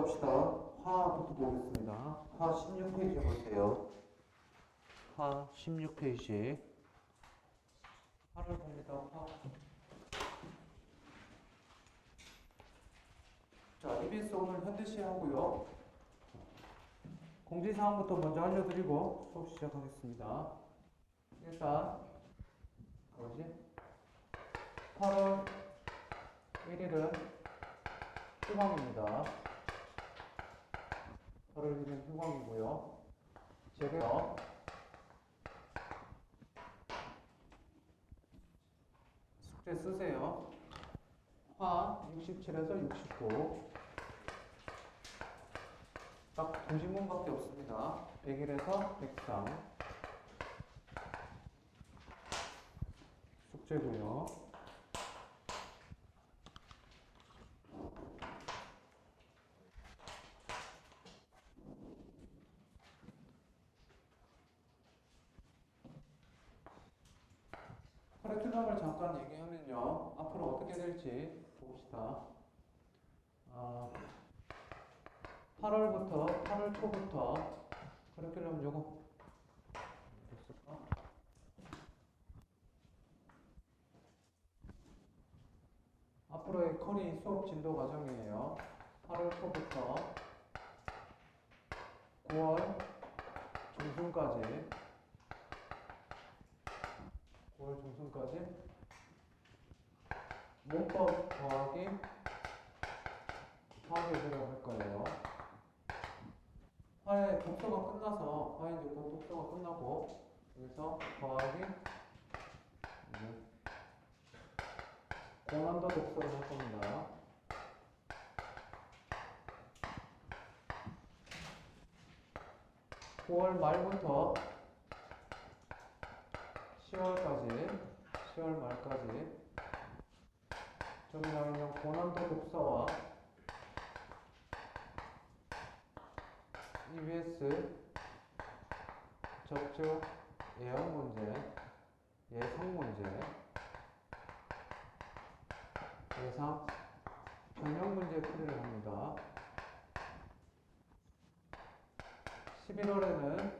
갑시다. 화부터 보겠습니다. 화 16페이지 볼게요. 화 16페이지. 화를 봅니다. 화. 자, EBS 오늘 현대시 하고요. 공지사항부터 먼저 알려드리고 수업 시작하겠습니다. 일단 뭐지? 8월 1일은 휴강입니다. 8월 1일은 휴강이고요. 제가 숙제 쓰세요. 화 67에서 69. 딱 두 지문밖에 없습니다. 101에서 103. 숙제고요. 커리큘럼을 잠깐 얘기하면요. 앞으로 어떻게 될지 봅시다. 8월부터, 8월 초부터 커리큘럼 요거 됐을까? 앞으로의 커리 수업 진도 과정이에요. 8월 초부터 9월 중순까지 9월 중순까지 문법 더하기 화학예술을 할 거예요. 화의 독서가 끝나서 화의 이제 곧 독서가 끝나고 여기서 더하기 고난도 독서를 할 겁니다. (9월) 말부터 10월 말까지 저기 나와 있는 고난도 독서와 EBS 접촉 예형 문제, 예상 문제, 예상 전형 문제 풀이를 합니다. 11월에는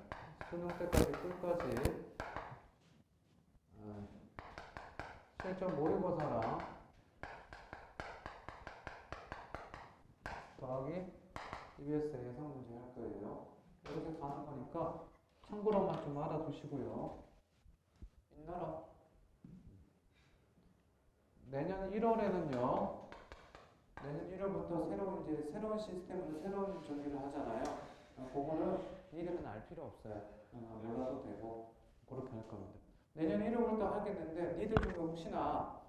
수능 때까지 끝까지 실전 모의고사랑 더하기 EBS 예상 문제 할 거예요. 이렇게 가는 거니까 참고로만 좀 알아두시고요. 인나라 내년 1월에는요. 내년 1월부터 새로운 시스템으로 새로운 준비를 하잖아요. 그거는 니들은 알 필요 없어요. 몰라도 되고 그렇게 할 겁니다. 내년 1월부터 하겠는데 니들 중에 혹시나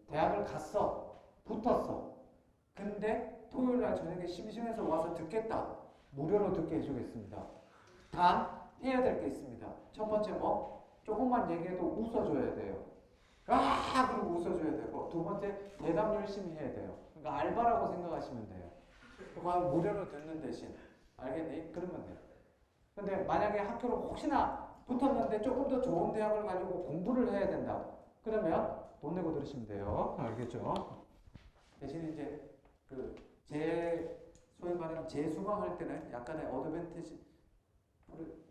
대학을 갔어, 붙었어. 근데 토요일날 저녁에 심심해서 와서 듣겠다. 무료로 듣게 해주겠습니다. 단 해야 될 게 있습니다. 첫 번째 조금만 얘기해도 웃어줘야 돼요. 그리고 웃어줘야 되고, 두 번째 대답 열심히 해야 돼요. 그러니까 알바라고 생각하시면 돼요. 그거 무료로 듣는 대신 알겠니? 그러면 돼요. 근데 만약에 학교를 혹시나 붙었는데 조금 더 좋은 대학을 가려고 공부를 해야 된다. 그러면 돈 내고 들으시면 돼요. 알겠죠? 대신 이제 소위 말하는 재수강할 때는 약간의 어드밴티지.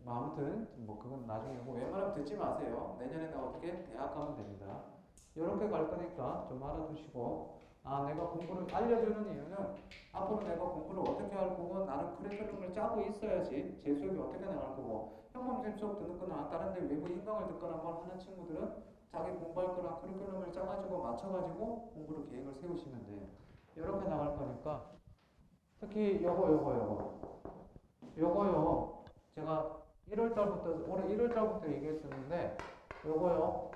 아무튼 그건 나중이고 웬만하면 듣지 마세요. 내년에는 어떻게 대학 가면 됩니다. 이렇게 갈 거니까 좀 알아두시고, 내가 공부를 알려주는 이유는 앞으로 내가 공부를 어떻게 할 거고 나는 커리큘럼을 짜고 있어야지 제 수업이 어떻게 나갈 거고, 현범쌤 수업 듣거나 다른 데 외부 인강을 듣거나 뭘 하는 친구들은 자기 공부할 거랑 커리큘럼을 짜가지고 맞춰가지고 공부를 계획을 세우시면 돼요. 이렇게 나갈 거니까 특히 요거요. 제가 1월달부터, 올해 1월달부터 얘기했었는데, 요거요.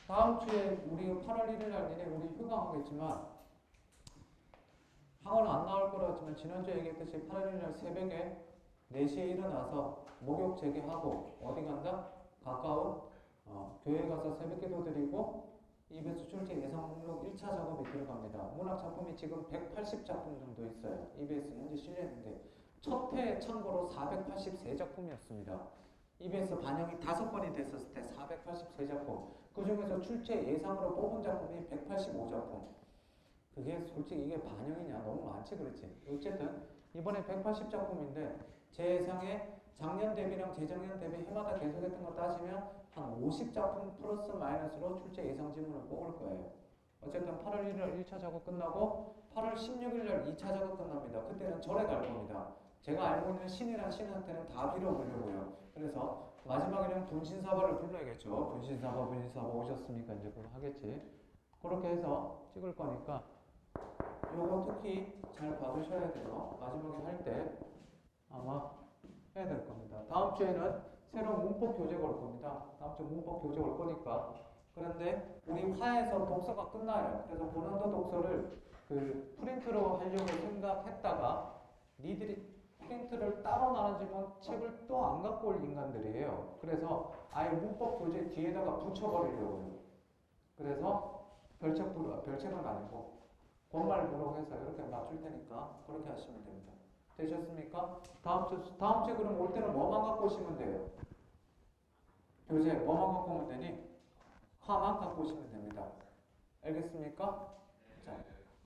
다음 주에 우리 8월 1일날 내내 우리 휴강하겠지만, 학원 안 나올 거라 했지만, 지난주에 얘기했듯이 8월 1일날 새벽에 4시에 일어나서 목욕 재개하고, 어디 간다? 가까운 교회 가서 새벽 기도 드리고, EBS 출제 예상 목록 1차 작업이 들어갑니다. 문학 작품이 지금 180작품 정도 있어요. EBS 현재 실렸는데, 첫 해에 참고로 483작품이었습니다. EBS 반영이 5번이 됐었을 때 483작품. 그 중에서 출제 예상으로 뽑은 작품이 185작품. 그게 솔직히 이게 반영이냐? 너무 많지, 그렇지? 어쨌든 이번에 180작품인데 제 예상에 작년 대비랑 재작년 대비 해마다 계속했던 거 따지면 한 50작품 플러스 마이너스로 출제 예상 지문을 뽑을 거예요. 어쨌든 8월 1일 1차 작업 끝나고 8월 16일 날 2차 작업 끝납니다. 그때는 절에 갈 겁니다. 제가 알고 있는 신이란 신한테는 다 빌어보려고요. 그래서 마지막에는 분신사바를 불러야겠죠. 분신사바, 분신사바 오셨습니까? 이제 그거 하겠지. 그렇게 해서 찍을 거니까 요거 특히 잘 봐두셔야 돼요. 마지막에 할 때 아마 해야 될 겁니다. 다음 주에는 새로운 문법 교재가 올 겁니다. 다음 주 문법 교재 올 거니까. 그런데 우리 화에서 독서가 끝나요. 그래서 고난도 독서를 그 프린트로 하려고 생각했다가 니들이 프린트를 따로 나눠주면 책을 또 안 갖고 올 인간들이에요. 그래서 아예 문법 교재 뒤에다가 붙여버리려고요. 그래서 별책은 아니고 권말부록 해서 이렇게 맞출 테니까 그렇게 하시면 됩니다. 되셨습니까? 다음 주에 그럼 올 때는 뭐만 갖고 오시면 돼요? 교재 뭐만 갖고 오면 되니? 화만 갖고 오시면 됩니다. 알겠습니까? 자,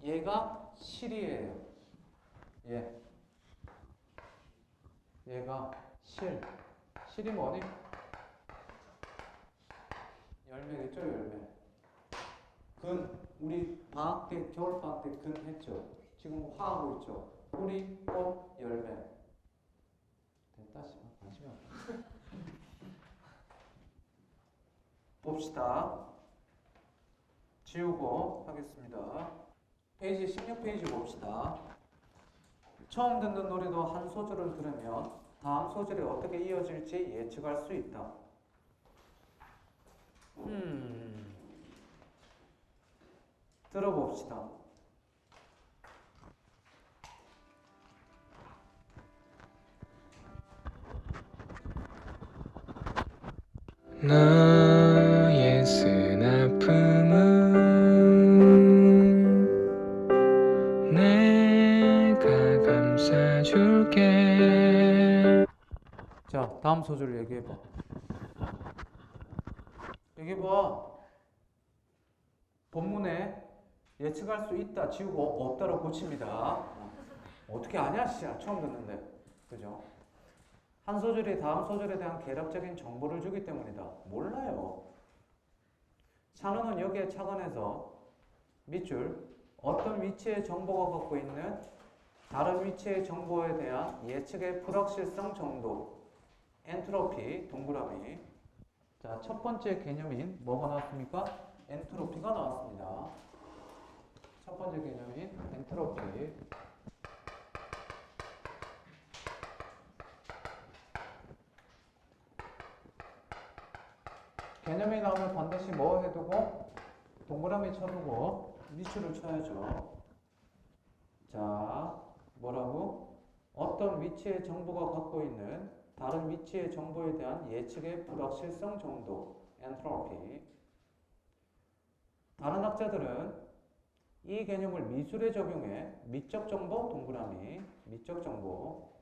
얘가 실이에요. 얘가 실이 뭐니? 열매겠죠, 열매. 우리 방학 때, 겨울 방학 때 근 했죠. 지금 화하고 있죠. 뿌리, 꽃, 열매. 됐다, 씨발. 관심이 없다. 봅시다. 지우고 하겠습니다. 페이지 16페이지 봅시다. 처음 듣는 노래도 한 소절을 들으면 다음 소절이 어떻게 이어질지 예측할 수 있다. 들어봅시다. 너의 스나픔은 내가 감싸줄게. 자, 다음 소절 얘기해봐. 얘기해봐. 본문에 예측할 수 있다 지우고 없다로 고칩니다. 어떻게 아냐, 씨야. 처음 듣는데. 그죠? 한 소절이 다음 소절에 대한 개략적인 정보를 주기 때문이다. 몰라요. 찬호는 여기에 착안해서 밑줄 어떤 위치의 정보가 갖고 있는 다른 위치의 정보에 대한 예측의 불확실성 정도 엔트로피 동그라미. 자, 첫 번째 개념인 뭐가 나왔습니까? 엔트로피가 나왔습니다. 첫 번째 개념인 엔트로피. 개념이 나오면 반드시 뭐 해두고 동그라미 쳐두고 밑줄을 쳐야죠. 자, 뭐라고? 어떤 위치의 정보가 갖고 있는 다른 위치의 정보에 대한 예측의 불확실성 정도 엔트로피. 다른 학자들은 이 개념을 미술에 적용해 미적 정보 동그라미 미적 정보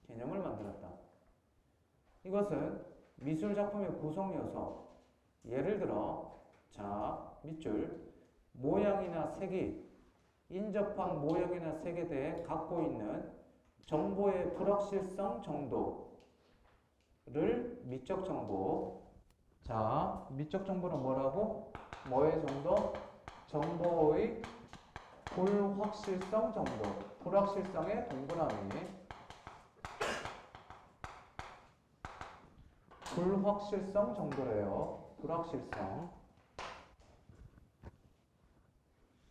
개념을 만들었다. 이것은 미술 작품의 구성 요소, 예를 들어 자, 밑줄 모양이나 색이 인접한 모양이나 색에 대해 갖고 있는 정보의 불확실성 정도를 미적 정보. 자, 미적 정보는 뭐라고? 뭐의 정도? 정보의 불확실성 정도. 불확실성의 동그라미. 불확실성 정도래요. 불확실성.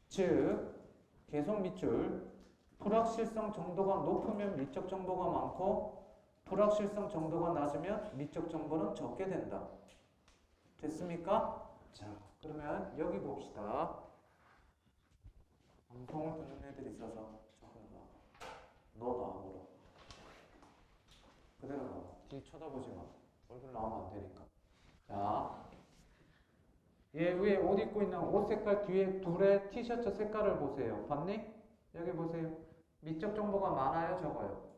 즉, 계속 밑줄. 불확실성 정도가 높으면 미적 정보가 많고, 불확실성 정도가 낮으면 미적 정보는 적게 된다. 됐습니까? 자, 그러면 여기 봅시다. 방송을 듣는 애들이 있어서 조금 너 나와보라. 그대로 나와. 뒤 쳐다보지 마. 얼굴 나오면 안 되니까. 자, 얘 위에 옷 입고 있는 옷 색깔 뒤에 둘의 티셔츠 색깔을 보세요. 봤니? 여기 보세요. 미적 정보가 많아요, 적어요?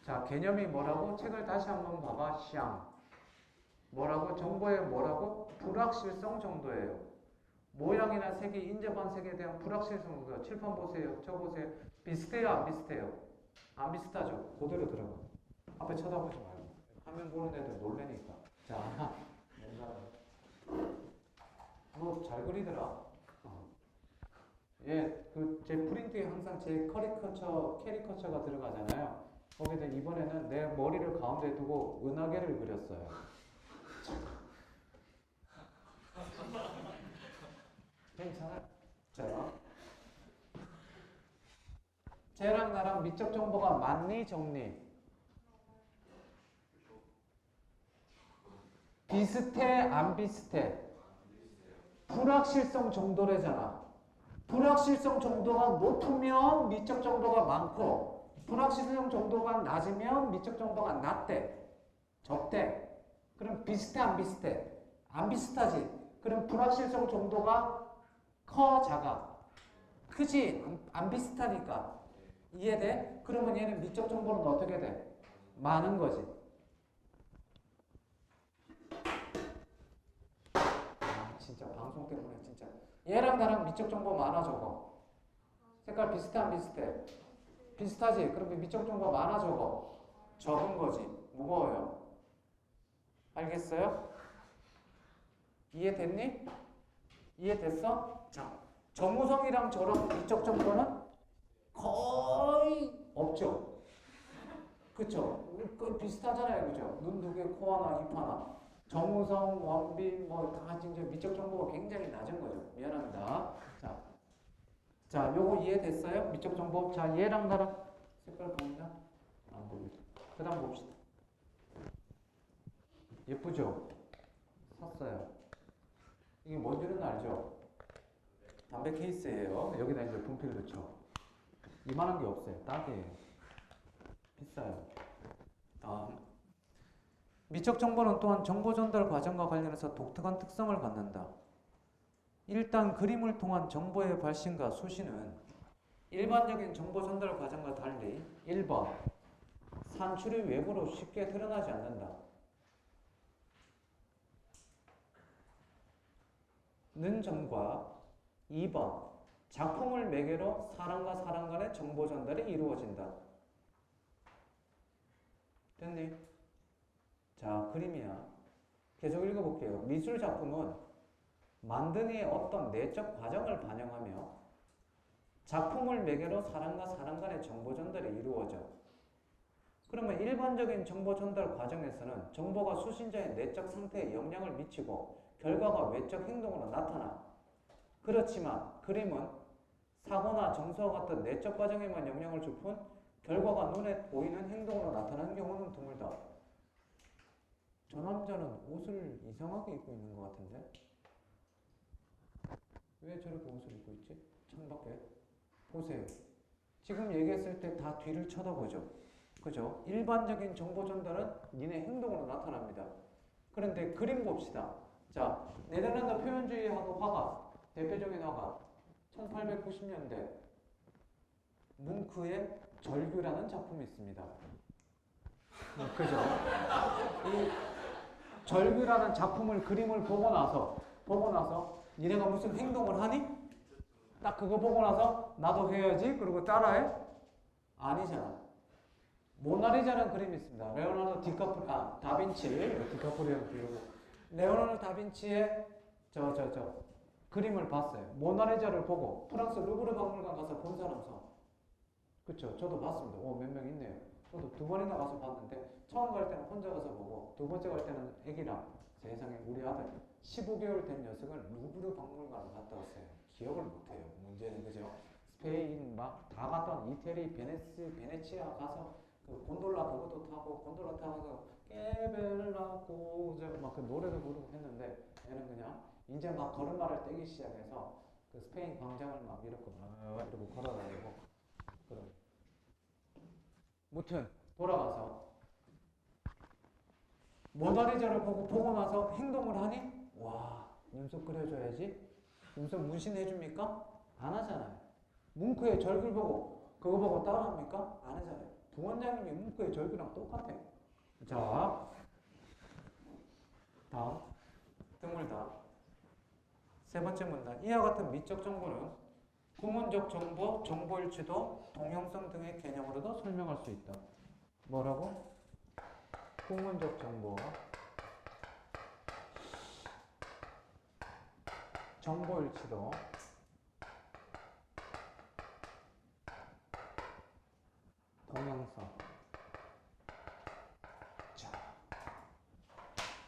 자, 개념이 뭐라고? 책을 다시 한번 봐봐. 샹. 뭐라고? 정보의 뭐라고? 불확실성 정도예요. 모양이나 색이 인접한 색에 대한 불확실성 정도. 칠판 보세요. 저 보세요. 비슷해요? 안 비슷해요? 안 비슷하죠? 그대로 들어가. 앞에 쳐다보지 말고. 화면 보는 애들 놀래니까. 자, 너 잘 그리더라. 예, 제 프린트에 항상 제 캐리커처가 들어가잖아요. 거기다 이번에는 내 머리를 가운데 두고 은하계를 그렸어요. 괜찮아요? 자, 쟤랑 나랑 미적 정보가 맞니, 적니? 비슷해, 안 비슷해? 불확실성 정도래잖아. 불확실성 정도가 높으면 미적 정보가 많고, 불확실성 정도가 낮으면 미적 정보가 낮대. 적대. 그럼 비슷해, 안 비슷해? 안 비슷하지. 그럼 불확실성 정도가 커, 작아? 크지? 안 비슷하니까. 이해돼? 그러면 얘는 미적 정보는 어떻게 돼? 많은 거지. 아, 진짜 방송 때문에 진짜. 얘랑 나랑 미적 정보 많아, 적어? 색깔 비슷해, 안 비슷해? 비슷하지? 그럼 미적 정보 많아, 적어? 적은 거지. 무거워요. 알겠어요? 이해됐니? 이해됐어? 자, 정우성이랑 저랑 미적 정보는 거의 없죠. 그쵸? 그 비슷하잖아요. 그죠? 눈 두 개, 코 하나, 입 하나. 정우성, 원빈, 다 이제 미적 정보가 굉장히 낮은 거죠. 미안합니다. 자, 요거 이해됐어요? 미적 정보. 자, 얘랑 나랑 색깔 보이나? 안 보이죠. 그 다음 봅시다. 예쁘죠? 샀어요. 이게 뭔지는 알죠? 담배 케이스예요. 여기다 이제 분필 넣죠. 이만한 게 없어요. 딱이에요. 비싸요. 미적 정보는 또한 정보 전달 과정과 관련해서 독특한 특성을 갖는다. 일단 그림을 통한 정보의 발신과 수신은 일반적인 정보 전달 과정과 달리 1번 산출이 외부로 쉽게 드러나지 않는다. 는 점과 2번 작품을 매개로 사람과 사람 간의 정보 전달이 이루어진다. 됐니? 자, 그림이야. 계속 읽어볼게요. 미술 작품은 만든 이의 어떤 내적 과정을 반영하며 작품을 매개로 사람과 사람 간의 정보 전달이 이루어져. 그러면 일반적인 정보 전달 과정에서는 정보가 수신자의 내적 상태에 영향을 미치고 결과가 외적 행동으로 나타나. 그렇지만 그림은 사고나 정서와 같은 내적 과정에만 영향을 줄 뿐 결과가 눈에 보이는 행동으로 나타나는 경우는 드물다. 저 남자는 옷을 이상하게 입고 있는 것 같은데? 왜 저렇게 옷을 입고 있지? 창밖에. 보세요. 지금 얘기했을 때 다 뒤를 쳐다보죠. 그죠? 일반적인 정보 전달은 니네 행동으로 나타납니다. 그런데 그림 봅시다. 자, 네덜란드 표현주의하고 화가, 대표적인 화가 1890년대 뭉크의 절규라는 작품이 있습니다. 그죠? 이 절규라는 작품을 그림을 보고 나서 니네가 무슨 행동을 하니? 딱 그거 보고 나서 나도 해야지 그리고 따라해? 아니잖아. 모나리자라는 그림이 있습니다. 레오나르도 다빈치 디카프리오는 비우고 레오나르도 다빈치의 그림을 봤어요. 모나리자를 보고 프랑스 루브르 박물관 가서 본 사람 손. 그쵸? 저도 봤습니다. 몇 명 있네요. 저도 2번이나 가서 봤는데 처음 갈 때는 혼자 가서 보고 두 번째 갈 때는 애기랑 세상에 우리 아들 15개월 된 녀석을 루브르 박물관을 갔다 왔어요. 기억을 못해요. 문제는 그죠? 스페인 막 다 갔다 온 이태리 베네치아 가서 그 곤돌라 그것도 타고 곤돌라 타고 깨벨라고 막 그 노래도 부르고 했는데 얘는 그냥 이제 막 걸음마를 떼기 시작해서 그 스페인 광장을 막 이렇게 걸어다니고 그런. 무튼 돌아가서 모나리자를 보고 나서 행동을 하니? 와, 눈썹 그려줘야지. 눈썹 문신해줍니까? 안 하잖아요. 뭉크의 절규를 보고 그거 보고 따라합니까? 안 하잖아요. 부원장님이 뭉크의 절규랑 똑같아요. 자, 다음 드물다. 세 번째 문단. 이와 같은 미적 정보는 구문적 정보, 정보일치도, 동형성 등의 개념으로도 설명할 수 있다. 뭐라고? 구문적 정보, 정보일치도, 동형성. 자,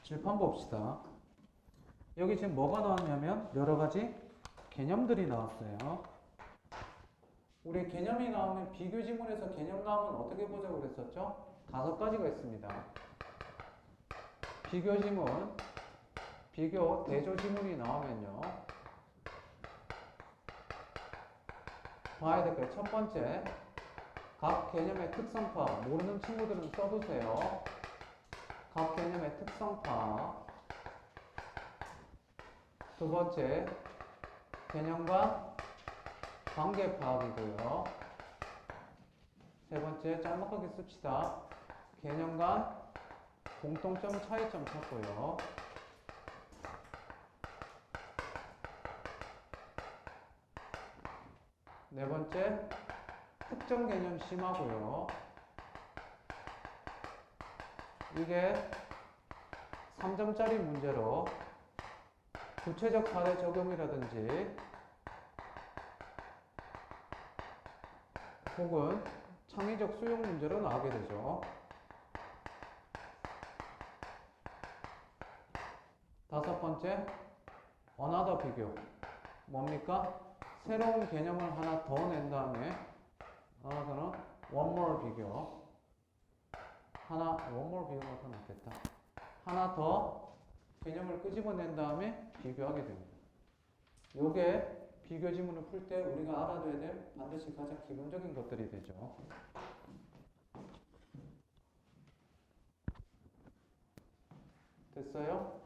질문 봅시다. 여기 지금 뭐가 나왔냐면 여러 가지 개념들이 나왔어요. 우리 개념이 나오면 비교 지문에서 개념 나오면 어떻게 보자고 그랬었죠? 5가지가 있습니다. 비교 지문, 비교 대조 지문이 나오면요. 봐야 될 거예요. 첫 번째, 각 개념의 특성파. 모르는 친구들은 써두세요. 각 개념의 특성파. 두 번째, 개념과 관계 파악이고요. 세 번째, 짤막하게 씁시다. 개념과 공통점, 차이점 찾고요. 네 번째, 특정 개념 심하고요. 이게 3점짜리 문제로 구체적 사례 적용이라든지 혹은 창의적 수용 문제로 나오게 되죠. 다섯 번째, another 비교. 뭡니까? 새로운 개념을 하나 더 낸 다음에 another는 one more 비교. one more 비교가 더 낫겠다. 하나 더 개념을 끄집어낸 다음에 비교하게 됩니다. 요게 비교 지문을 풀 때 우리가 알아둬야 될 반드시 가장 기본적인 것들이 되죠. 됐어요?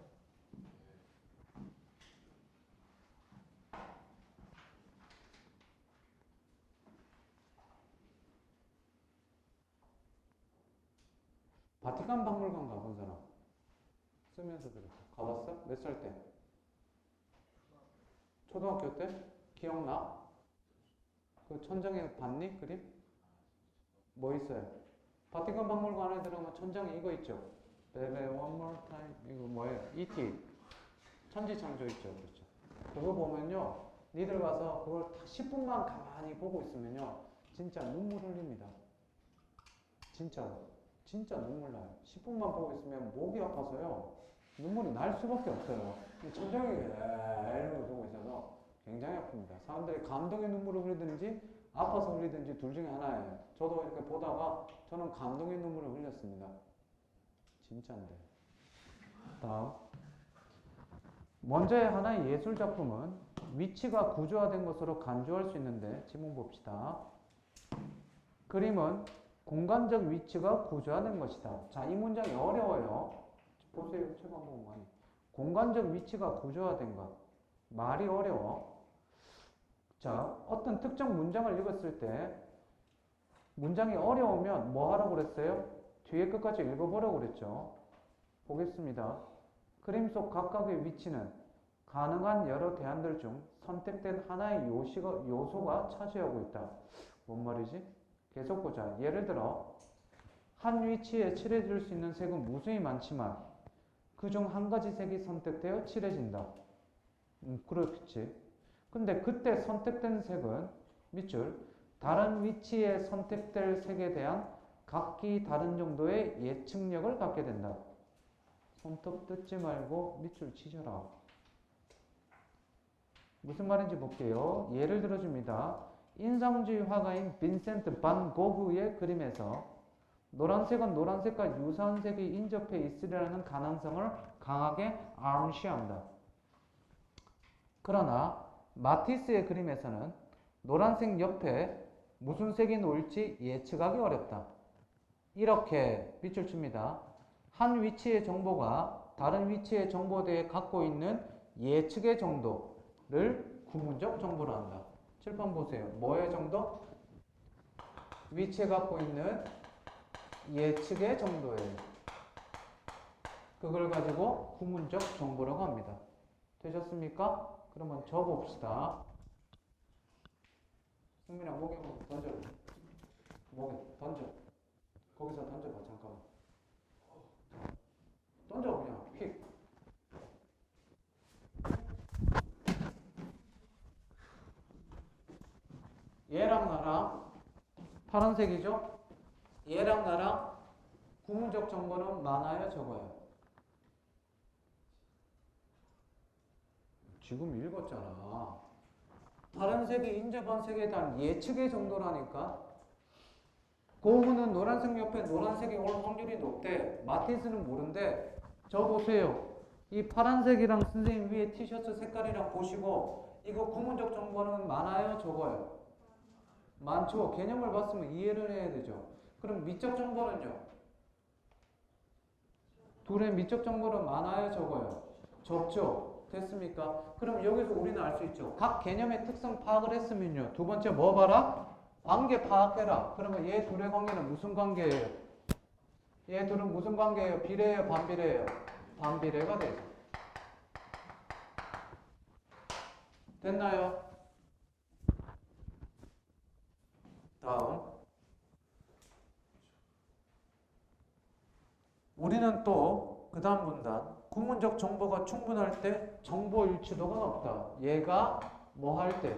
바티칸 박물관 가본 사람? 쓰면서 들었어. 가봤어? 몇 살 때? 초등학교 때? 기억나? 그 천장에 봤니? 그림? 뭐 있어요? 바티칸 박물관 안에 들어가면 천장에 이거 있죠? Baby one more time. 이거 뭐예요? E.T. 천지창조 있죠? 그렇죠? 그거 보면요. 니들 가서 그걸 10분만 가만히 보고 있으면요. 진짜 눈물 흘립니다. 진짜로. 진짜 눈물 나요. 10분만 보고 있으면 목이 아파서요. 눈물이 날 수밖에 없어요. 천장에 이러고 보고 있어서 굉장히 아픕니다. 사람들이 감동의 눈물을 흘리든지 아파서 흘리든지 둘 중에 하나예요. 저도 이렇게 보다가 저는 감동의 눈물을 흘렸습니다. 진짜인데. 다음. 먼저의 하나의 예술 작품은 위치가 구조화된 것으로 간주할 수 있는데 지문 봅시다. 그림은 공간적 위치가 구조화된 것이다. 자, 이 문장이 어려워요. 보세요. 책 한번 많이. 공간적 위치가 구조화된 것. 말이 어려워. 자, 어떤 특정 문장을 읽었을 때 문장이 어려우면 뭐 하라고 그랬어요? 뒤에 끝까지 읽어보라고 그랬죠. 보겠습니다. 그림 속 각각의 위치는 가능한 여러 대안들 중 선택된 하나의 요소가 차지하고 있다. 뭔 말이지? 계속 보자. 예를 들어 한 위치에 칠해줄 수 있는 색은 무수히 많지만 그중 한 가지 색이 선택되어 칠해진다. 그렇지. 근데 그때 선택된 색은 밑줄 다른 위치에 선택될 색에 대한 각기 다른 정도의 예측력을 갖게 된다. 손톱 뜯지 말고 밑줄 치셔라. 무슨 말인지 볼게요. 예를 들어줍니다. 인상주의 화가인 빈센트 반 고흐의 그림에서 노란색은 노란색과 유사한 색이 인접해 있으리라는 가능성을 강하게 암시한다. 그러나 마티스의 그림에서는 노란색 옆에 무슨 색이 놓일지 예측하기 어렵다. 이렇게 밑줄 칩니다. 한 위치의 정보가 다른 위치의 정보에 대해 갖고 있는 예측의 정도를 구문적 정보로 한다. 칠판 보세요. 뭐의 정도? 위치에 갖고 있는 예측의 정도예요. 그걸 가지고 구문적 정보라고 합니다. 되셨습니까? 그러면 적어봅시다. 승민아, 목에 던져. 목에 던져. 거기서 던져봐, 잠깐만. 던져, 그냥. 휙. 얘랑 나랑 파란색이죠? 얘랑 나랑 구문적 정보는 많아요, 적어요? 지금 읽었잖아. 파란색이 인접한색에 대한 예측의 정도라니까. 고흐는 노란색 옆에 노란색이 올 확률이 높대. 마티스는 모른대. 저 보세요. 이 파란색이랑 선생님 위에 티셔츠 색깔이랑 보시고 이거 구문적 정보는 많아요, 적어요? 많죠. 개념을 봤으면 이해를 해야 되죠. 그럼 미적 정보는요? 둘의 미적 정보는 많아요, 적어요? 적죠. 됐습니까? 그럼 여기서 우리는 알 수 있죠. 각 개념의 특성 파악을 했으면요. 두 번째 뭐 봐라? 관계 파악해라. 그러면 얘 둘의 관계는 무슨 관계예요? 얘 둘은 무슨 관계예요? 비례예요? 반비례예요? 반비례가 되죠. 됐나요? 다음. 우리는 또 그 다음 문단 구문적 정보가 충분할 때 정보 일치도가 높다. 얘가 뭐 할 때?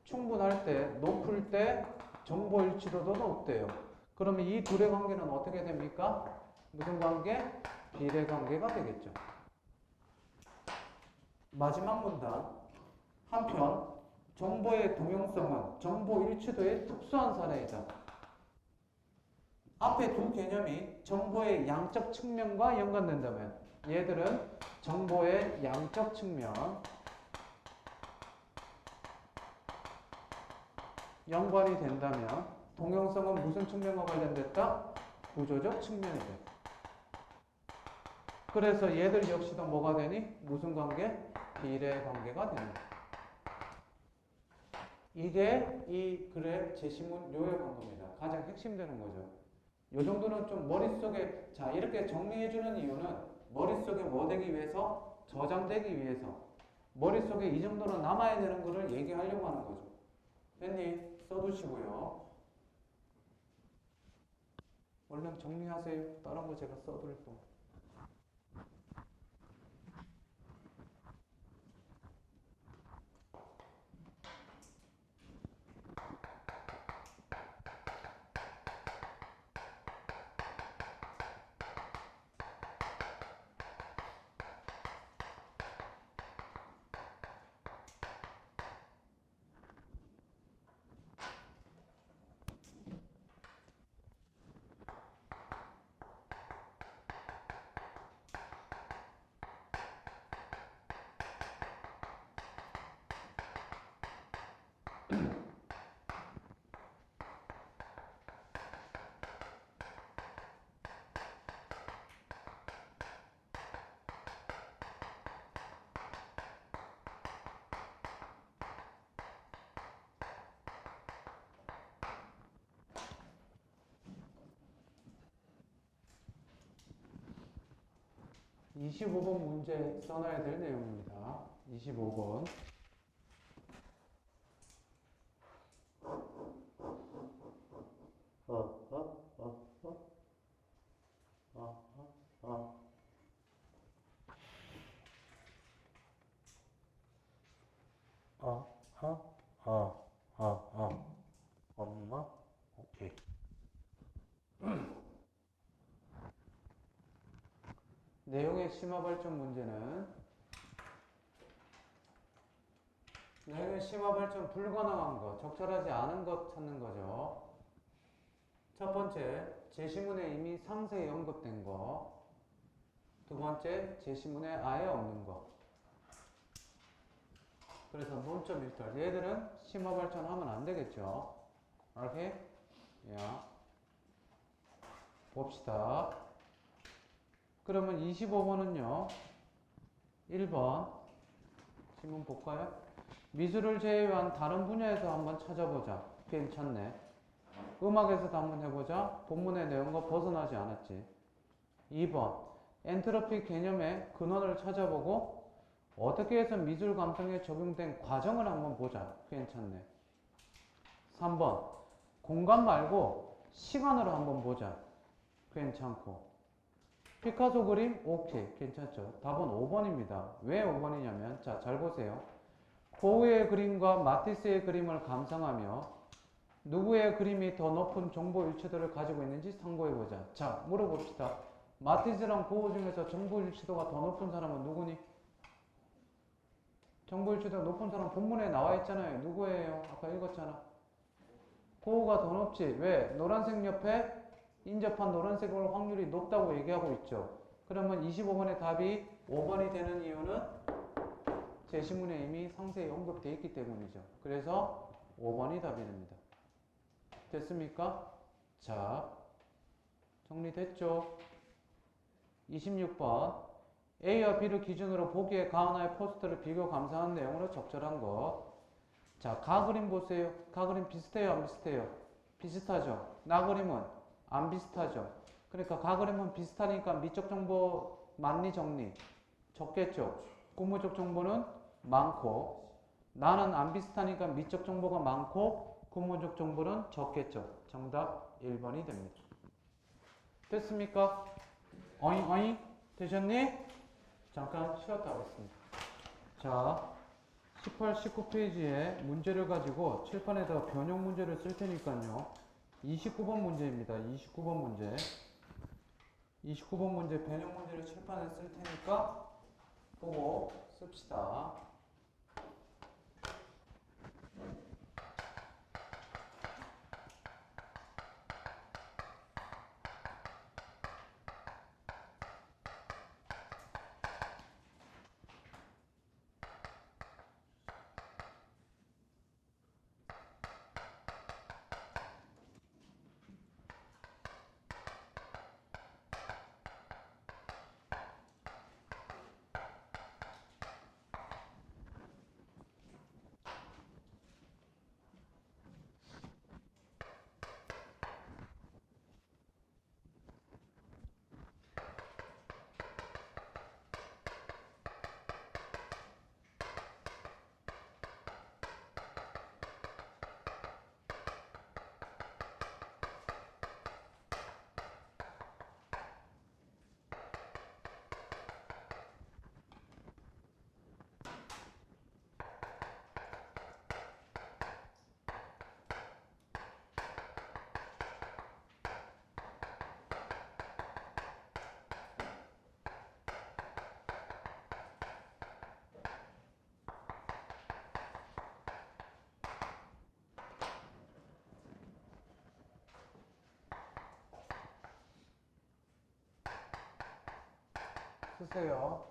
충분할 때, 높을 때 정보 일치도도 높대요. 그러면 이 둘의 관계는 어떻게 됩니까? 무슨 관계? 비례 관계가 되겠죠. 마지막 문단. 한편 정보의 동용성은 정보 일치도의 특수한 사례이다. 앞에 두 개념이 정보의 양적 측면과 연관된다면 얘들은 정보의 양적 측면 연관이 된다면 동용성은 무슨 측면과 관련됐다? 구조적 측면이 돼. 그래서 얘들 역시도 뭐가 되니? 무슨 관계? 비례 관계가 되는 거야. 이게 이 글의 제시문 요약 관계입니다. 가장 핵심되는 거죠. 요 정도는 좀 머릿속에, 자, 이렇게 정리해주는 이유는 머릿속에 뭐 되기 위해서? 저장되기 위해서. 머릿속에 이 정도는 남아야 되는 거를 얘기하려고 하는 거죠. 됐니? 써두시고요. 얼른 정리하세요. 다른 거 제가 써둘 거. 이 25번 문제 써놔야 될 내용입니다. 25번. 엄마? 오케이. 내용의 심화 발전 문제는 내용의 심화 발전 불가능한 것, 적절하지 않은 것 찾는 거죠. 첫 번째, 제시문에 이미 상세히 언급된 거. 두 번째, 제시문에 아예 없는 거. 그래서 논점 일탈. 얘들은 심화 발전하면 안 되겠죠. 오케이? 야. 봅시다. 그러면 25번은요. 1번. 지문 볼까요? 미술을 제외한 다른 분야에서 한번 찾아보자. 괜찮네. 음악에서도 한번 해보자. 본문의 내용과 벗어나지 않았지. 2번. 엔트로피 개념의 근원을 찾아보고 어떻게 해서 미술 감성에 적용된 과정을 한번 보자. 괜찮네. 3번 공간 말고 시간으로 한번 보자. 괜찮고. 피카소 그림? 오케이. 괜찮죠. 답은 5번입니다. 왜 5번이냐면 자, 잘 보세요. 고흐의 그림과 마티스의 그림을 감상하며 누구의 그림이 더 높은 정보 일치도를 가지고 있는지 상고해보자. 자, 물어봅시다. 마티스랑 고흐 중에서 정보 일치도가 더 높은 사람은 누구니? 정보 일치도가 높은 사람 본문에 나와 있잖아요. 누구예요? 아까 읽었잖아. 고흐가 더 높지. 왜? 노란색 옆에 인접한 노란색으로 확률이 높다고 얘기하고 있죠. 그러면 25번의 답이 5번이 되는 이유는 제시문에 이미 상세히 언급되어 있기 때문이죠. 그래서 5번이 답이 됩니다. 됐습니까? 자, 정리됐죠? 26번 A와 B를 기준으로 보기에 가하나의 포스터를 비교 감상한 내용으로 적절한 것. 자, 가 그림 보세요. 가 그림 비슷해요? 안 비슷해요? 비슷하죠? 나 그림은 안 비슷하죠? 그러니까 가 그림은 비슷하니까 미적 정보 많니 적니? 적겠죠? 구무적 정보는 많고, 나는 안 비슷하니까 미적 정보가 많고 구무적 정보는 적겠죠? 정답 1번이 됩니다. 됐습니까? 어잉 어잉? 되셨니? 잠깐 쉬었다 하겠습니다. 자, 18, 19페이지에 문제를 가지고 칠판에다가 변형 문제를 쓸 테니까요. 29번 문제입니다. 29번 문제. 29번 문제 변형 문제를 칠판에 쓸 테니까 보고 씁시다. 쓰세요.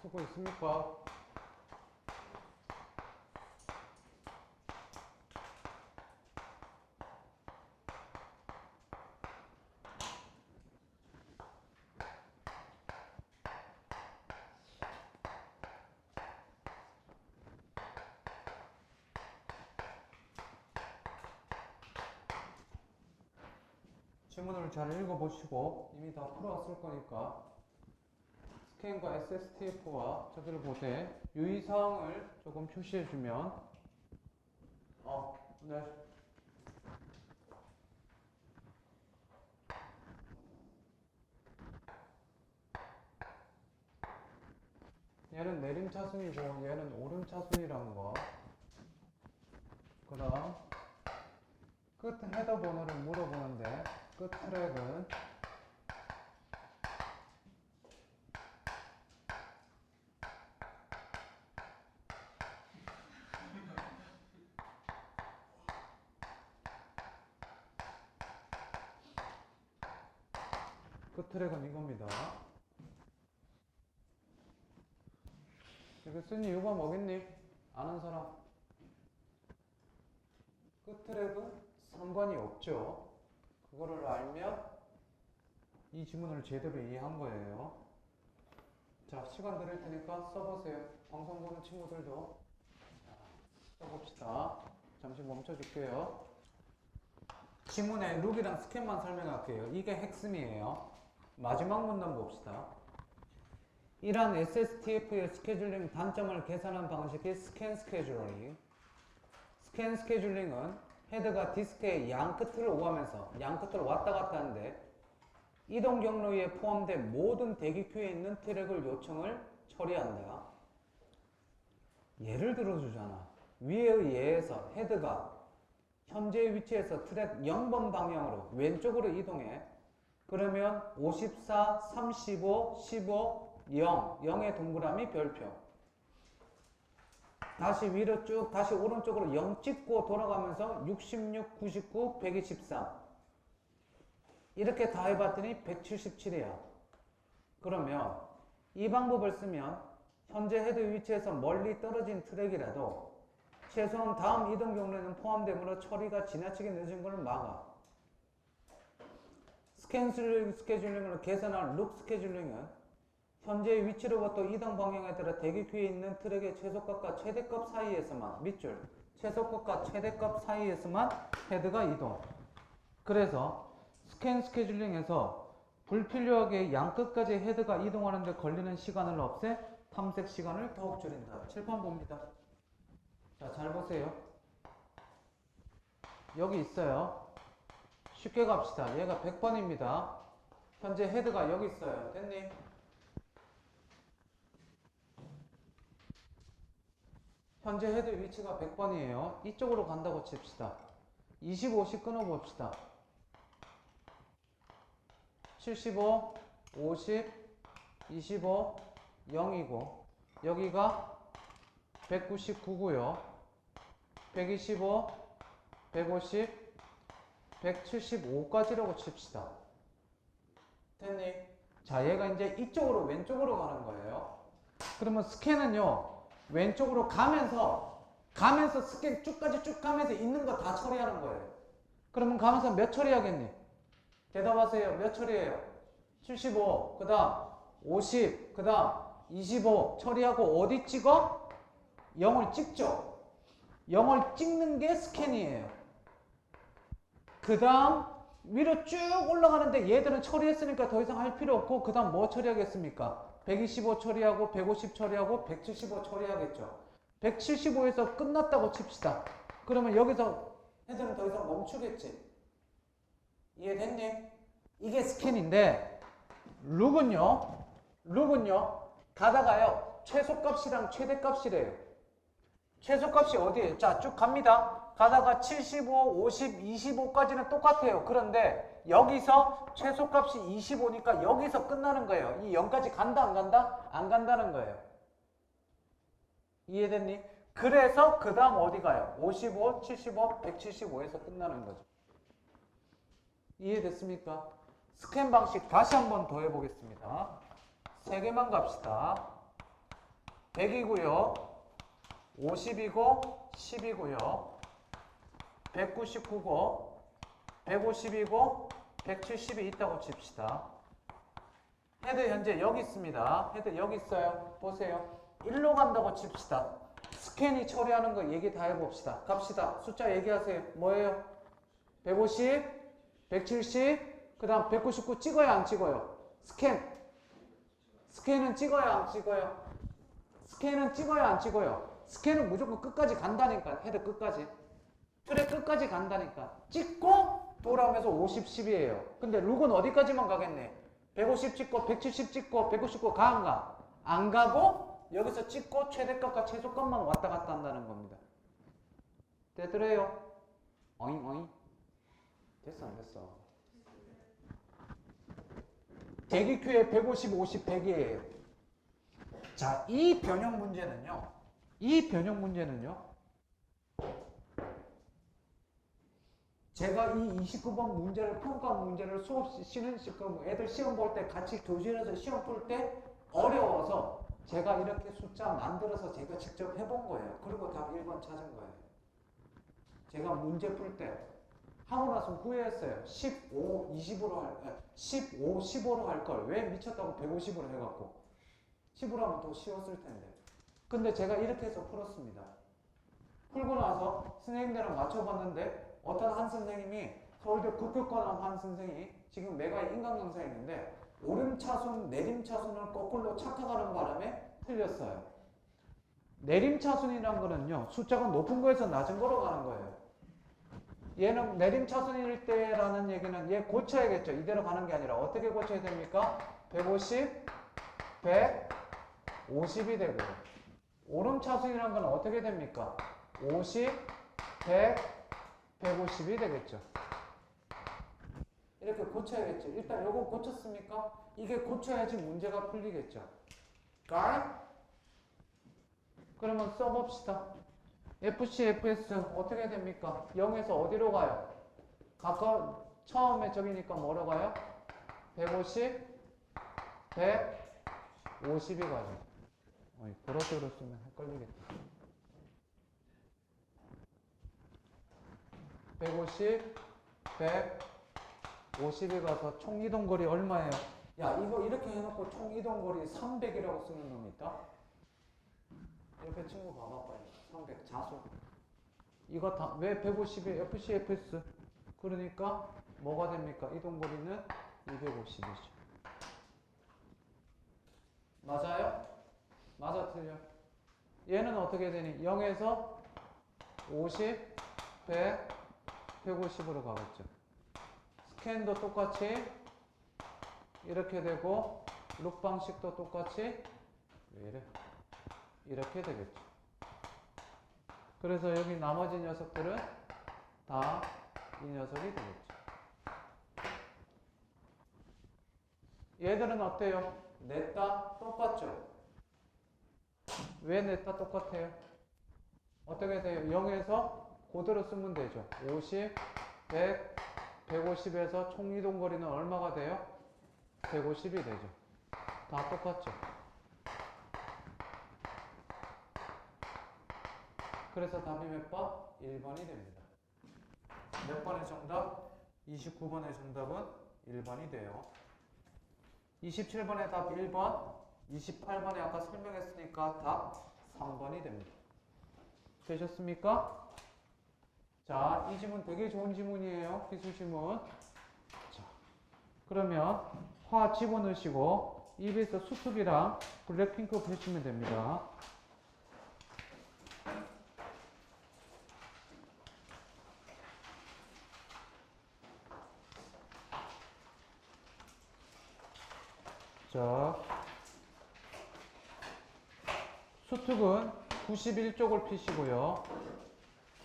쓰고 있습니까? 지문을 잘 읽어보시고 이미 다 풀어왔을 거니까 스캔과 SSTF와 저기를 보되 유의사항을 조금 표시해주면 네. 얘는 내림차순이고 얘는 오름차순이라는 거. 그 다음 끝 헤더 번호를 물어보는데 끝 트랙은 끝 트랙은 이겁니다. 이거 쓰니 이거 뭐겠니? 아는 사람? 끝 트랙은 상관이 없죠. 그거를 알면 이 지문을 제대로 이해한 거예요. 자, 시간 드릴 테니까 써보세요. 방송 보는 친구들도 써봅시다. 잠시 멈춰줄게요. 지문의 룩이랑 스캔만 설명할게요. 이게 핵심이에요. 마지막 문단 봅시다. 이러한 SSTF의 스케줄링 단점을 개선한 방식이 스캔 스케줄링. 스캔 스케줄링은 헤드가 디스크의 양 끝을 오가면서 양 끝을 왔다 갔다 하는데 이동 경로에 포함된 모든 대기 큐에 있는 트랙을 요청을 처리한다. 예를 들어주잖아. 위의 예에서 헤드가 현재의 위치에서 트랙 0번 방향으로 왼쪽으로 이동해. 그러면 54, 35, 15, 0, 0의 동그라미 별표. 다시 위로 쭉 다시 오른쪽으로 0 찍고 돌아가면서 66, 99, 123 이렇게 다 해봤더니 177이야. 그러면 이 방법을 쓰면 현재 헤드 위치에서 멀리 떨어진 트랙이라도 최소한 다음 이동 경로에는 포함되므로 처리가 지나치게 늦은 걸 막아. 스캔 스케줄링을 개선한 룩 스케줄링은 현재의 위치로부터 이동 방향에 따라 대기 큐에 있는 트랙의 최소값과 최대값 사이에서만 밑줄 최소값과 최대값 사이에서만 헤드가 이동. 그래서 스캔 스케줄링에서 불필요하게 양 끝까지 헤드가 이동하는 데 걸리는 시간을 없애 탐색 시간을 더욱 줄인다. 칠판 봅니다. 자, 잘 보세요. 여기 있어요. 쉽게 갑시다. 얘가 100번입니다. 현재 헤드가 여기 있어요. 됐니? 현재 헤드 위치가 100번이에요. 이쪽으로 간다고 칩시다. 25씩 끊어봅시다. 75, 50, 25, 0이고 여기가 199고요. 125, 150, 175까지라고 칩시다. 됐니? 자, 얘가 이제 이쪽으로 왼쪽으로 가는 거예요. 그러면 스캔은요. 왼쪽으로 가면서 스캔 쭉까지 쭉 가면서 있는 거 다 처리하는 거예요. 그러면 가면서 몇 처리하겠니? 대답하세요. 몇 처리해요? 75, 그 다음 50, 그 다음 25 처리하고 어디 찍어? 0을 찍죠. 0을 찍는 게 스캔이에요. 그 다음 위로 쭉 올라가는데 얘들은 처리했으니까 더 이상 할 필요 없고 그 다음 뭐 처리하겠습니까? 125 처리하고 150 처리하고 175 처리하겠죠. 175에서 끝났다고 칩시다. 그러면 여기서 헤드는 더 이상 멈추겠지. 이해됐니? 이게 스캔인데 룩은요 가다가요 최소값이랑 최대값이래요. 최소값이 어디에요? 자, 쭉 갑니다. 가다가 75, 50, 25까지는 똑같아요. 그런데 여기서 최소값이 25니까 여기서 끝나는 거예요. 이 0까지 간다 안 간다? 안 간다는 거예요. 이해됐니? 그래서 그 다음 어디 가요? 55, 75, 175에서 끝나는 거죠. 이해됐습니까? 스캔 방식 다시 한번 더 해보겠습니다. 3개만 갑시다. 100이고요. 50이고 10이고요. 199고 150이고 170이 있다고 칩시다. 헤드 현재 여기 있습니다. 헤드 여기 있어요. 보세요. 1로 간다고 칩시다. 스캔이 처리하는 거 얘기 다 해봅시다. 갑시다. 숫자 얘기하세요. 뭐예요? 150, 170, 그 다음 199 찍어요, 안 찍어요? 스캔은 찍어요, 안 찍어요? 스캔은 찍어요, 안 찍어요? 스캔은 무조건 끝까지 간다니까. 헤드 끝까지. 트랙 끝까지 간다니까. 찍고 돌아오면서 50, 10이에요. 근데 룩은 어디까지만 가겠네? 150 찍고 170 찍고 199 가 안 가? 안 가고 여기서 찍고 최대값과 최소값만 왔다 갔다 한다는 겁니다. 되더래요? 어잉 어잉. 됐어 안 됐어? 대기큐에 150, 50, 100이에요. 자, 이 변형 문제는요. 제가 이 29번 문제를 평가 문제를 수업 쉬는 시간 애들 시험 볼 때 같이 교실에서 시험 풀 때 어려워서 제가 이렇게 숫자 만들어서 제가 직접 해본 거예요. 그리고 답 1번 찾은 거예요. 제가 문제 풀 때 하고 나서 후회했어요. 15, 15로 할 걸. 왜 미쳤다고 150으로 해갖고. 10으로 하면 더 쉬웠을 텐데. 근데 제가 이렇게 해서 풀었습니다. 풀고 나서 선생님들이랑 맞춰봤는데 어떤 한 선생님이 서울대 국격관한 한 선생이 지금 매가의 인강 강사였는데 오름차순, 내림차순을 거꾸로 착각하는 바람에 틀렸어요. 내림차순이란 거는요. 숫자가 높은 거에서 낮은 거로 가는 거예요. 얘는 내림차순일 때라는 얘기는 얘 고쳐야겠죠. 이대로 가는 게 아니라 어떻게 고쳐야 됩니까? 150, 100, 50이 되고 오름차순이란 건 어떻게 됩니까? 50, 100, 150이 되겠죠. 이렇게 고쳐야겠죠. 일단 요거 고쳤습니까? 이게 고쳐야지 문제가 풀리겠죠. 그러면 써봅시다. FC, FS 어떻게 됩니까? 0에서 어디로 가요? 처음에 저기니까 뭐로 가요? 150, 150이 가죠. 보라색으로 쓰면 헷갈리겠다. 150, 150에 가서 총 이동거리 얼마예요? 야, 이거 이렇게 해놓고 총 이동거리 300이라고 쓰는 놈이 있다? 이렇게 친구 봐봐, 빨리. 300, 자수. 이거 다, 왜 150에 FC, FS? 그러니까, 뭐가 됩니까? 이동거리는 250이죠. 맞아요? 맞아, 틀려. 얘는 어떻게 되니? 0에서 50, 100, 150으로 가겠죠. 스캔도 똑같이 이렇게 되고 룩 방식도 똑같이 왜 이래? 이렇게 되겠죠. 그래서 여기 나머지 녀석들은 다 이 녀석이 되겠죠. 얘들은 어때요? 냈다 똑같죠? 왜 냈다 똑같아요? 어떻게 돼요? 0에서 그대로 쓰면 되죠. 50, 100, 150에서 총 이동거리는 얼마가 돼요? 150이 되죠. 다 똑같죠. 그래서 답이 몇 번? 1번이 됩니다. 몇 번의 정답? 29번의 정답은 1번이 돼요. 27번의 답 1번, 28번에 아까 설명했으니까 답 3번이 됩니다. 되셨습니까? 자, 이 지문 되게 좋은 지문이에요. 기술 지문. 자, 그러면 화 집어넣으시고 EBS 수특이랑 블랙핑크 펴시면 됩니다. 자, 수특은 91쪽을 피시고요.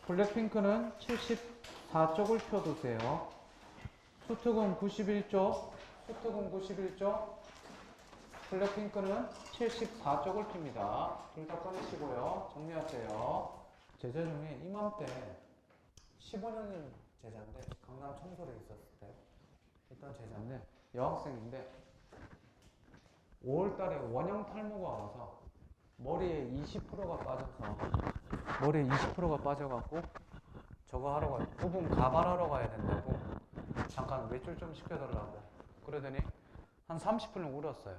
블랙핑크는 74쪽을 펴두세요. 수특은 91쪽, 블랙핑크는 74쪽을 핍니다. 둘 다 꺼내시고요. 정리하세요. 제자 중에 이맘때 15년 제자인데 강남 청소를 있었을 때 있던 제자인데 여학생인데 5월달에 원형 탈모가 와서 머리에 20%가 빠져서 머리에 20%가 빠져갖고 저거 하러 가요. 부분 가발하러 가야 된다고 잠깐 외출 좀 시켜달라고 그러더니 한 30분을 울었어요.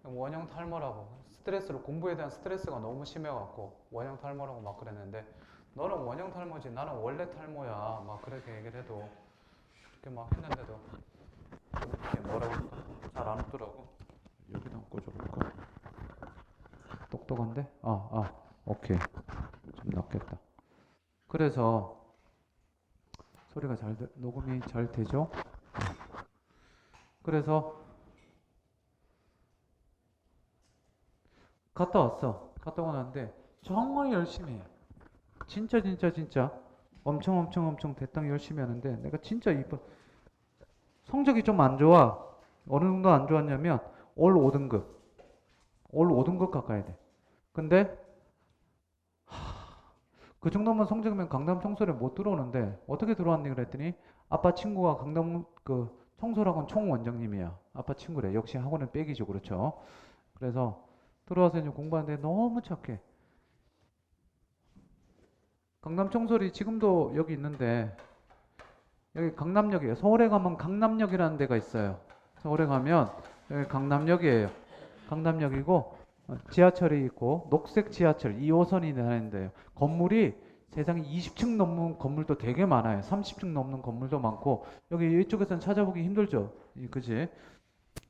원형 탈모라고 스트레스를 공부에 대한 스트레스가 너무 심해갖고 원형 탈모라고 막 그랬는데 너는 원형 탈모지 나는 원래 탈모야 막 그렇게 얘기를 해도 그렇게 막 했는데도 이렇게 뭐라고 할까 잘 안 웃더라고. 여기다 한번 꽂아볼까? 똑똑한데? 오케이 좀 낫겠다. 그래서 소리가 녹음이 잘 되죠? 그래서 갔다 왔어. 갔다 오고 났는데 정말 열심히 해. 진짜 엄청 대땅 열심히 하는데 내가 진짜 이번 성적이 좀 안 좋아. 어느 정도 안 좋았냐면 올 5등급 가까이 돼. 근데 그 정도면 성적이면 강남 청소를 못 들어오는데 어떻게 들어왔니 그랬더니 아빠 친구가 강남 그 청소학원 총원장님이야. 아빠 친구래. 역시 학원은 빼기죠. 그렇죠. 그래서 들어와서 이제 공부하는데 너무 착해. 강남 청소리 지금도 여기 있는데 여기 강남역이에요. 서울에 가면 강남역이라는 데가 있어요. 서울에 가면 여기 강남역이에요. 강남역이고 지하철이 있고 녹색 지하철 2호선이 다니는데요. 건물이 세상에 20층 넘는 건물도 되게 많아요. 30층 넘는 건물도 많고 여기 이쪽에서는 찾아보기 힘들죠. 그지?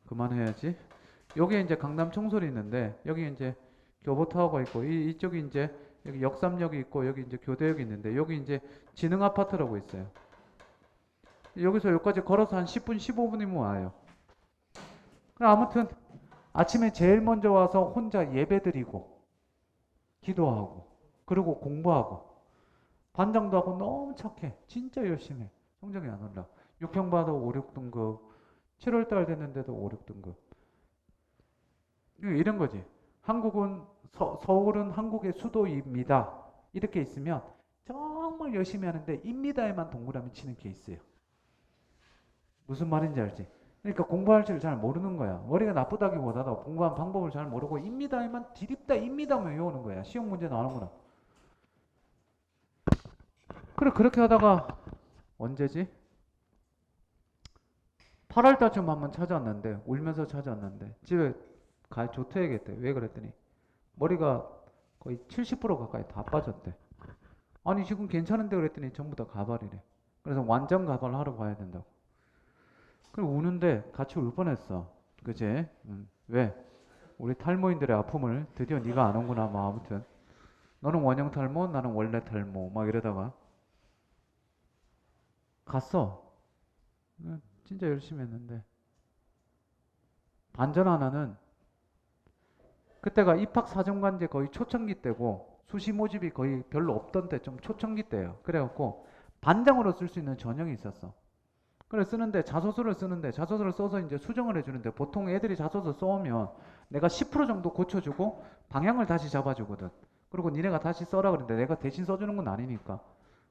그만해야지. 여기 이제 강남 청솔이 있는데 여기 이제 교보타워가 있고 이쪽이 이제 여기 역삼역이 있고 여기 이제 교대역이 있는데 여기 이제 지능 아파트라고 있어요. 여기서 여기까지 걸어서 한 10분 15분이면 와요. 아무튼 아침에 제일 먼저 와서 혼자 예배드리고 기도하고 그리고 공부하고 반장도 하고 너무 착해. 진짜 열심히 해. 성적이 안 올라. 6평 받아 5, 6등급 7월달 됐는데도 5, 6등급 이런 거지. 한국은 서울은 한국의 수도입니다. 이렇게 있으면 정말 열심히 하는데 입니다에만 동그라미 치는 케이스예요. 무슨 말인지 알지? 그러니까 공부할 줄을 잘 모르는 거야. 머리가 나쁘다기보다도 공부한 방법을 잘 모르고 입니다에만 디립다 입니다만 외우는 거야. 시험 문제 나오는구나. 그래 그렇게 하다가 언제지? 8월달쯤 한번 찾아왔는데 울면서 찾아왔는데 집에 조퇴해야겠대. 왜 그랬더니 머리가 거의 70% 가까이 다 빠졌대. 아니 지금 괜찮은데 그랬더니 전부 다 가발이래. 그래서 완전 가발 하러 가야 된다고. 그래 우는데 같이 울 뻔했어. 그지? 왜? 우리 탈모인들의 아픔을 드디어 네가 아는구나. 뭐 아무튼 너는 원형 탈모, 나는 원래 탈모 막 이러다가 갔어. 진짜 열심히 했는데 반전 하나는 그때가 입학사정관제 거의 초창기 때고 수시 모집이 거의 별로 없던 때 좀 초창기 때예요. 그래갖고 반장으로 쓸 수 있는 전형이 있었어. 그래 쓰는데 자소서를 써서 이제 수정을 해주는데 보통 애들이 자소서 써오면 내가 10% 정도 고쳐주고 방향을 다시 잡아주거든. 그리고 니네가 다시 써라 그러는데 내가 대신 써주는 건 아니니까.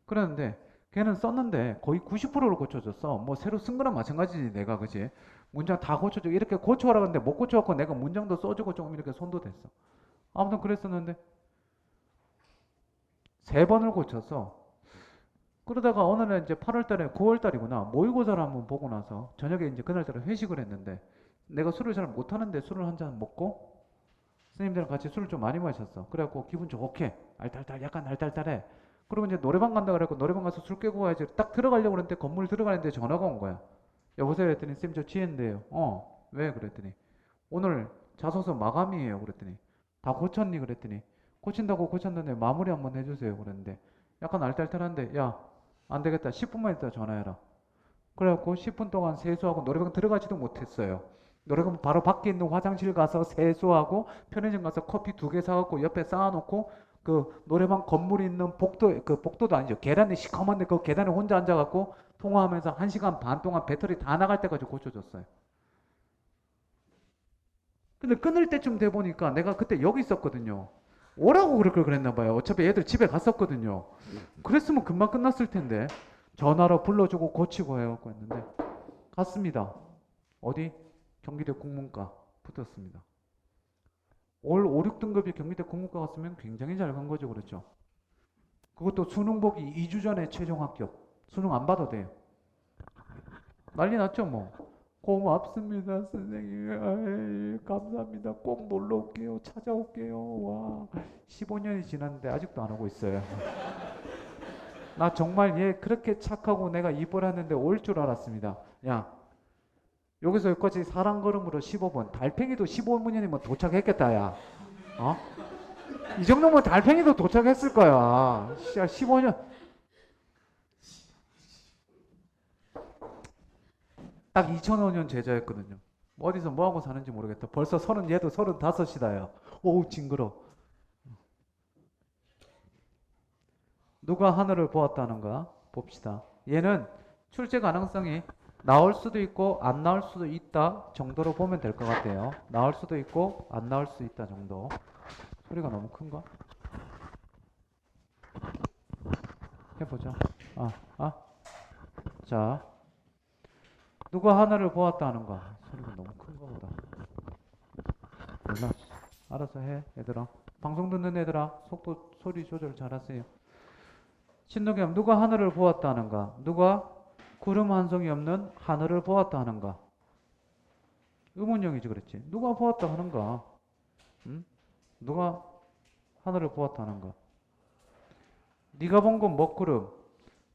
그러는데 걔는 썼는데 거의 90%를 고쳐줬어. 뭐 새로 쓴 거랑 마찬가지지 내가 그지. 문장 다 고쳐줘 이렇게 고쳐라 그러는데 못 고쳐갖고 내가 문장도 써주고 조금 이렇게 손도 댔어. 아무튼 그랬었는데 3번을 고쳐서 그러다가 어느 날 이제 8월달에 9월달이구나 모의고사를 한번 보고 나서 저녁에 이제 그날따라 회식을 했는데 내가 술을 잘 못하는데 술을 한 잔 먹고 선생님들이랑 같이 술을 좀 많이 마셨어. 그래갖고 기분 좋게 약간 알딸딸해. 그리고 이제 노래방 간다 그래갖고 노래방 가서 술 깨고 가야지 딱 들어가려고 그랬는데 건물 들어가는데 전화가 온 거야. 여보세요 그랬더니 쌤 저 취했는데요. 왜 그랬더니 오늘 자소서 마감이에요 그랬더니 다 고쳤니 그랬더니 고친다고 고쳤는데 마무리 한번 해주세요 그랬는데 약간 알딸딸한데 야 안 되겠다 10분만 있다 전화해라. 그래갖고 10분 동안 세수하고 노래방 들어가지도 못했어요. 노래방 바로 밖에 있는 화장실 가서 세수하고 편의점 가서 커피 2개 사갖고 옆에 쌓아놓고 그 노래방 건물이 있는 복도도 아니죠. 계단에 시커먼데 그 계단에 혼자 앉아갖고 통화하면서 1시간 반 동안 배터리 다 나갈 때까지 고쳐줬어요. 근데 끊을 때쯤 돼 보니까 내가 그때 여기 있었거든요. 오라고 그렇게 그랬나 봐요. 어차피 애들 집에 갔었거든요. 그랬으면 금방 끝났을 텐데 전화로 불러주고 고치고 해갖고 했는데 갔습니다. 어디? 경기도 국문과 붙었습니다. 올 5, 6등급이 경희대 국문과 갔으면 굉장히 잘 간 거죠. 그렇죠? 그것도 수능 보기 2주 전에 최종 합격. 수능 안 봐도 돼요. 난리 났죠, 뭐. 고맙습니다, 선생님. 아이, 감사합니다. 꼭 놀러 올게요. 찾아올게요. 와, 15년이 지났는데 아직도 안 오고 있어요. 나 정말 얘 그렇게 착하고 내가 이뻐했는데 올 줄 알았습니다. 야, 여기서 여기까지 사람 걸음으로 15분. 달팽이도 15분이면 도착했겠다, 야. 어? 이 정도면 달팽이도 도착했을 거야. 15년. 딱 2005년 제자였거든요. 어디서 뭐하고 사는지 모르겠다. 벌써 얘도 35이다요. 오우, 징그러. 누가 하늘을 보았다는가? 봅시다. 얘는 출제 가능성이 나올 수도 있고 안 나올 수도 있다 정도로 보면 될 것 같아요. 나올 수도 있고 안 나올 수 있다 정도. 소리가 너무 큰가? 해보자. 자, 누가 하늘을 보았다는가? 소리가 너무 큰가 보다. 몰라. 알아서 해, 얘들아. 방송 듣는 애들아, 속도, 소리 조절 잘하세요. 신동엽, 누가 하늘을 보았다는가? 누가 구름 한 송이 없는 하늘을 보았다 하는가? 의문형이지, 그랬지. 누가 보았다 하는가? 응? 누가 하늘을 보았다 하는가? 네가 본 건 먹구름.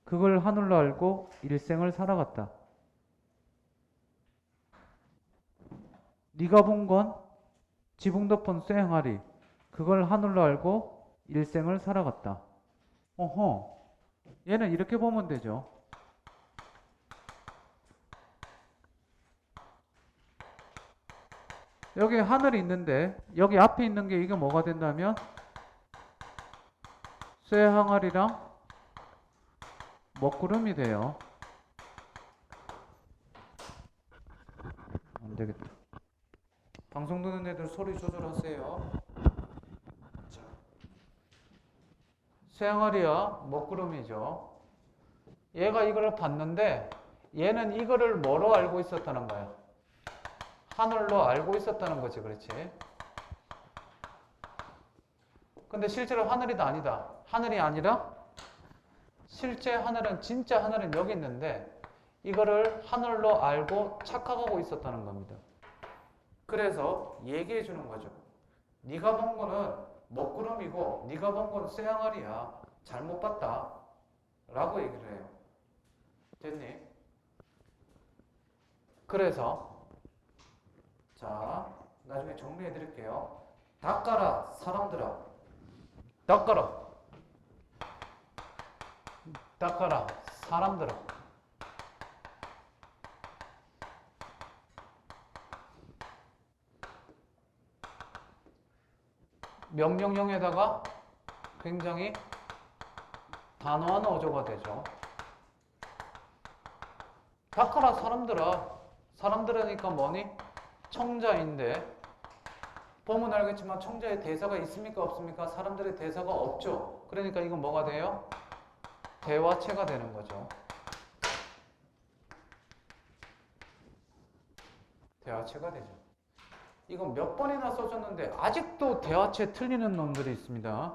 그걸 하늘로 알고 일생을 살아갔다. 네가 본 건 지붕 덮은 쇠항아리. 그걸 하늘로 알고 일생을 살아갔다. 어허. 얘는 이렇게 보면 되죠. 여기 하늘이 있는데 여기 앞에 있는 게 이게 뭐가 된다면 쇠항아리랑 먹구름이 돼요. 안 되겠다. 방송 듣는 애들 소리 조절하세요. 자, 쇠항아리야 먹구름이죠. 얘가 이걸 봤는데 얘는 이거를 뭐로 알고 있었다는 거야? 하늘로 알고 있었다는 거지, 그렇지? 근데 실제로 하늘이 아니다. 하늘이 아니라 실제 하늘은, 진짜 하늘은 여기 있는데 이거를 하늘로 알고 착각하고 있었다는 겁니다. 그래서 얘기해 주는 거죠. 네가 본 거는 먹구름이고 네가 본 건 쇠항아리야. 잘못 봤다. 라고 얘기를 해요. 됐니? 그래서 자, 나중에 정리해 드릴게요. 닦아라, 사람들아. 닦아라. 닦아라, 사람들아. 명령형에다가 굉장히 단호한 어조가 되죠. 닦아라, 사람들아. 사람들이니까 뭐니? 청자인데 보면 알겠지만 청자의 대사가 있습니까 없습니까? 사람들의 대사가 없죠. 그러니까 이건 뭐가 돼요? 대화체가 되는 거죠. 대화체가 되죠. 이건 몇 번이나 써줬는데 아직도 대화체 틀리는 놈들이 있습니다.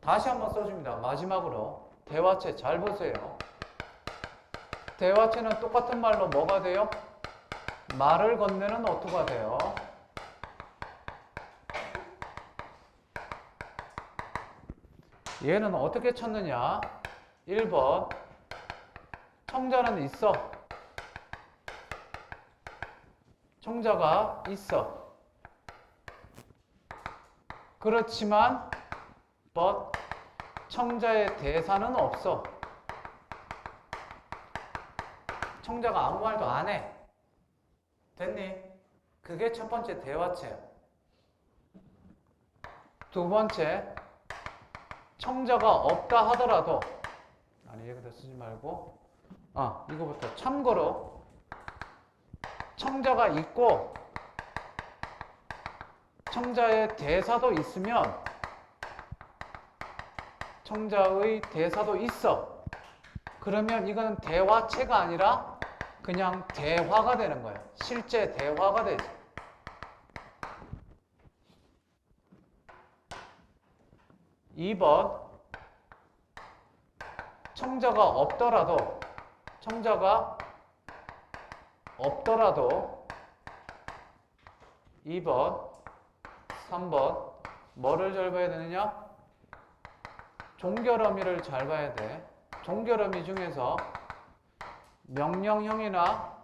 다시 한번 써줍니다. 마지막으로 대화체 잘 보세요. 대화체는 똑같은 말로 뭐가 돼요? 말을 건네는 어투가 돼요. 얘는 어떻게 찾느냐? 1번 청자는 있어. 청자가 있어. 그렇지만 but 청자의 대사는 없어. 청자가 아무 말도 안 해. 됐니? 그게 첫 번째 대화체야. 두 번째, 청자가 없다 하더라도, 아니 여기다 쓰지 말고, 이거부터. 참고로 청자가 있고 청자의 대사도 있으면 청자의 대사도 있어. 그러면 이거는 대화체가 아니라 그냥 대화가 되는 거예요. 실제 대화가 되죠. 2번 청자가 없더라도 2번 3번 뭐를 잘 봐야 되느냐? 종결어미를 잘 봐야 돼. 종결어미 중에서 명령형이나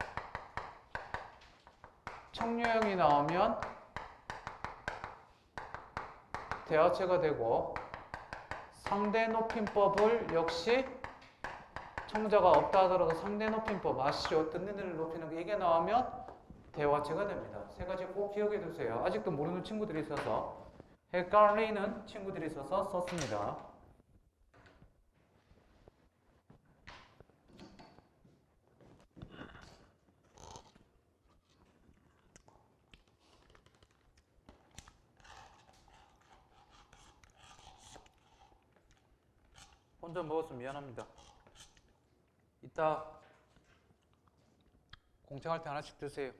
청류형이 나오면 대화체가 되고 상대 높임법을 역시 청자가 없다 하더라도 상대 높임법 아시죠? 듣는 이를 높이는 거 이게 나오면 대화체가 됩니다. 세 가지 꼭 기억해 두세요. 아직도 모르는 친구들이 있어서 헷갈리는 친구들이 있어서 썼습니다. 혼자 먹어서 미안합니다. 이따 공청할 때 하나씩 드세요.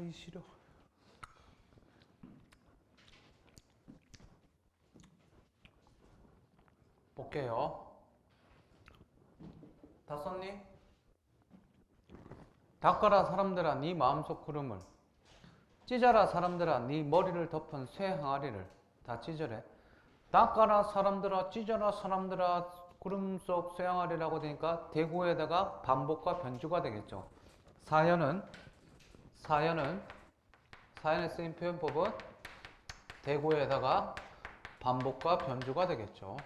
이 시려. 볼게요. 다 썼니? 닦아라 사람들아 네 마음속 구름을, 찢어라 사람들아 네 머리를 덮은 쇠 항아리를. 다 찢으래. 닦아라 사람들아 찢어라 사람들아 구름 속 쇠 항아리라고 되니까 대구에다가 반복과 변주가 되겠죠. 사연의 쓰임 표현법은 대구에다가 반복과 변주가 되겠죠.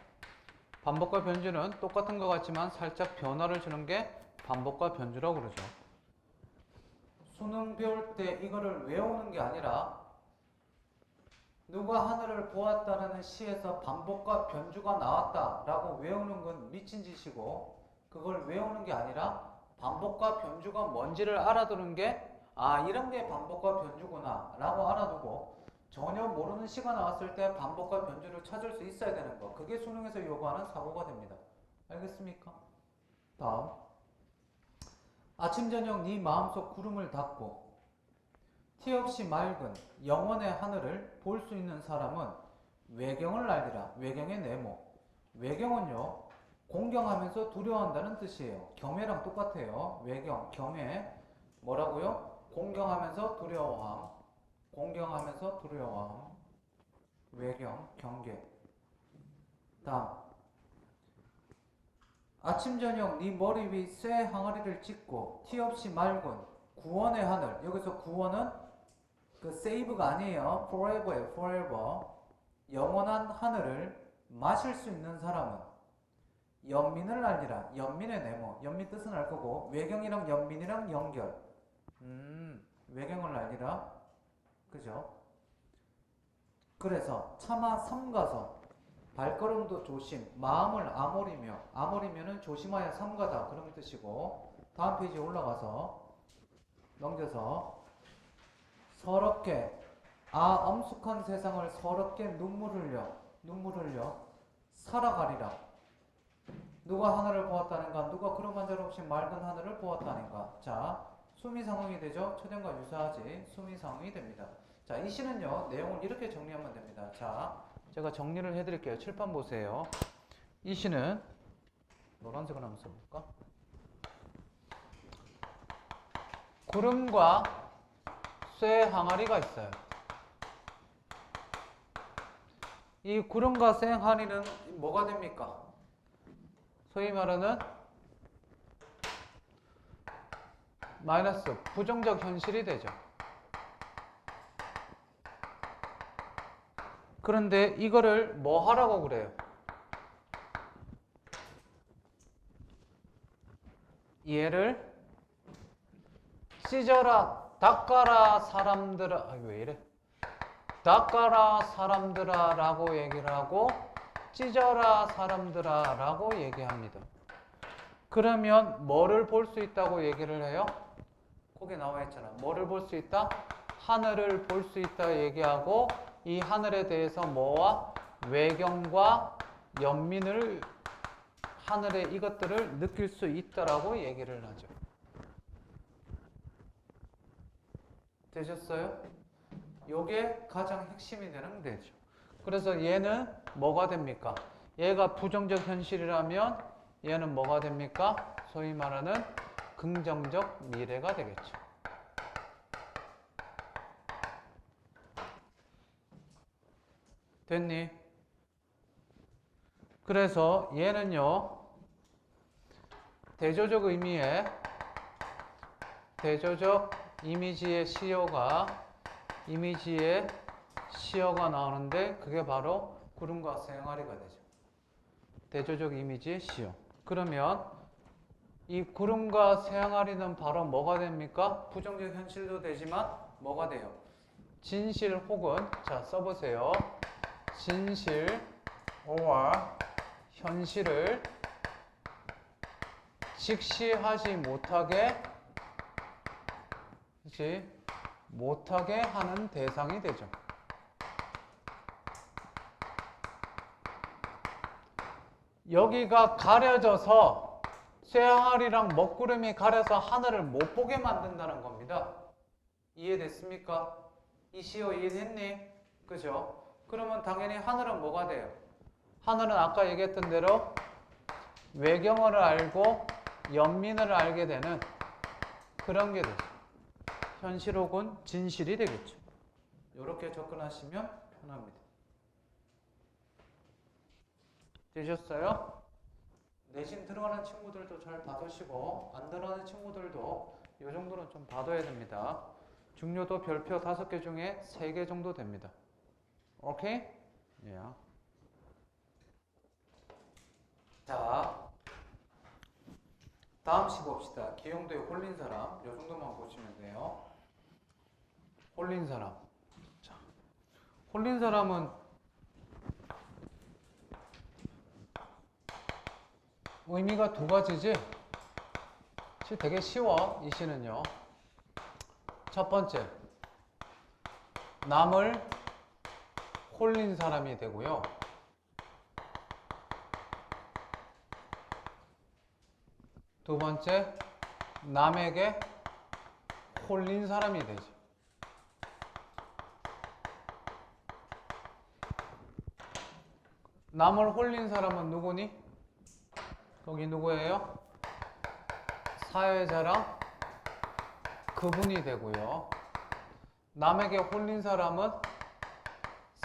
반복과 변주는 똑같은 것 같지만 살짝 변화를 주는 게 반복과 변주라고 그러죠. 수능 배울 때 이거를 외우는 게 아니라 누가 하늘을 보았다라는 시에서 반복과 변주가 나왔다라고 외우는 건 미친 짓이고, 그걸 외우는 게 아니라 반복과 변주가 뭔지를 알아두는 게 이런 게 반복과 변주구나 라고 알아두고, 전혀 모르는 시가 나왔을 때 반복과 변주를 찾을 수 있어야 되는 거, 그게 수능에서 요구하는 사고가 됩니다. 알겠습니까? 다음, 아침 저녁 네 마음속 구름을 닫고 티 없이 맑은 영원의 하늘을 볼 수 있는 사람은 외경을 알리라. 외경의 네모. 외경은요, 공경하면서 두려워한다는 뜻이에요. 경외랑 똑같아요. 외경, 경외. 뭐라고요? 공경하면서 두려워함. 공경하면서 두려워함. 외경, 경계. 다음, 아침 저녁 네 머리 위 쇠 항아리를 찢고 티 없이 맑은 구원의 하늘. 여기서 구원은 그 save가 아니에요. forever예요. forever. 영원한 하늘을 마실 수 있는 사람은 연민을 알리라. 연민의 네모. 연민 뜻은 알 거고, 외경이랑 연민이랑 연결. 외경을 알리라. 그죠? 그래서 차마 삼가서 발걸음도 조심, 마음을 아무리며. 아무리면은 조심하여 삼가다 그런 뜻이고, 다음 페이지에 올라가서 넘겨서 서럽게 엄숙한 세상을 서럽게 눈물 흘려 살아가리라. 누가 하늘을 보았다는가? 누가 구름 한 자루 없이 맑은 하늘을 보았다는가? 자, 수미상응이 되죠? 초전과 유사하지. 수미상응이 됩니다. 자, 이 시는요, 내용을 이렇게 정리하면 됩니다. 자, 제가 정리를 해드릴게요. 칠판 보세요. 이 시는 노란색을 한번 써볼까? 구름과 쇠 항아리가 있어요. 이 구름과 쇠 항아리는 뭐가 됩니까? 소위 말하는 마이너스, 부정적 현실이 되죠. 그런데 이거를 뭐 하라고 그래요? 얘를 찢어라, 닦아라 사람들아, 왜 이래? 닦아라 사람들아 라고 얘기를 하고 찢어라 사람들아 라고 얘기합니다. 그러면 뭐를 볼 수 있다고 얘기를 해요? 거기 나와 있잖아. 뭐를 볼 수 있다? 하늘을 볼 수 있다 얘기하고, 이 하늘에 대해서 뭐와 외경과 연민을 하늘의 이것들을 느낄 수 있다라고 얘기를 하죠. 되셨어요? 요게 가장 핵심이 되는 데죠. 그래서 얘는 뭐가 됩니까? 얘가 부정적 현실이라면 얘는 뭐가 됩니까? 소위 말하는 긍정적 미래가 되겠죠. 됐니? 그래서 얘는요, 대조적 의미의 대조적 이미지의 시효가 나오는데 그게 바로 구름과 새항아리가 되죠. 대조적 이미지의 시효. 그러면 이 구름과 새항아리는 바로 뭐가 됩니까? 부정적 현실도 되지만 뭐가 돼요? 진실 혹은 자 써보세요. 진실 or 현실을 직시하지 못하게 하는 대상이 되죠. 여기가 가려져서 쇠항아리랑 먹구름이 가려서 하늘을 못 보게 만든다는 겁니다. 이해됐습니까? 이 시효 이해됐니? 그죠? 그러면 당연히 하늘은 뭐가 돼요? 하늘은 아까 얘기했던 대로 외경을 알고 연민을 알게 되는 그런 게 되죠. 현실 혹은 진실이 되겠죠. 이렇게 접근하시면 편합니다. 되셨어요? 내신 들어가는 친구들도 잘 봐두시고 안 들어가는 친구들도 이 정도는 좀 봐둬야 됩니다. 중요도 별표 5개 중에 3개 정도 됩니다. 오케이? 예. 자, 다음 시 봅시다. 기용도에 홀린 사람. 이 정도만 보시면 돼요. 홀린 사람. 자, 홀린 사람은 의미가 2가지지? 되게 쉬워, 이 시는요. 첫 번째, 남을 홀린 사람이 되고요. 두 번째, 남에게 홀린 사람이 되죠. 남을 홀린 사람은 누구니? 거기 누구예요? 사회자랑 그분이 되고요. 남에게 홀린 사람은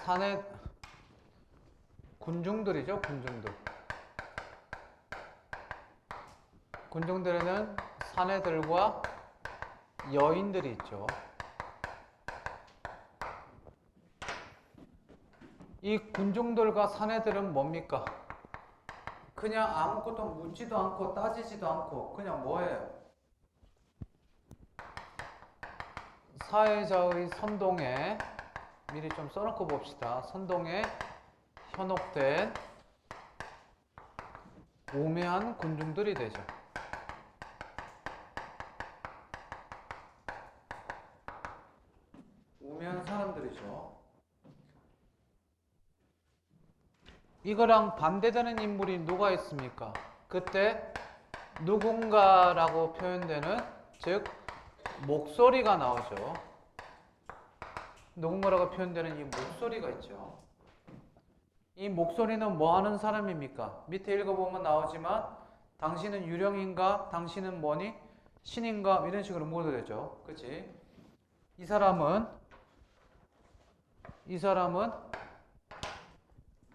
사내 군중들이죠, 군중들. 군중들에는 사내들과 여인들이 있죠. 이 군중들과 사내들은 뭡니까? 그냥 아무것도 묻지도 않고 따지지도 않고 그냥 뭐예요? 사회자의 선동에 미리 좀 써놓고 봅시다. 선동에 현혹된 오매한 군중들이 되죠. 오매한 사람들이죠. 이거랑 반대되는 인물이 누가 있습니까? 그때 누군가라고 표현되는, 즉 목소리가 나오죠. 누군가라고 표현되는 이 목소리가 있죠. 이 목소리는 뭐 하는 사람입니까? 밑에 읽어보면 나오지만 당신은 유령인가? 당신은 뭐니? 신인가? 이런 식으로 물어도 되죠. 그치? 이 사람은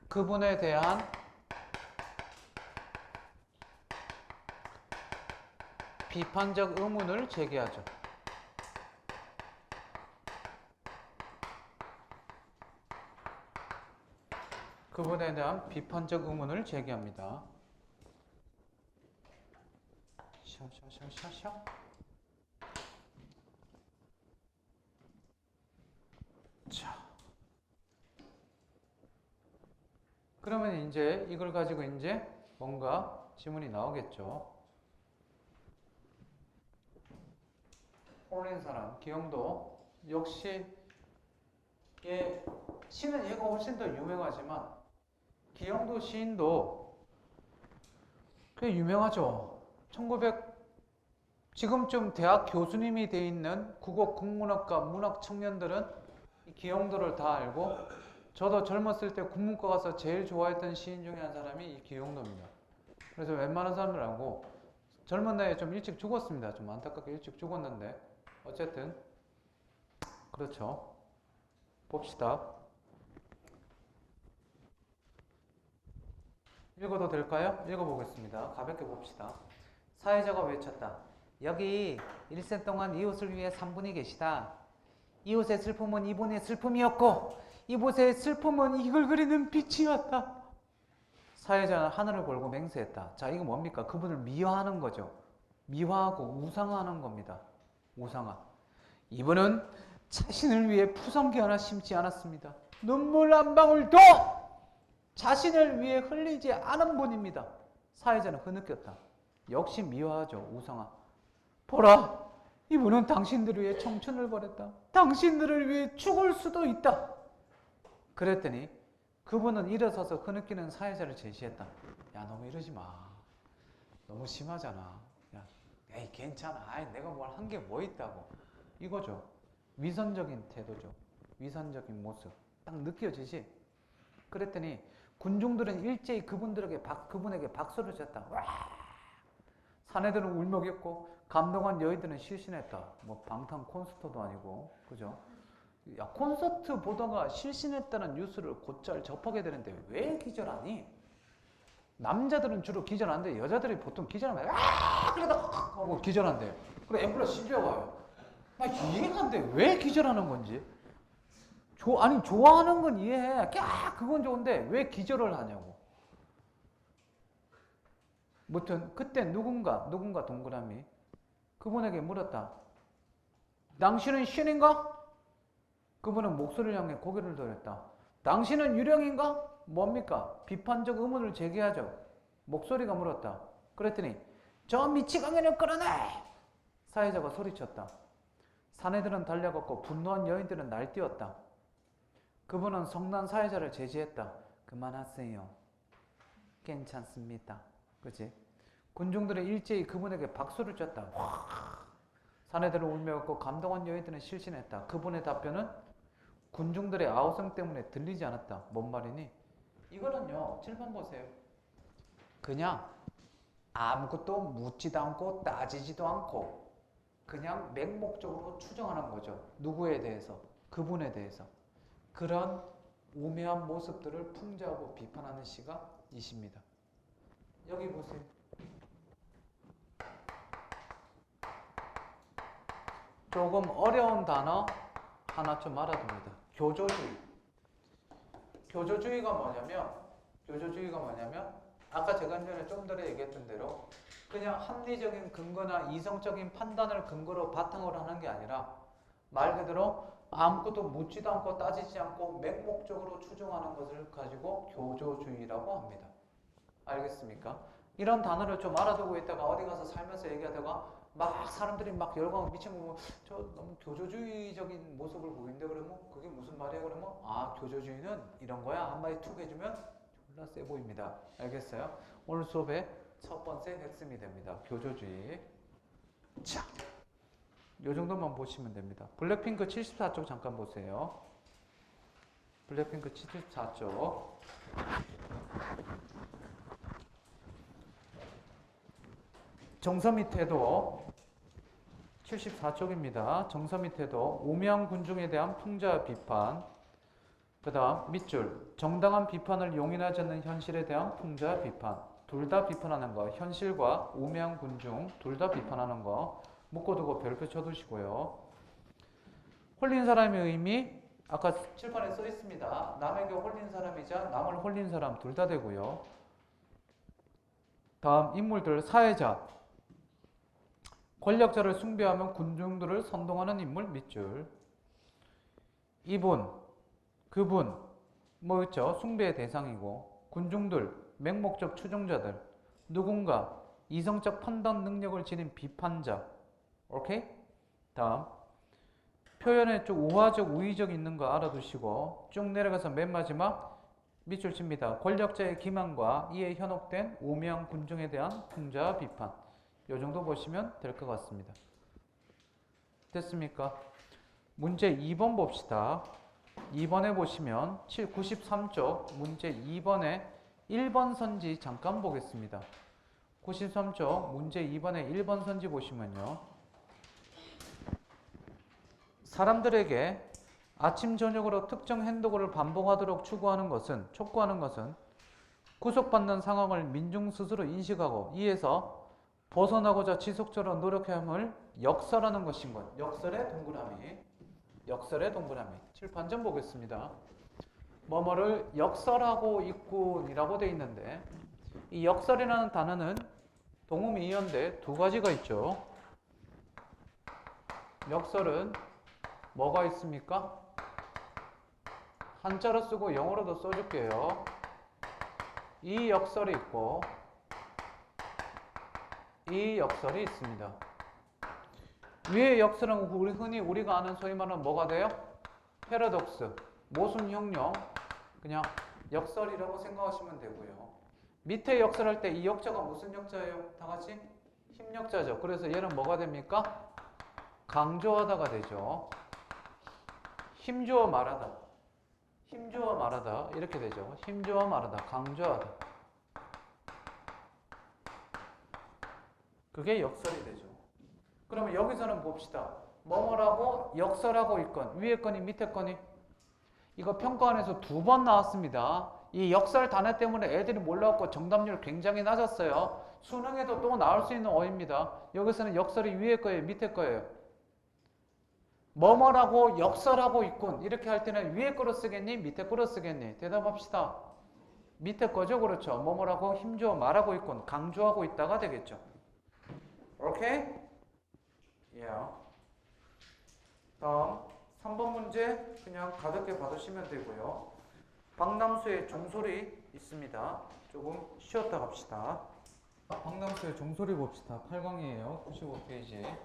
그분에 대한 비판적 의문을 제기하죠. 그분에 대한 비판적 의문을 제기합니다. 샤샤샤샤샤. 자, 그러면 이제 이걸 가지고 이제 뭔가 지문이 나오겠죠. 홀린 사람, 기영도 역시 시는 얘가 훨씬 더 유명하지만 기영도 시인도 꽤 유명하죠. 1900 지금쯤 대학 교수님이 돼 있는 국어 국문학과 문학 청년들은 이 기영도를 다 알고, 저도 젊었을 때 국문과 가서 제일 좋아했던 시인 중에 한 사람이 이 기영도입니다. 그래서 웬만한 사람들 알고, 젊은 나이에 좀 일찍 죽었습니다. 좀 안타깝게 일찍 죽었는데 어쨌든 그렇죠. 봅시다. 읽어도 될까요? 읽어보겠습니다. 가볍게 봅시다. 사회자가 외쳤다. 여기 일생 동안 이웃을 위해 3분이 계시다. 이웃의 슬픔은 이분의 슬픔이었고 이곳의 슬픔은 이걸 그리는 빛이었다. 사회자는 하늘을 걸고 맹세했다. 자, 이거 뭡니까? 그분을 미화하는 거죠. 미화하고 우상화하는 겁니다. 우상화. 이분은 자신을 위해 푸성기 하나 심지 않았습니다. 눈물 한 방울도 자신을 위해 흘리지 않은 분입니다. 사회자는 흐느꼈다. 역시 미화하죠. 우상화. 보라, 이분은 당신들을 위해 청춘을 버렸다. 당신들을 위해 죽을 수도 있다. 그랬더니 그분은 일어서서 흐느끼는 사회자를 제시했다. 야, 너무 이러지 마. 너무 심하잖아. 야, 에이, 괜찮아. 아이, 내가 뭘 한 게 뭐 있다고. 이거죠. 위선적인 태도죠. 위선적인 모습. 딱 느껴지지? 그랬더니 군중들은 일제히 그분에게 박수를 쳤다. 와! 사내들은 울먹였고 감동한 여인들은 실신했다. 뭐 방탄 콘서트도 아니고, 그죠? 야, 콘서트 보다가 실신했다는 뉴스를 곧잘 접하게 되는데 왜 기절하니? 남자들은 주로 기절하는데 여자들이 보통 기절하면 그러다 하고 기절한대요. 그래 앰뷸런스 실려와요. 나 이해가 안 돼. 왜 기절하는 건지. 아니 좋아하는 건 이해해. 그건 좋은데 왜 기절을 하냐고. 무튼 그때 누군가 동그라미 그분에게 물었다. 당신은 신인가? 그분은 목소리를 향해 고개를 돌렸다. 당신은 유령인가? 뭡니까? 비판적 의문을 제기하죠. 목소리가 물었다. 그랬더니 저 미치광이를 끌어내! 사회자가 소리쳤다. 사내들은 달려갔고 분노한 여인들은 날뛰었다. 그분은 성난 사회자를 제지했다. 그만하세요. 괜찮습니다. 그치? 군중들은 일제히 그분에게 박수를 쳤다. 사내들은 울며웃고 감동한 여인들은 실신했다. 그분의 답변은 군중들의 아우성 때문에 들리지 않았다. 뭔 말이니? 이거는요, 7번 보세요. 그냥 아무것도 묻지도 않고 따지지도 않고 그냥 맹목적으로 추정하는 거죠. 누구에 대해서? 그분에 대해서. 그런 우매한 모습들을 풍자하고 비판하는 시가 이 시입니다. 여기 보세요. 조금 어려운 단어 하나 좀 알아둡니다. 교조주의. 교조주의가 뭐냐면 아까 제가 전에 좀 전에 얘기했던 대로 그냥 합리적인 근거나 이성적인 판단을 근거로 바탕으로 하는 게 아니라 말 그대로 아무것도 묻지도 않고 따지지 않고 맹목적으로 추정하는 것을 가지고 교조주의라고 합니다. 알겠습니까? 이런 단어를 좀 알아두고 있다가 어디 가서 살면서 얘기하다가 막 사람들이 막 열광 미친 거 보면 저 너무 교조주의적인 모습을 보이는데 그러면 그게 무슨 말이야 그러면 아 교조주의는 이런 거야 한마디 툭 해주면 졸라 세 보입니다. 알겠어요? 오늘 수업의 첫 번째 핵심이 됩니다. 교조주의. 자, 요 정도만 보시면 됩니다. 블랙핑크 74쪽 잠깐 보세요. 블랙핑크 74쪽. 정서및 태도 74쪽입니다. 정서및 태도 우매한 군중에 대한 풍자 비판. 그 다음 밑줄 정당한 비판을 용인하지 않는 현실에 대한 풍자 비판. 둘 다 비판하는 거. 현실과 우매한 군중 둘 다 비판하는 거. 묶어두고 별표 쳐두시고요. 홀린 사람의 의미 아까 칠판에 써 있습니다. 남에게 홀린 사람이자 남을 홀린 사람 둘 다 되고요. 다음 인물들 사회자 권력자를 숭배하며 군중들을 선동하는 인물 밑줄. 이분, 그분 뭐 있죠? 숭배의 대상이고 군중들, 맹목적 추종자들 누군가 이성적 판단 능력을 지닌 비판자. 오케이? 다음 표현에 좀 우화적, 우의적 있는 거 알아두시고 쭉 내려가서 맨 마지막 밑줄 칩니다. 권력자의 기만과 이에 현혹된 우매한 군중에 대한 풍자 비판. 요 정도 보시면 될 것 같습니다. 됐습니까? 문제 2번 봅시다. 2번에 보시면 93쪽 문제 2번에 1번 선지 잠깐 보겠습니다. 93쪽 문제 2번에 1번 선지 보시면요. 사람들에게 아침 저녁으로 특정 행동을 반복하도록 촉구하는 것은 구속받는 상황을 민중 스스로 인식하고 이에서 벗어나고자 지속적으로 노력함을 역설하는 것인 것. 역설의 동그라미. 역설의 동그라미. 칠판점 보겠습니다. 뭐뭐를 역설하고 있군이라고 되어 있는데 이 역설이라는 단어는 동음이어인데 두 가지가 있죠. 역설은 뭐가 있습니까? 한자로 쓰고 영어로도 써줄게요. 이 역설이 있고 이 역설이 있습니다. 위의 역설은 흔히 우리가 아는 소위 말하는 뭐가 돼요? 패러독스, 모순형용, 그냥 역설이라고 생각하시면 되고요. 밑에 역설할 때 이 역자가 무슨 역자예요? 다 같이? 힘역자죠. 그래서 얘는 뭐가 됩니까? 강조하다가 되죠. 힘주어 말하다. 힘주어 말하다. 이렇게 되죠. 힘주어 말하다. 강조하다. 그게 역설이 되죠. 그러면 여기서는 봅시다. 뭐뭐라고 역설하고 있건 위에 거니 밑에 거니 이거 평가원에서 2번 나왔습니다. 이 역설 단어 때문에 애들이 몰라갖고 정답률 굉장히 낮았어요. 수능에도 또 나올 수 있는 어입니다. 여기서는 역설이 위에 거예요, 밑에 거예요. 뭐뭐라고 역설하고 있군 이렇게 할 때는 위에 거로 쓰겠니? 밑에 거로 쓰겠니? 대답합시다. 밑에 거죠, 그렇죠? 뭐뭐라고 힘주어 말하고 있군 강조하고 있다가 되겠죠. 오케이? Yeah. 다음 3번 문제 그냥 가볍게 받으시면 되고요. 박남수의 종소리 있습니다. 조금 쉬었다 갑시다. 박남수의 종소리 봅시다. 8강이에요. 95페이지.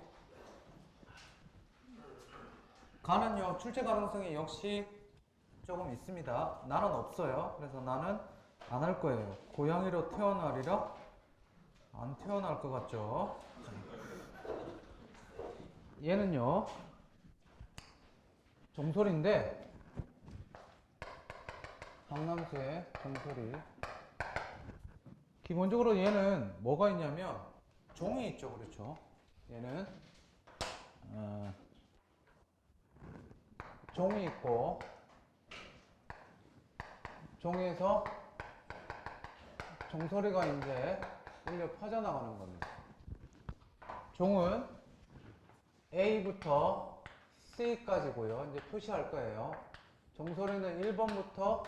가는요 출제 가능성이 역시 조금 있습니다. 나는 없어요. 그래서 나는 안 할 거예요. 고양이로 태어나리라? 안 태어날 것 같죠? 얘는요 종소리인데 박남수의 종소리 기본적으로 얘는 뭐가 있냐면 종이 있죠. 그렇죠? 얘는 종이 있고 종에서 종소리가 이제 울려 퍼져나가는 겁니다. 종은 A부터 C까지고요. 이제 표시할 거예요. 종소리는 1번부터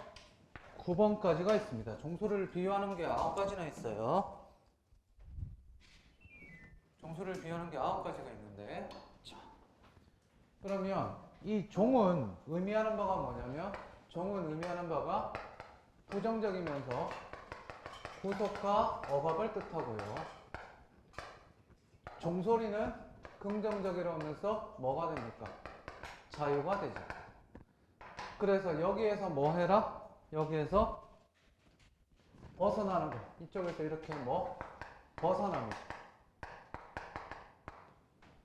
9번까지가 있습니다. 종소리를 비유하는 게 9가지나 있어요. 종소리를 비유하는 게 9가지가 있는데 자, 그러면 이 종은 의미하는 바가 뭐냐면 종은 의미하는 바가 부정적이면서 구속과 억압을 뜻하고요. 종소리는 긍정적이라면서 뭐가 됩니까? 자유가 되죠. 그래서 여기에서 뭐 해라? 여기에서 벗어나는 거. 이쪽에서 이렇게 뭐 벗어납니다.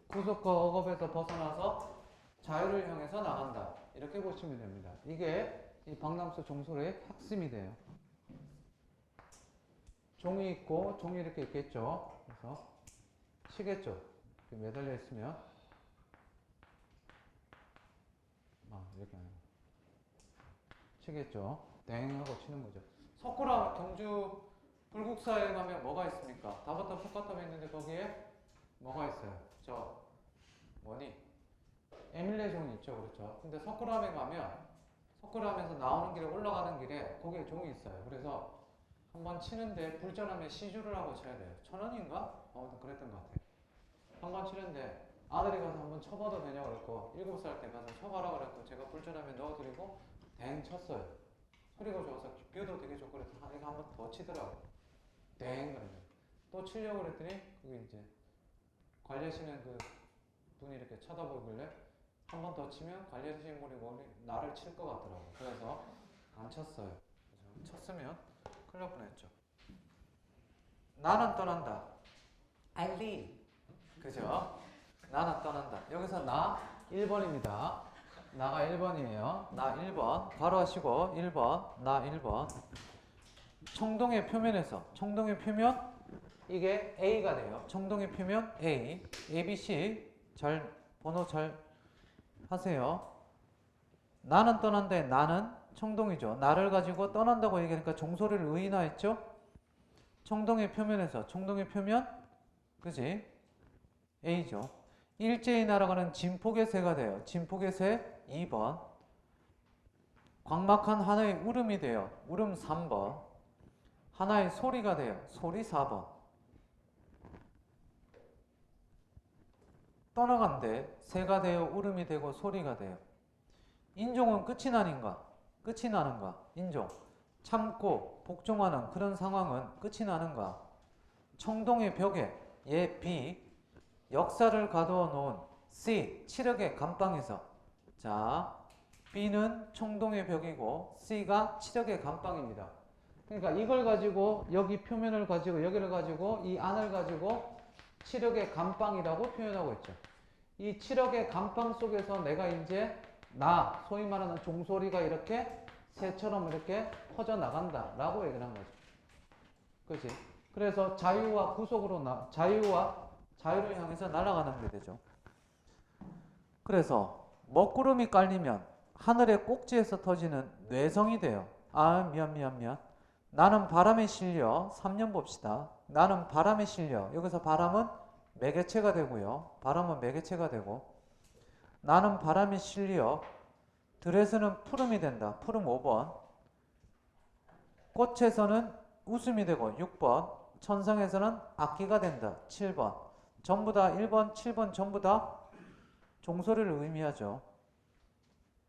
구속과 억압에서 벗어나서 자유를 향해서 나간다. 이렇게 보시면 됩니다. 이게 이 박남수 종소리의 핵심이 돼요. 종이 있고 종이 이렇게 있겠죠. 그래서 치겠죠. 이렇게 매달려 있으면 이렇게 하는 거. 치겠죠. 땡하고 치는 거죠. 석구라 경주 불국사에 가면 뭐가 있습니까? 다바탑 석가탑에 있는데 거기에 뭐가 있어요? 저 뭐니? 에밀레 종이 있죠. 그렇죠. 근데 석굴암에 가면 석굴암에서 나오는 길에 올라가는 길에 거기에 종이 있어요. 그래서 한번 치는데 불전하면 시주를 하고 쳐야 돼요. 1,000원인가? 아무튼 그랬던 것 같아요. 한번 치는데 아들이 가서 한번 쳐봐도 되냐고 그랬고 7살 때 가서 쳐봐라 그랬고 제가 불전하면 넣어드리고 댕 쳤어요. 소리가 좋아서 뷰도 되게 좋고 그래서 이거 한번 더 치더라고. 댕 그러면 또 치려고 그랬더니 그게 이제 관리하시는 그 분이 이렇게 쳐다보길래 한 번 더 치면 관리하시는 분이 나를 칠 것 같더라고. 그래서 안 쳤어요. 그래서 쳤으면 큰일 날 뻔했죠. 나는 떠난다. I leave. 그죠? 나는 떠난다. 여기서 나 1번입니다. 나가 1번이에요. 나 1번. 바로 하시고 1번. 나 1번. 청동의 표면에서 청동의 표면 이게 A가 돼요. 청동의 표면 A. A, B, C 잘 번호 잘 하세요. 나는 떠난다에 나는 청동이죠. 나를 가지고 떠난다고 얘기하니까 종소리를 의인화했죠. 청동의 표면에서 청동의 표면 그지? A죠. 일제히 날아가는 진폭의 새가 돼요. 진폭의 새 2번. 광막한 하나의 울음이 돼요. 울음 3번. 하나의 소리가 돼요. 소리 4번. 떠나간대. 새가 되어 울음이 되고 소리가 돼요. 인종은 끝이 나는가? 끝이 나는가? 인종. 참고 복종하는 그런 상황은 끝이 나는가? 청동의 벽에 얘 B. 역사를 가두어 놓은 C. 치력의 감방에서. 자, B는 청동의 벽이고 C가 치력의 감방입니다. 그러니까 이걸 가지고 여기 표면을 가지고 여기를 가지고 이 안을 가지고 치력의 감방이라고 표현하고 있죠. 이 치력의 감방 속에서 내가 이제 나 소위 말하는 종소리가 이렇게 새처럼 이렇게 퍼져 나간다 라고 얘기를 한 거죠. 그렇지? 그래서 자유와 구속으로 자유를 향해서 날아가는 게 되죠. 그래서 먹구름이 깔리면 하늘의 꼭지에서 터지는 뇌성이 돼요. 아 미안. 나는 바람에 실려 3년 봅시다. 나는 바람에 실려. 여기서 바람은 매개체가 되고요. 바람은 매개체가 되고 나는 바람에 실려 들에서는 푸름이 된다. 푸름 5번. 꽃에서는 웃음이 되고 6번. 천상에서는 악기가 된다. 7번. 전부 다 1번, 7번 전부 다 종소리를 의미하죠.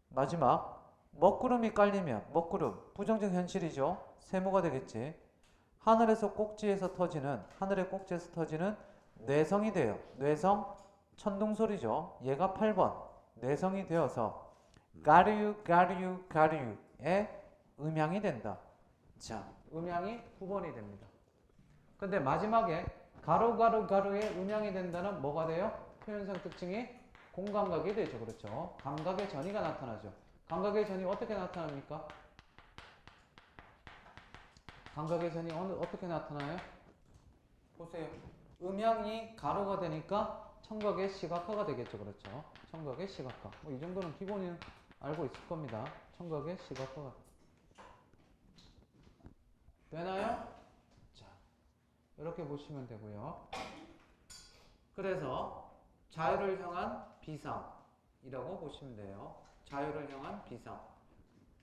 마지막 먹구름이 깔리면 먹구름 부정적 현실이죠. 세모가 되겠지. 하늘의 꼭지에서 터지는 뇌성이 돼요. 뇌성 천둥소리죠. 얘가 8번. 뇌성이 되어서 가류의 음향이 된다. 자, 음향이 9번이 됩니다. 근데 마지막에 가루의 음향이 된다는 뭐가 돼요? 표현상 특징이 공감각이 되죠. 그렇죠? 감각의 전이가 나타나죠. 감각의 전이 어떻게 나타납니까? 감각의 전이 어떻게 나타나요? 보세요. 음향이 가루가 되니까 청각의 시각화가 되겠죠. 그렇죠? 청각의 시각화. 뭐 이 정도는 기본이 알고 있을 겁니다. 청각의 시각화가. 되나요? 자, 이렇게 보시면 되고요. 그래서 자유를 향한 비상이라고 보시면 돼요. 자유를 향한 비상.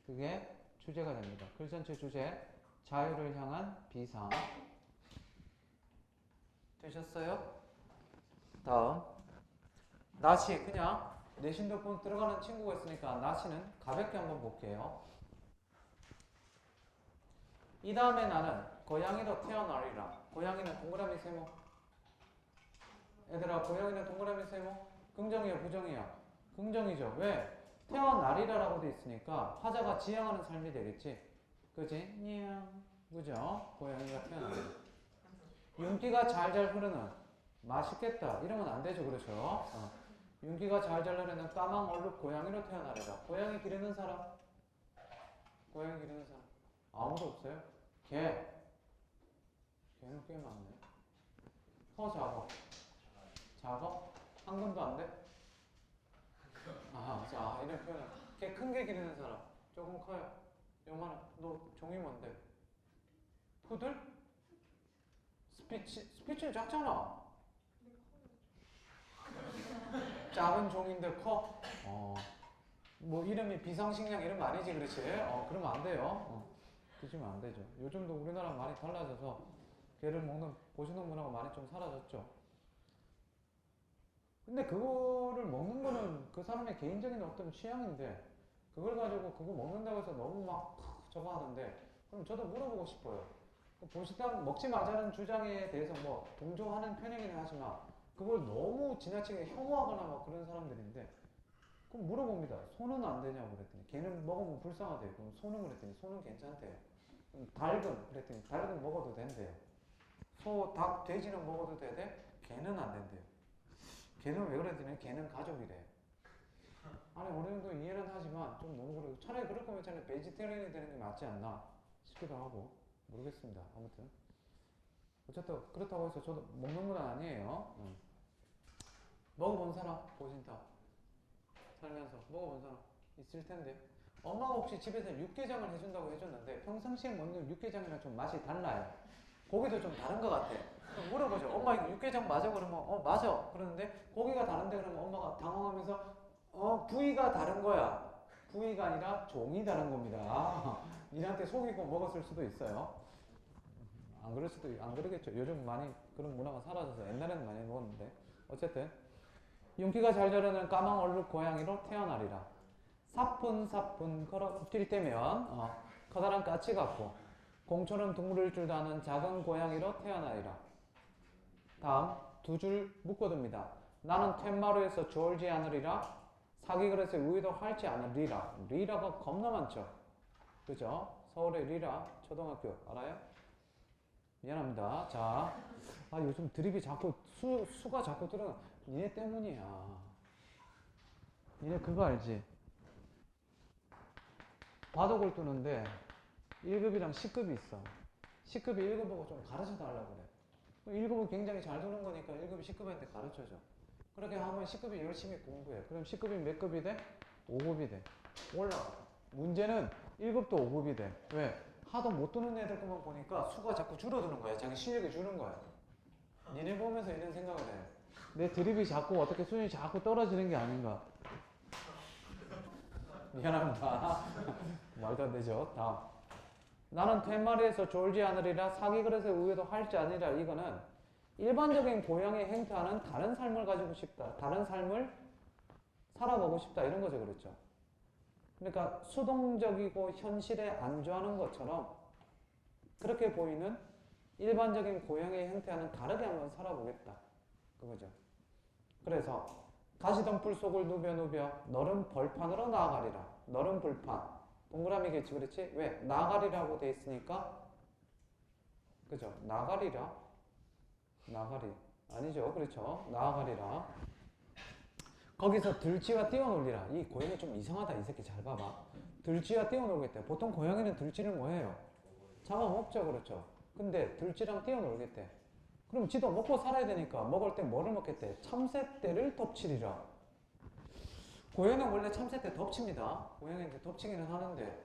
그게 주제가 됩니다. 글 전체 주제 자유를 향한 비상. 되셨어요? 다음 나시 그냥 내신도 들어가는 친구가 있으니까 나시는 가볍게 한번 볼게요. 이 다음에 나는 고양이로 태어나리라. 고양이는 동그라미 세모. 얘들아 고양이는 동그라미 세모. 긍정이야 부정이야? 긍정이죠. 왜? 태어나리라라고 돼 있으니까 화자가 지향하는 삶이 되겠지. 그지? 냥. 그죠? 고양이가 태어나리라. 윤기가 잘잘 흐르는. 맛있겠다. 이러면 안 되죠. 그렇죠? 윤기가 잘잘 흐르는 까망 얼룩 고양이로 태어나리라. 고양이 기르는 사람? 고양이 기르는 사람? 아무도 없어요? 개. 개는 꽤 많네. 작어? 한 근도 안 돼? 자, 이런 표현. 개 큰 개 기르는 사람. 조금 커요. 요만한. 너 종이 뭔데? 푸들? 스피치는 작잖아. 작은 종인데 커? 뭐 이름이 비상식량 이름 아니지 그렇지? 그러면 안 돼요. 드시면 안 되죠. 요즘도 우리나라 많이 달라져서 개를 보시는 문화가 많이 좀 사라졌죠. 근데 그거를 먹는 거는 그 사람의 개인적인 어떤 취향인데 그걸 가지고 그거 먹는다고 해서 너무 막 저거 하는데 그럼 저도 물어보고 싶어요. 보시다 먹지 말자는 주장에 대해서 뭐 동조하는 편이긴 하지만 그걸 너무 지나치게 혐오하거나 막 그런 사람들인데 그럼 물어봅니다. 소는 안 되냐고 그랬더니 걔는 먹으면 불쌍하대요. 그럼 소는 그랬더니 소는 괜찮대요. 닭은 그랬더니 닭은 먹어도 된대요. 소, 닭, 돼지는 먹어도 되대? 개는 안 된대요. 개는 왜 그랬더니 개는 가족이래. 아니 어느 정도 이해는 하지만 좀 너무 그러고 차라리 그럴 거면 차라리 베지테리언이 되는 게 맞지 않나 싶기도 하고 모르겠습니다. 아무튼 어쨌든 그렇다고 해서 저도 먹는 건 아니에요. 먹어본 사람 보신다. 살면서 먹어본 사람 있을 텐데 엄마가 혹시 집에서 육개장을 해준다고 해줬는데 평상시에 먹는 육개장이랑 좀 맛이 달라요. 고기도 좀 다른 것 같아. 그럼 물어보죠. 엄마 이거 육개장 맞아? 그러면 맞아. 그러는데 고기가 다른데 그러면 엄마가 당황하면서 부위가 다른 거야. 부위가 아니라 종이 다른 겁니다. 니한테 속이고 먹었을 수도 있어요. 안 그럴 수도 안 그러겠죠. 요즘 많이 그런 문화가 사라져서 옛날에는 많이 먹었는데 어쨌든 윤기가 잘 자라는 까망 얼룩 고양이로 태어나리라. 사뿐사뿐 걸어 뛸 때면 커다란 까치 같고 공처럼 둥그를 줄 아는 작은 고양이로 태어나리라. 다음 두 줄 묶어둡니다. 나는 텐마루에서 졸지 않으리라. 사기 그릇에 우유도 할지 않으리라. 리라가 겁나 많죠. 그죠? 서울의 리라 초등학교 알아요? 미안합니다. 자, 요즘 드립이 자꾸 수가 자꾸 들어. 니네 때문이야. 니네 그거 알지? 바둑을 두는데 1급이랑 10급이 있어. 10급이 1급보고 좀 가르쳐 달라고 그래. 1급은 굉장히 잘 두는 거니까 1급이 10급한테 가르쳐줘. 그렇게 하면 10급이 열심히 공부해. 그럼 10급이 몇 급이 돼? 5급이 돼. 올라가. 문제는 1급도 5급이 돼. 왜? 하도 못 두는 애들 것만 보니까 수가 자꾸 줄어드는 거야. 자기 실력이 주는 거야. 니네 보면서 이런 생각을 해. 내 드립이 자꾸 어떻게 수준이 자꾸 떨어지는 게 아닌가. 미안합니다. 말도 안 되죠. 다음. 나는 퇴마리에서 졸지 않으리라. 사기 그릇에 우유도 할지 아니라. 이거는 일반적인 고양이 행태하는 다른 삶을 가지고 싶다. 다른 삶을 살아보고 싶다. 이런 거죠. 그렇죠. 그러니까 수동적이고 현실에 안주하는 것처럼 그렇게 보이는 일반적인 고양이의 행태와는 다르게 한번 살아보겠다. 그거죠. 그래서 가시덤불 속을 누벼 너른 벌판으로 나아가리라. 너른 불판. 동그라미겠지. 그렇지? 왜? 나가리라고 돼 있으니까 그죠? 나가리라. 나가리. 아니죠. 그렇죠. 나아가리라. 거기서 들쥐와 뛰어놀리라. 이 고양이 좀 이상하다. 이 새끼 잘 봐봐. 들쥐와 뛰어놀겠대. 보통 고양이는 들쥐를 뭐 해요? 잡아먹죠. 그렇죠. 근데 들쥐랑 뛰어놀겠대. 그럼 지도 먹고 살아야 되니까 먹을 때 뭐를 먹겠대? 참새떼를 덮치리라. 고양이는 원래 참새떼 덮칩니다. 고양이한테 덮치기는 하는데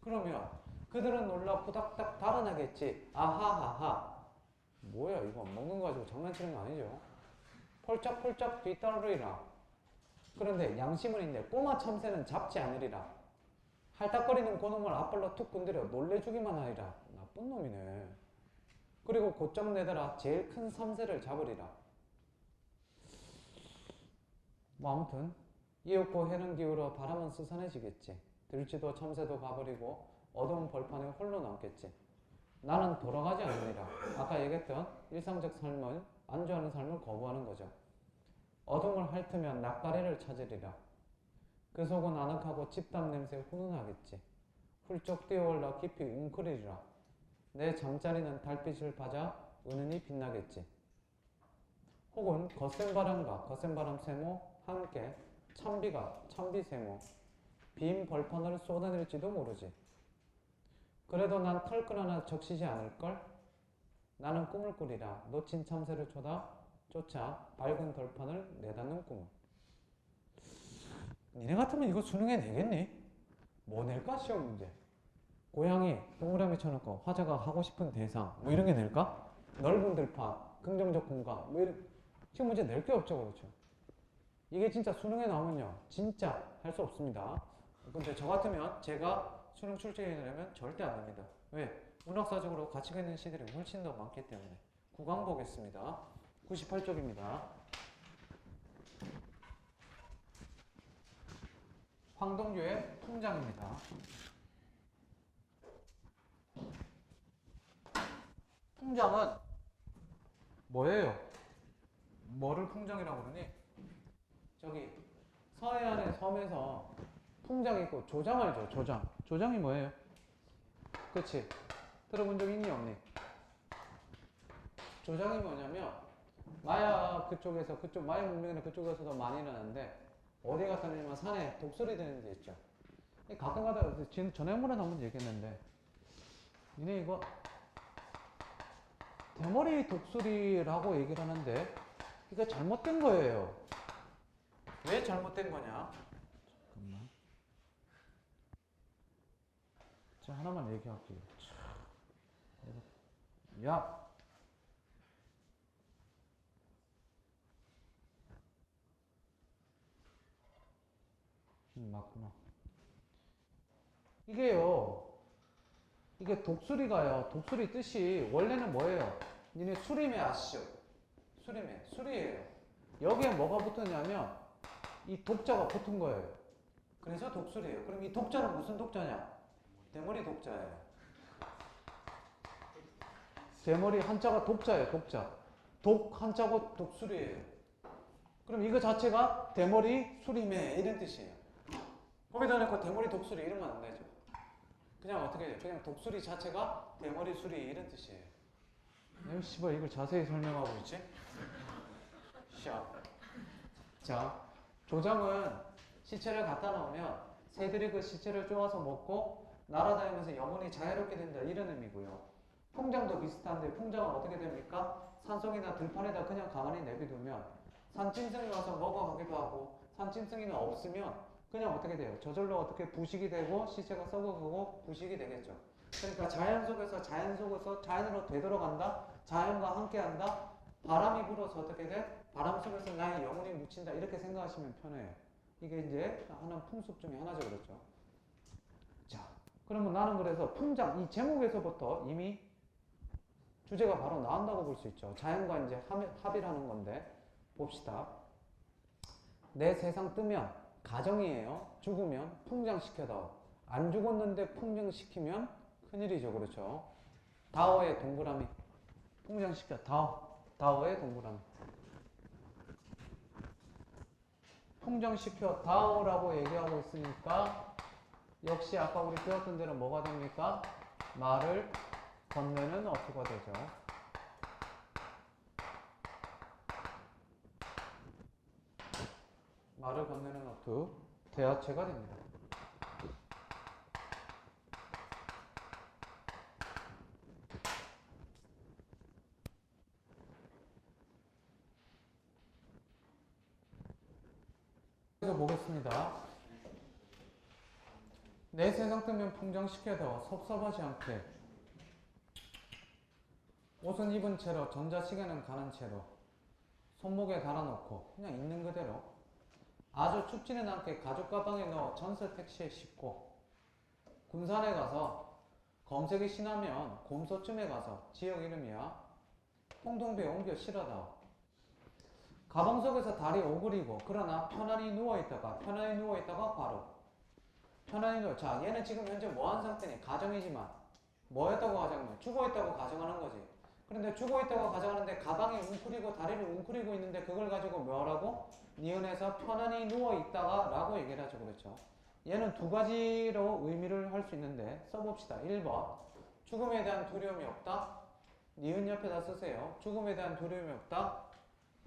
그러면 그들은 놀라 후닥닥 달아나겠지. 아하하하. 뭐야 이거 먹는 거 가지고 장난치는 거 아니죠? 펄짝펄짝 뒤따르리라. 그런데 양심은 있네. 꼬마 참새는 잡지 않으리라. 할딱거리는 고놈을 앞발로 툭 건드려 놀래주기만 하리라. 나쁜 놈이네. 그리고 곧장 내더라. 제일 큰 참새를 잡으리라. 뭐 아무튼 이윽고 해는 기울어 바람은 스산해지겠지. 들쥐도 참새도 가버리고 어두운 벌판에 홀로 남겠지. 나는 돌아가지 않으리라. 아까 얘기했던 일상적 삶을 안주하는 삶을 거부하는 거죠. 어둠을 핥으면 낯가리를 찾으리라. 그 속은 아늑하고 집담 냄새 훈훈하겠지. 훌쩍 뛰어올라 깊이 웅크리리라. 내 잠자리는 달빛을 받아 은은히 빛나겠지. 혹은 거센 바람과 거센 바람 세모 함께 찬비가 찬비 세모 빈 벌판을 쏟아낼지도 모르지. 그래도 난 털끝 하나 적시지 않을걸? 나는 꿈을 꾸리라. 놓친 참새를 쫓아 밝은 벌판을 내닫는 꿈을. 니네 같으면 이거 수능에 내겠니? 뭐 낼까? 시험 문제. 고양이 동그라미 쳐놓고 화자가 하고 싶은 대상 뭐 이런 게 낼까? 넓은 들판, 긍정적 공간 뭐 이런 시험 문제 낼 게 없죠. 그렇죠. 이게 진짜 수능에 나오면요 진짜 할 수 없습니다. 근데 저 같으면 제가 수능 출제하려면 절대 안 됩니다. 왜? 문학사적으로 가치가 있는 시들이 훨씬 더 많기 때문에. 9강 보겠습니다. 98쪽입니다. 황동규의 풍장입니다. 풍장은 뭐예요? 뭐를 풍장이라고 그러니? 저기 서해안의 섬에서 풍장 있고 조장 알죠? 조장. 조장이 뭐예요? 그치? 들어본 적 있니 없니? 조장이 뭐냐면 마야 그쪽에서 그쪽 마야 문명이나 그쪽에서도 많이 일어나는데 어디 갔다 오냐면 산에 독수리 드는 데 있죠. 가끔가다 전에물에 한번 얘기했는데 니네 이거 대머리 독수리라고 얘기를 하는데 이거 잘못된 거예요. 왜 잘못된 거냐? 잠깐만. 자, 하나만 얘기할게요. 야! 맞구나. 이게 독수리가요. 독수리 뜻이 원래는 뭐예요? 니네 수리매 아시죠? 수리매, 수리예요. 여기에 뭐가 붙었냐면 이 독자가 붙은 거예요. 그래서 독수리예요. 그럼 이 독자는 무슨 독자냐? 대머리 독자예요. 대머리 한자가 독자예요. 독자. 독 한자고 독수리예요. 그럼 이거 자체가 대머리 수리매 이런 뜻이에요. 거기다 놓고 대머리 독수리 이러면 안 되죠. 그냥 어떻게 해요? 그냥 독수리 자체가 대머리 수리 이런 뜻이에요. 씨발 이걸 자세히 설명하고 있지? 자, 조정은 시체를 갖다 놓으면 새들이 그 시체를 쪼아서 먹고 날아다니면서 영혼이 자유롭게 된다 이런 의미고요. 풍장도 비슷한데 풍장은 어떻게 됩니까? 산속이나 들판에다 그냥 가만히 내비두면 산짐승이 와서 먹어가기도 하고 산짐승이는 없으면 그냥 어떻게 돼요? 저절로 어떻게 부식이 되고 시체가 썩어가고 부식이 되겠죠. 그러니까 자연 속에서 자연으로 되돌아간다. 자연과 함께한다. 바람이 불어서 어떻게 돼? 바람 속에서 나의 영혼이 묻힌다. 이렇게 생각하시면 편해요. 이게 이제 하나 풍습 중에 하나죠. 그렇죠? 자, 그러면 나는 그래서 풍장, 이 제목에서부터 이미 주제가 바로 나온다고 볼 수 있죠. 자연과 이제 합의를 하는 건데, 봅시다. 내 세상 뜨면 가정이에요. 죽으면 풍장시켜다오. 안 죽었는데 풍장시키면 큰일이죠. 그렇죠? 다오의 동그라미. 풍장시켜. 다오의 동그라미. 풍장시켜 다오라고 얘기하고 있으니까 역시 아까 우리 배웠던 대로 뭐가 됩니까? 말을 건네는 어투가 되죠. 말을 건네는 어투, 대하체가 됩니다. 그래서 보겠습니다. 내 세상 뜨면 풍장시켜도 섭섭하지 않게 옷은 입은 채로 전자시계는 가는 채로 손목에 달아놓고 그냥 있는 그대로 아주 춥지는 않게 가죽 가방에 넣어 전세 택시에 싣고 군산에 가서 검색이 심하면 곰소쯤에 가서 지역 이름이야 홍동비에 옮겨 실어다오. 가방 속에서 다리 오그리고 그러나 편안히 누워있다가 바로 편안히 누워. 자, 얘는 지금 현재 뭐한 상태니? 가정이지만 뭐 했다고 가정하면 죽어있다고 가정하는 거지. 그런데 죽어있다고 가정하는데 가방이 웅크리고 다리를 웅크리고 있는데 그걸 가지고 뭐라고? 니은에서 편안히 누워있다가 라고 얘기를 하죠. 그렇죠? 얘는 두 가지로 의미를 할 수 있는데 써봅시다. 1번 죽음에 대한 두려움이 없다. 니은 옆에다 쓰세요. 죽음에 대한 두려움이 없다.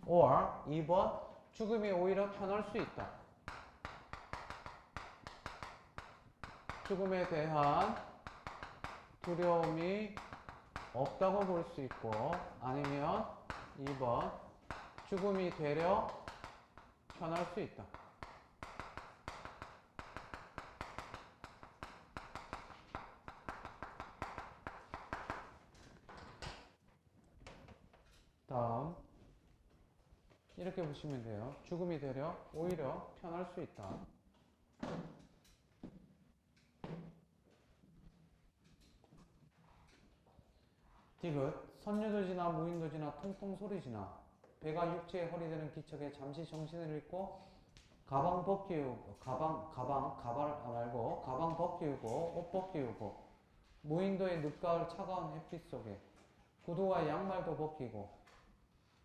or 2번 죽음이 오히려 편할 수 있다. 죽음에 대한 두려움이 없다고 볼 수 있고 아니면 2번 죽음이 되려 편할 수 있다. 다음 이렇게 보시면 돼요. 죽음이 되려 오히려 편할 수 있다. 디귿 선유도지나 무인도지나 통통 소리지나 배가 육지에 허리되는 기척에 잠시 정신을 잃고 가방 벗기우고 가발 말고 가방 벗기우고 옷 벗기우고 무인도의 늦가을 차가운 햇빛 속에 구두와 양말도 벗기고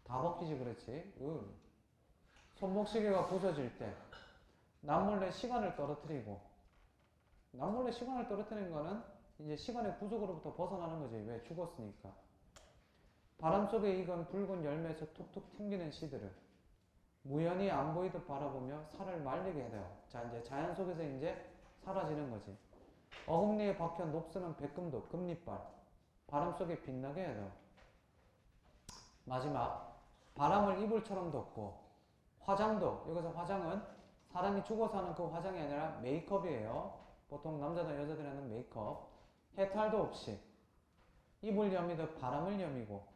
다 벗기지 그렇지. 손목시계가 부서질 때 남몰래 시간을 떨어뜨리고 남몰래 시간을 떨어뜨리는 거는 이제 시간의 구속으로부터 벗어나는 거지. 왜? 죽었으니까. 바람 속에 익은 붉은 열매에서 툭툭 튕기는 씨들을 무연히 안 보이듯 바라보며 살을 말리게 해요. 자, 이제 자연 속에서 이제 사라지는 거지. 어금니에 박혀 녹슬은 백금도 금리빨 바람 속에 빛나게 해요. 마지막 바람을 이불처럼 덮고 화장도, 여기서 화장은 사람이 죽어서 하는 그 화장이 아니라 메이크업이에요. 보통 남자들 여자들이 하는 메이크업. 해탈도 없이 이불 여미듯 바람을 여미고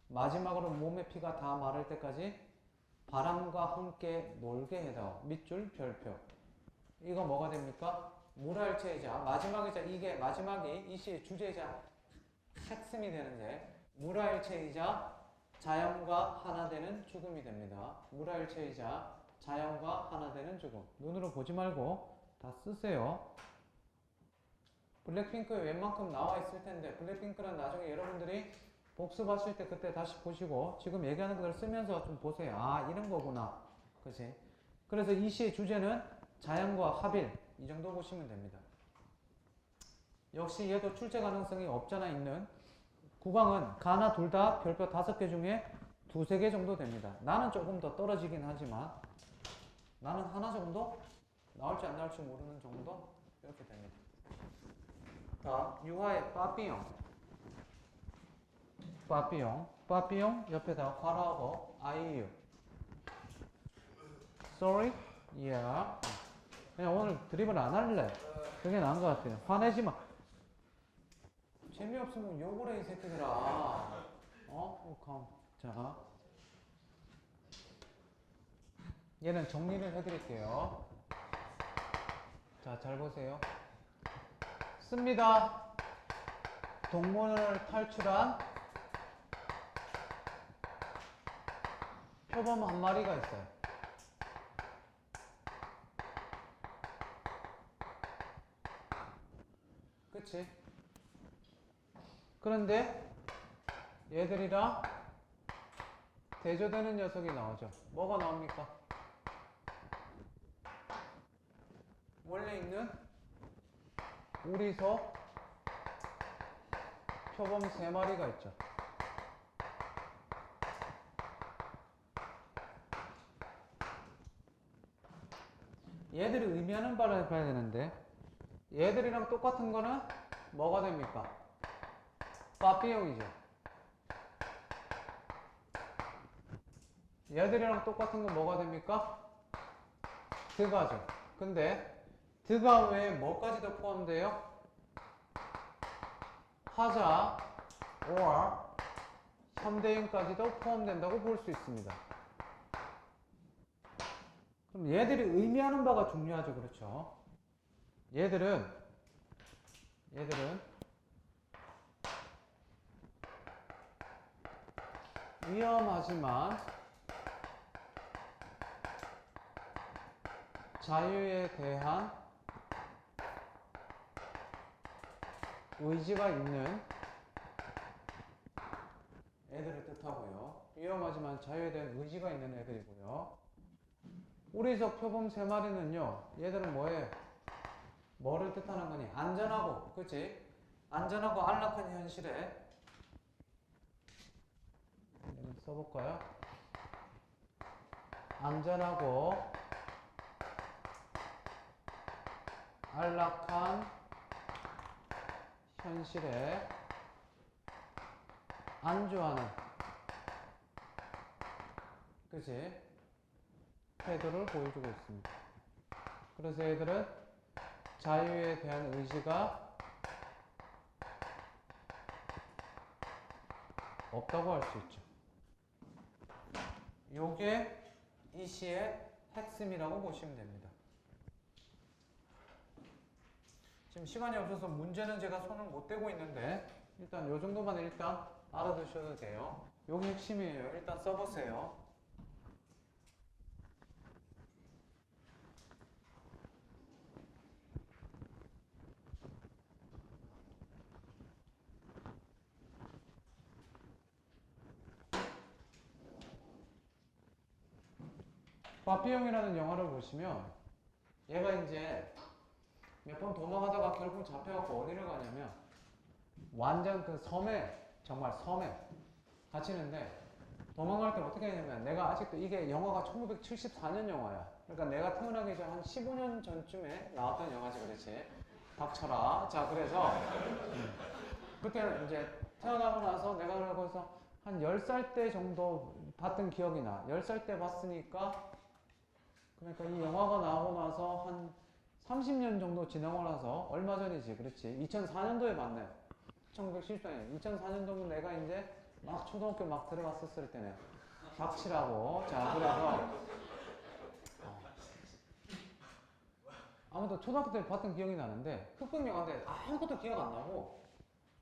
마지막으로 몸의 피가 다 마를 때까지 바람과 함께 놀게 해다. 밑줄 별표. 이거 뭐가 됩니까? 물화일체이자 마지막이자 이게 마지막이 이 시의 주제이자 핵심이 되는데 물화일체이자 자연과 하나 되는 죽음이 됩니다. 물화일체이자 자연과 하나 되는 죽음. 눈으로 보지 말고 다 쓰세요. 블랙핑크에 웬만큼 나와 있을 텐데 블랙핑크는 나중에 여러분들이 복습하실 때 그때 다시 보시고 지금 얘기하는 것을 쓰면서 좀 보세요. 아, 이런 거구나. 그치? 그래서 이 시의 주제는 자연과 합일. 이 정도 보시면 됩니다. 역시 얘도 출제 가능성이 없잖아 있는 국왕은 가나 둘 다 별표 5개 중에 2-3개 정도 됩니다. 나는 조금 더 떨어지긴 하지만 나는 하나 정도? 나올지 안 나올지 모르는 정도? 이렇게 됩니다. 자, 유화의 빠삐용. 빠삐용. 빠삐용 옆에다 괄호하고 아이유. Sorry? Yeah. 그냥 오늘 드립을 안 할래. 그게 나은 것 같아요. 화내지 마. 재미없으면 욕을 해, 이 새끼들아. 자. 얘는 정리를 해드릴게요. 자, 잘 보세요. 씁니다. 동문을 탈출한 표범 한 마리가 있어요. 그치? 그런데 얘들이랑 대조되는 녀석이 나오죠. 뭐가 나옵니까? 원래 있는 우리소 표범 3마리가 있죠. 얘들이 의미하는 바를 봐야 되는데 얘들이랑 똑같은 거는 뭐가 됩니까? 빠삐용이죠. 얘들이랑 똑같은 건 뭐가 됩니까? 드가죠. 근데 드가 외에 뭐까지도 포함돼요? 화자 or 현대인까지도 포함된다고 볼 수 있습니다. 그럼 얘들이 의미하는 바가 중요하죠. 그렇죠? 얘들은 위험하지만 자유에 대한 의지가 있는 애들을 뜻하고요. 위험하지만 자유에 대한 의지가 있는 애들이고요. 우리석 표범 3마리는요. 얘들은 뭐예요? 뭐를 뜻하는 거니? 안전하고, 그치? 안전하고 안락한 현실에 써볼까요? 안전하고 안락한 현실에 안주하는, 그치? 태도를 보여주고 있습니다. 그래서 얘들은 자유에 대한 의지가 없다고 할 수 있죠. 요게 이 시의 핵심이라고 보시면 됩니다. 지금 시간이 없어서 문제는 제가 손을 못 대고 있는데 일단 요 정도만 일단 알아두셔도 돼요. 요게 핵심이에요. 일단 써보세요. 파피용이라는 영화를 보시면 얘가 이제 몇 번 도망하다가 결국 잡혀갖고 어디를 가냐면 완전 그 섬에, 정말 섬에 갇히는데, 도망갈 때 어떻게 했냐면, 내가 아직도 이게 영화가 1974년 영화야. 그러니까 내가 태어나기 전 한 15년 전쯤에 나왔던 영화지, 그렇지? 닥쳐라. 자, 그래서 그때 이제 태어나고 나서 내가 거기서 한 10살 때 정도 봤던 기억이 나. 10살 때 봤으니까, 그러니까 이 영화가 나오고 나서 한 30년 정도 지나고 나서 얼마 전이지, 그렇지? 2004년도에 봤네. 1974년. 2004년도면 내가 이제 막 초등학교 막 들어갔었을 때네. 닥치라고. 자, 그래서 아무튼 초등학교 때 봤던 기억이 나는데 흑백 영화인데 아무것도 기억 안 나고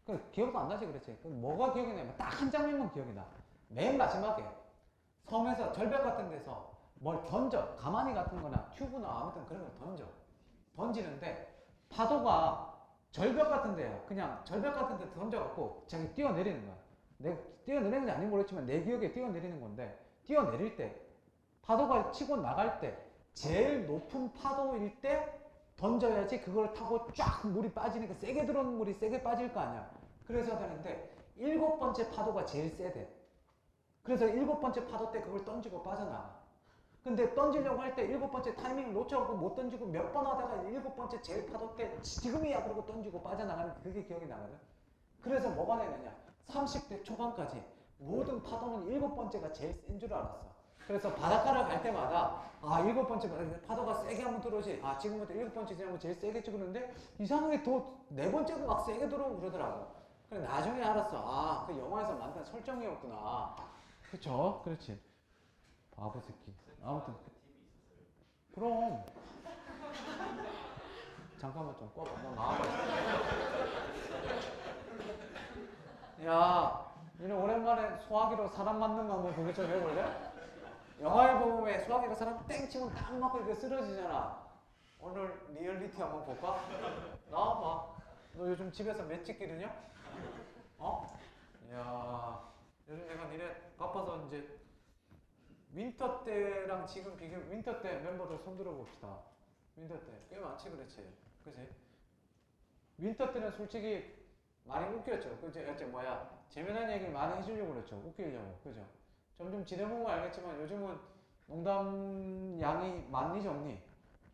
그 기억도 안 나지, 그렇지? 그 뭐가 기억이 나면 딱 한 장면만 기억이 나. 맨 마지막에 섬에서 절벽 같은 데서 뭘 던져. 가마니 같은 거나 튜브나 아무튼 그런 걸 던져. 던지는데 파도가 절벽 같은 데야. 그냥 절벽 같은 데 던져갖고 자기 뛰어내리는 거야. 내가 뛰어내리는지 아닌지 모르겠지만 내 기억에 뛰어내리는 건데, 뛰어내릴 때 파도가 치고 나갈 때 제일 높은 파도일 때 던져야지 그걸 타고 쫙 물이 빠지니까 세게 들어오는 물이 세게 빠질 거 아니야. 그래서 되는데 7번째 파도가 제일 세대. 그래서 7번째 파도 때 그걸 던지고 빠져나가. 근데 던지려고 할 때 7번째 타이밍을 놓쳐갖고 못 던지고 몇 번 하다가 7번째 제일 파도 때 지금이야 그러고 던지고 빠져나가는 게 그게 기억이 나거든. 그래서 뭐가 되느냐, 30대 초반까지 모든 파도는 7번째가 제일 센 줄 알았어. 그래서 바닷가를 갈 때마다 7번째 파도가 세게 한번 들어오지, 지금부터 7번째 지나면 제일 세게 찍었는데 이상하게 더 4번째도 막 세게 들어오고 그러더라고. 그래 나중에 알았어. 그 영화에서 만든 설정이었구나. 그쵸? 그렇지. 바보 새끼. 아무튼 그럼 잠깐만 좀 꺼봐. 너 나와봐. 야, 니네 오랜만에 소화기로 사람 맞는 거 한번 보기 좀 해볼래? 영화에 보면 소화기로 사람 땡 치면 딱 맞고 이렇게 쓰러지잖아. 오늘 리얼리티 한번 볼까? 나와봐. 너 요즘 집에서 몇 찍기느냐? 야, 요즘 내가 니네 바빠서 이제 윈터 때랑 지금 비교, 윈터 때 멤버들 손 들어봅시다. 윈터 때 꽤 많지, 그렇지? 그치? 윈터 때는 솔직히 많이 웃겼죠. 그치? 재미난 얘기를 많이 해주려고 그랬죠. 웃기려고. 그죠? 점점 지내보면 알겠지만 요즘은 농담 양이 많니 적니?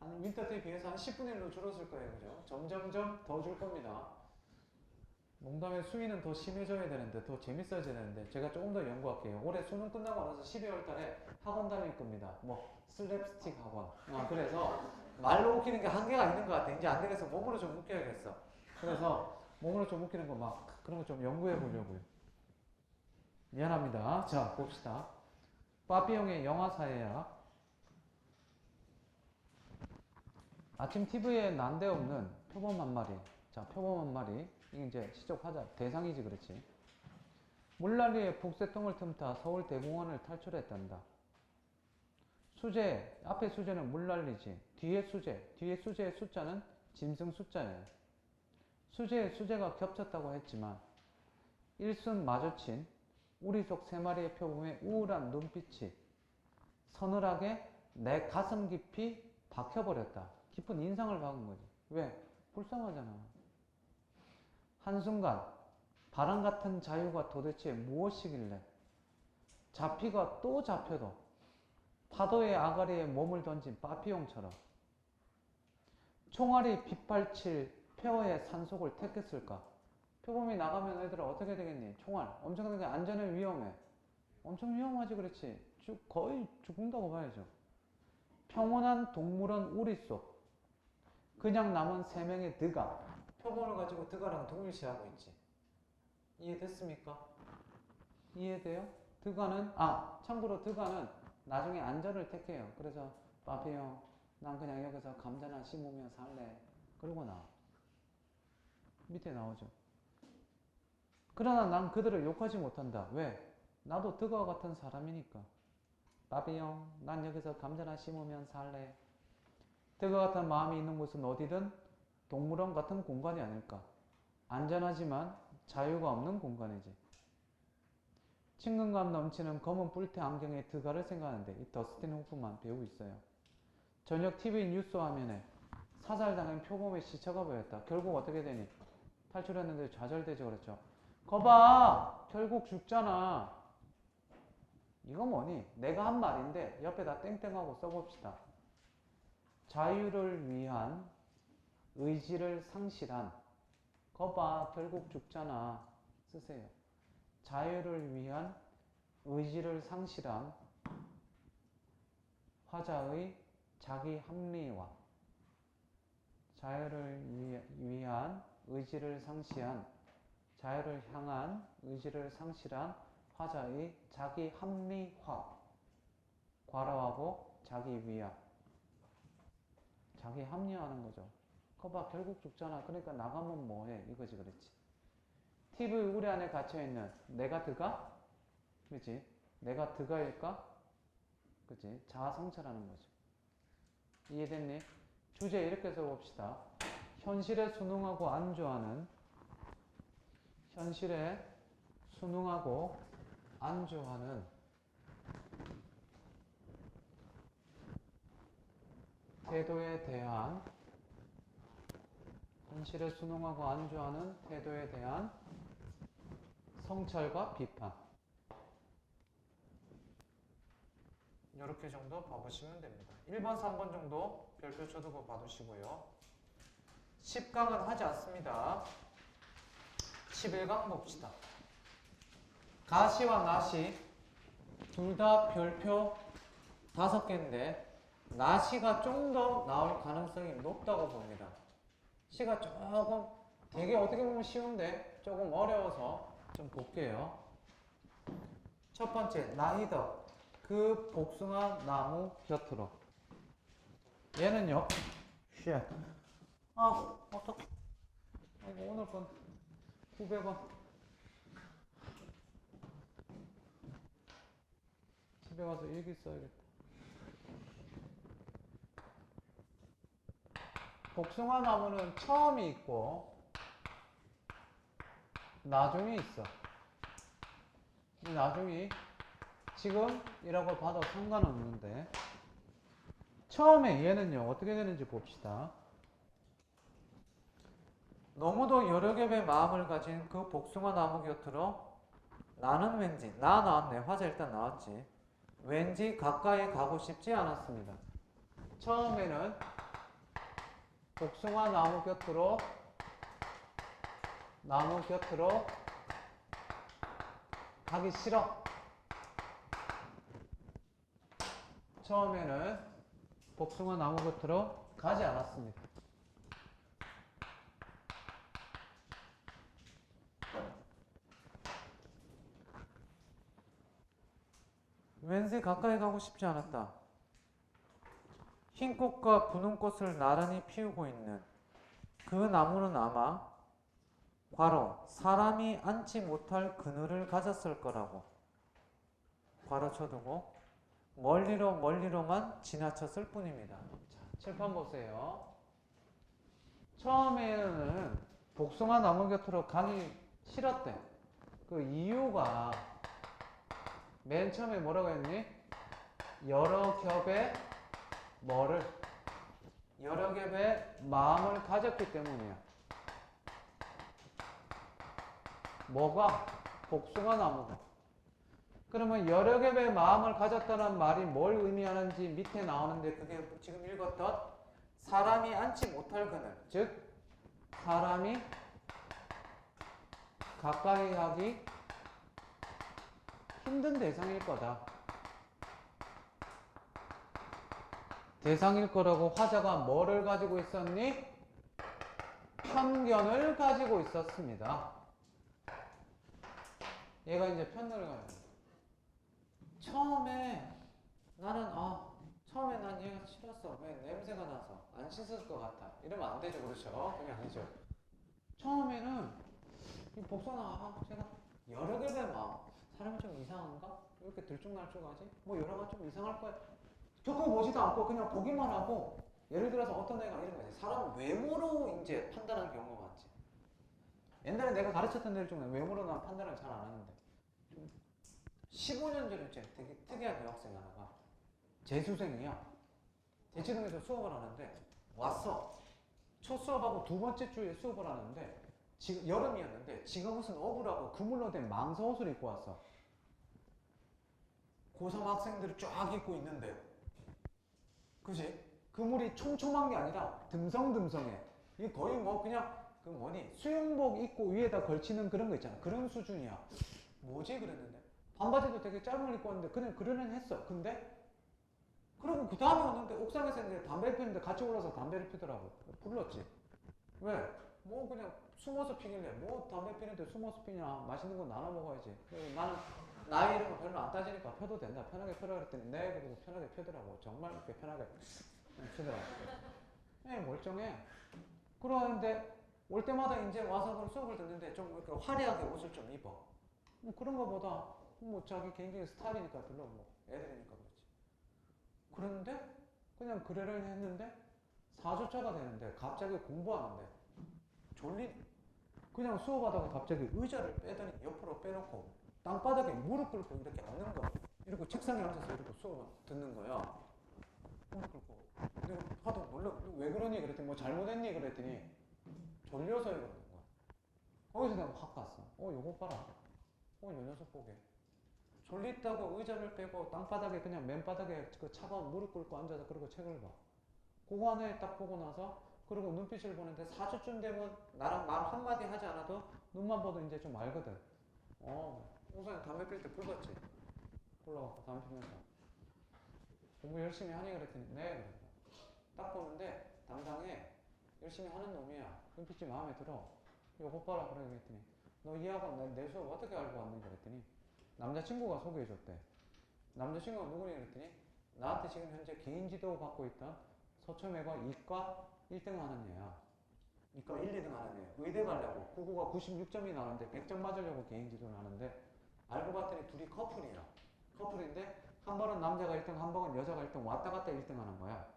한 윈터 때에 비해서 한 10분의 1로 줄었을 거예요. 그죠? 점점점 더 줄 겁니다. 농담의 수위는 더 심해져야 되는데, 더 재밌어져야 되는데, 제가 조금 더 연구할게요. 올해 수능 끝나고 나서 12월 달에 학원 다닐 겁니다. 슬랩스틱 학원. 그래서 말로 웃기는 게 한계가 있는 것 같아. 이제 안 되겠어. 몸으로 좀 웃겨야겠어. 그래서 몸으로 좀 웃기는 거 그런 거 좀 연구해 보려고요. 미안합니다. 자, 봅시다. 빠삐용의 영화사회학. 아침 TV에 난데없는 표범 한 마리. 자, 표범 한 마리. 이게 이제 시적화자 대상이지, 그렇지? 물난리에 북새통을 틈타 서울대공원을 탈출했단다. 수재, 앞에 수재는 물난리지. 뒤에 수재의 숫자는 짐승 숫자예요. 수재의 수재가 겹쳤다고 했지만 일순 마주친 우리 속 3마리의 표범의 우울한 눈빛이 서늘하게 내 가슴 깊이 박혀버렸다. 깊은 인상을 박은 거지. 왜? 불쌍하잖아. 한순간 바람 같은 자유가 도대체 무엇이길래 잡히가 또 잡혀도 파도의 아가리에 몸을 던진 빠삐용처럼 총알이 빗발칠 폐허의 산속을 택했을까? 표범이 나가면 애들아 어떻게 되겠니? 총알 엄청나게 안전해, 위험해. 엄청 위험하지, 그렇지? 거의 죽는다고 봐야죠. 평온한 동물원 우리 속 그냥 남은 3명의 드가 표범을 가지고 드가랑 동일시하고 있지. 이해됐습니까? 이해돼요? 드가는 참고로 드가는 나중에 안전을 택해요. 그래서 빠삐용 난 그냥 여기서 감자나 심으며 살래. 그러고 나와. 밑에 나오죠. 그러나 난 그들을 욕하지 못한다. 왜? 나도 드가와 같은 사람이니까. 빠삐용 난 여기서 감자나 심으면 살래. 드가 같은 마음이 있는 곳은 어디든 동물원 같은 공간이 아닐까. 안전하지만 자유가 없는 공간이지. 친근감 넘치는 검은 뿔테 안경의 드가를 생각하는데 이 더스틴 호프만 배우고 있어요. 저녁 TV 뉴스 화면에 사살당한 표범의 시체가 보였다. 결국 어떻게 되니? 탈출했는데 좌절되죠. 그렇죠. 거봐, 결국 죽잖아. 이거 뭐니? 내가 한 말인데 옆에다 땡땡하고 써봅시다. 자유를 위한 의지를 상실한. 거봐, 결국 죽잖아. 쓰세요. 자유를 위한 의지를 상실한 화자의 자기 합리화. 자유를 위한 의지를 상실한, 자유를 향한 의지를 상실한 화자의 자기 합리화. 과로하고 자기 위압. 자기 합리화하는 거죠. 거봐, 결국 죽잖아. 그러니까 나가면 뭐해? 이거지, 그렇지. TV 우리 안에 갇혀있는 내가 드가? 그치? 내가 드가일까? 그치? 자아 성찰하는 거죠. 이해됐니? 주제 이렇게 써봅시다. 현실에 순응하고 안주하는, 현실에 순응하고 안주하는 태도에 대한, 현실에 순응하고 안주하는 태도에 대한 성찰과 비판. 이렇게 정도 봐보시면 됩니다. 1번, 3번 정도 별표 쳐두고 봐두시고요. 10강은 하지 않습니다. 11강 봅시다. 가시와 나시 둘 다 별표 5개인데 나시가 좀 더 나올 가능성이 높다고 봅니다. 시가 조금 되게 어떻게 보면 쉬운데 조금 어려워서 좀 볼게요. 첫 번째, 나이더 그 복숭아 나무 곁으로. 얘는요. 쉣. 아, 어떡해. 아이고, 오늘 건 900원. 집에 가서 일기 써야겠다. 복숭아 나무는 처음이 있고 나중이 있어. 이 나중이 지금이라고 봐도 상관없는데 처음에 얘는요 어떻게 되는지 봅시다. 너무도 여러 겹의 마음을 가진 그 복숭아 나무 곁으로 나는 왠지 나왔네. 화자 일단 나왔지. 왠지 가까이 가고 싶지 않았습니다. 처음에는 복숭아 나무 곁으로 가기 싫어. 처음에는 복숭아 나무 곁으로 가지 않았습니다. 왠지 가까이 가고 싶지 않았다. 흰 꽃과 분홍 꽃을 나란히 피우고 있는 그 나무는 아마 괄호 사람이 앉지 못할 그늘을 가졌을 거라고 괄호 쳐두고 멀리로만 지나쳤을 뿐입니다. 자, 칠판 보세요. 처음에는 복숭아 나무 곁으로 가기 싫었대. 그 이유가 맨 처음에 뭐라고 했니? 여러 겹의 여러 겹의 마음을 가졌기 때문이야. 뭐가? 복숭아 나무가. 그러면 여러 겹의 마음을 가졌다는 말이 뭘 의미하는지 밑에 나오는데 그게 지금 읽었던 사람이 앉지 못할 그늘. 즉 사람이 가까이 하기 힘든 대상일 거다. 대상일 거라고 화자가 뭐를 가지고 있었니? 편견을 가지고 있었습니다. 얘가 이제 편견을 가지고 있어. 처음에 난 얘가 싫었어. 왜? 냄새가 나서 안 씻을 것 같아. 이러면 안 되죠. 그렇죠? 그게 아니죠. 처음에는 이 복숭아 제가 여러 겹의 마음. 사람이 좀 이상한가? 왜 이렇게 들쭉날쭉하지? 뭐 여러 가지 좀 이상할 거야. 겪어보지도 않고 그냥 보기만 하고, 예를 들어서 어떤 애가 이런 거지. 사람 외모로 이제 판단하는 경우가 많지. 옛날에 내가 가르쳤던 애들 중에 외모로 난 판단을 잘 안 하는데 15년 전에 되게 특이한 여학생 하나가 재수생이야. 대치동에서 수업을 하는데 왔어. 첫 수업하고 두 번째 주에 수업을 하는데 지금 여름이었는데 지가 무슨 어부라고 그물로 된 망사옷을 입고 왔어. 고3 학생들이 쫙 입고 있는데, 그지? 그물이 촘촘한 게 아니라 듬성듬성해. 이게 거의 뭐 그냥 그 뭐니 수영복 입고 위에다 걸치는 그런 거 있잖아. 그런 수준이야. 뭐지 그랬는데 반바지도 되게 짧은 걸 입고 왔는데 그냥 그러는 했어. 근데 그러고 그 다음에 왔는데 옥상에서 이제 담배를 피는데 같이 올라서 담배를 피더라고. 불렀지. 왜? 뭐 그냥 숨어서 피길래 뭐 담배 피는데 숨어서 피냐. 맛있는 거 나눠 먹어야지. 그리고 나는 나이 이런 거 별로 안 따지니까 펴도 된다. 편하게 펴라 그랬더니 네. 그리고 편하게 펴더라고. 정말 이렇게 편하게 피더라고. 네, 멀쩡해. 그러는데 올 때마다 이제 와서 그 수업을 듣는데 좀 이렇게 화려하게 옷을 좀 입어. 뭐 그런 거보다 뭐 자기 개인적인 스타일이니까 별로 뭐 애들이니까 그렇지. 그런데 그냥 그래를 했는데 4주차가 되는데 갑자기 공부하는데 졸리니 그냥 수업하다가 갑자기 의자를 빼더니 옆으로 빼놓고 땅바닥에 무릎 꿇고 이렇게 앉는 거야. 이러고 책상에 앉아서 이러고 수업 듣는 거야. 무릎 꿇고. 내가 하도 놀라. 왜 그러니 그랬더니 뭐 잘못했니 그랬더니 졸려서 이러는 거야. 거기서 내가 확 갔어. 요거 봐라. 요 녀석 보게. 졸립다고 의자를 빼고 땅바닥에 그냥 맨바닥에 그 차가운 무릎 꿇고 앉아서 그러고 책을 봐. 그거 하나에 딱 보고 나서 그리고 눈빛을 보는데 4주쯤 되면 나랑 말 한마디 하지 않아도 눈만 봐도 이제 좀 알거든. 우선 담배 필 때 불 봤지? 불러갖고 담배 피면서 공부 열심히 하니 그랬더니 네 그래. 딱 보는데 당당해. 열심히 하는 놈이야. 눈빛이 마음에 들어. 요거 봐라 그래 그랬더니 너 이 학원 내 수업 어떻게 알고 왔니 그랬더니 남자친구가 소개해줬대. 남자친구가 누구니 그랬더니 나한테 지금 현재 개인 지도 받고 있던 서초매과 이과 1등 하는 애야. 이과 1, 2등 하는 애. 의대 가려고. 국어가 96점이 나오는데 100점 맞으려고 개인 지도를 하는데 알고 봤더니 둘이 커플이야. 커플인데 한 번은 남자가 1등, 한 번은 여자가 1등 왔다 갔다 1등 하는 거야.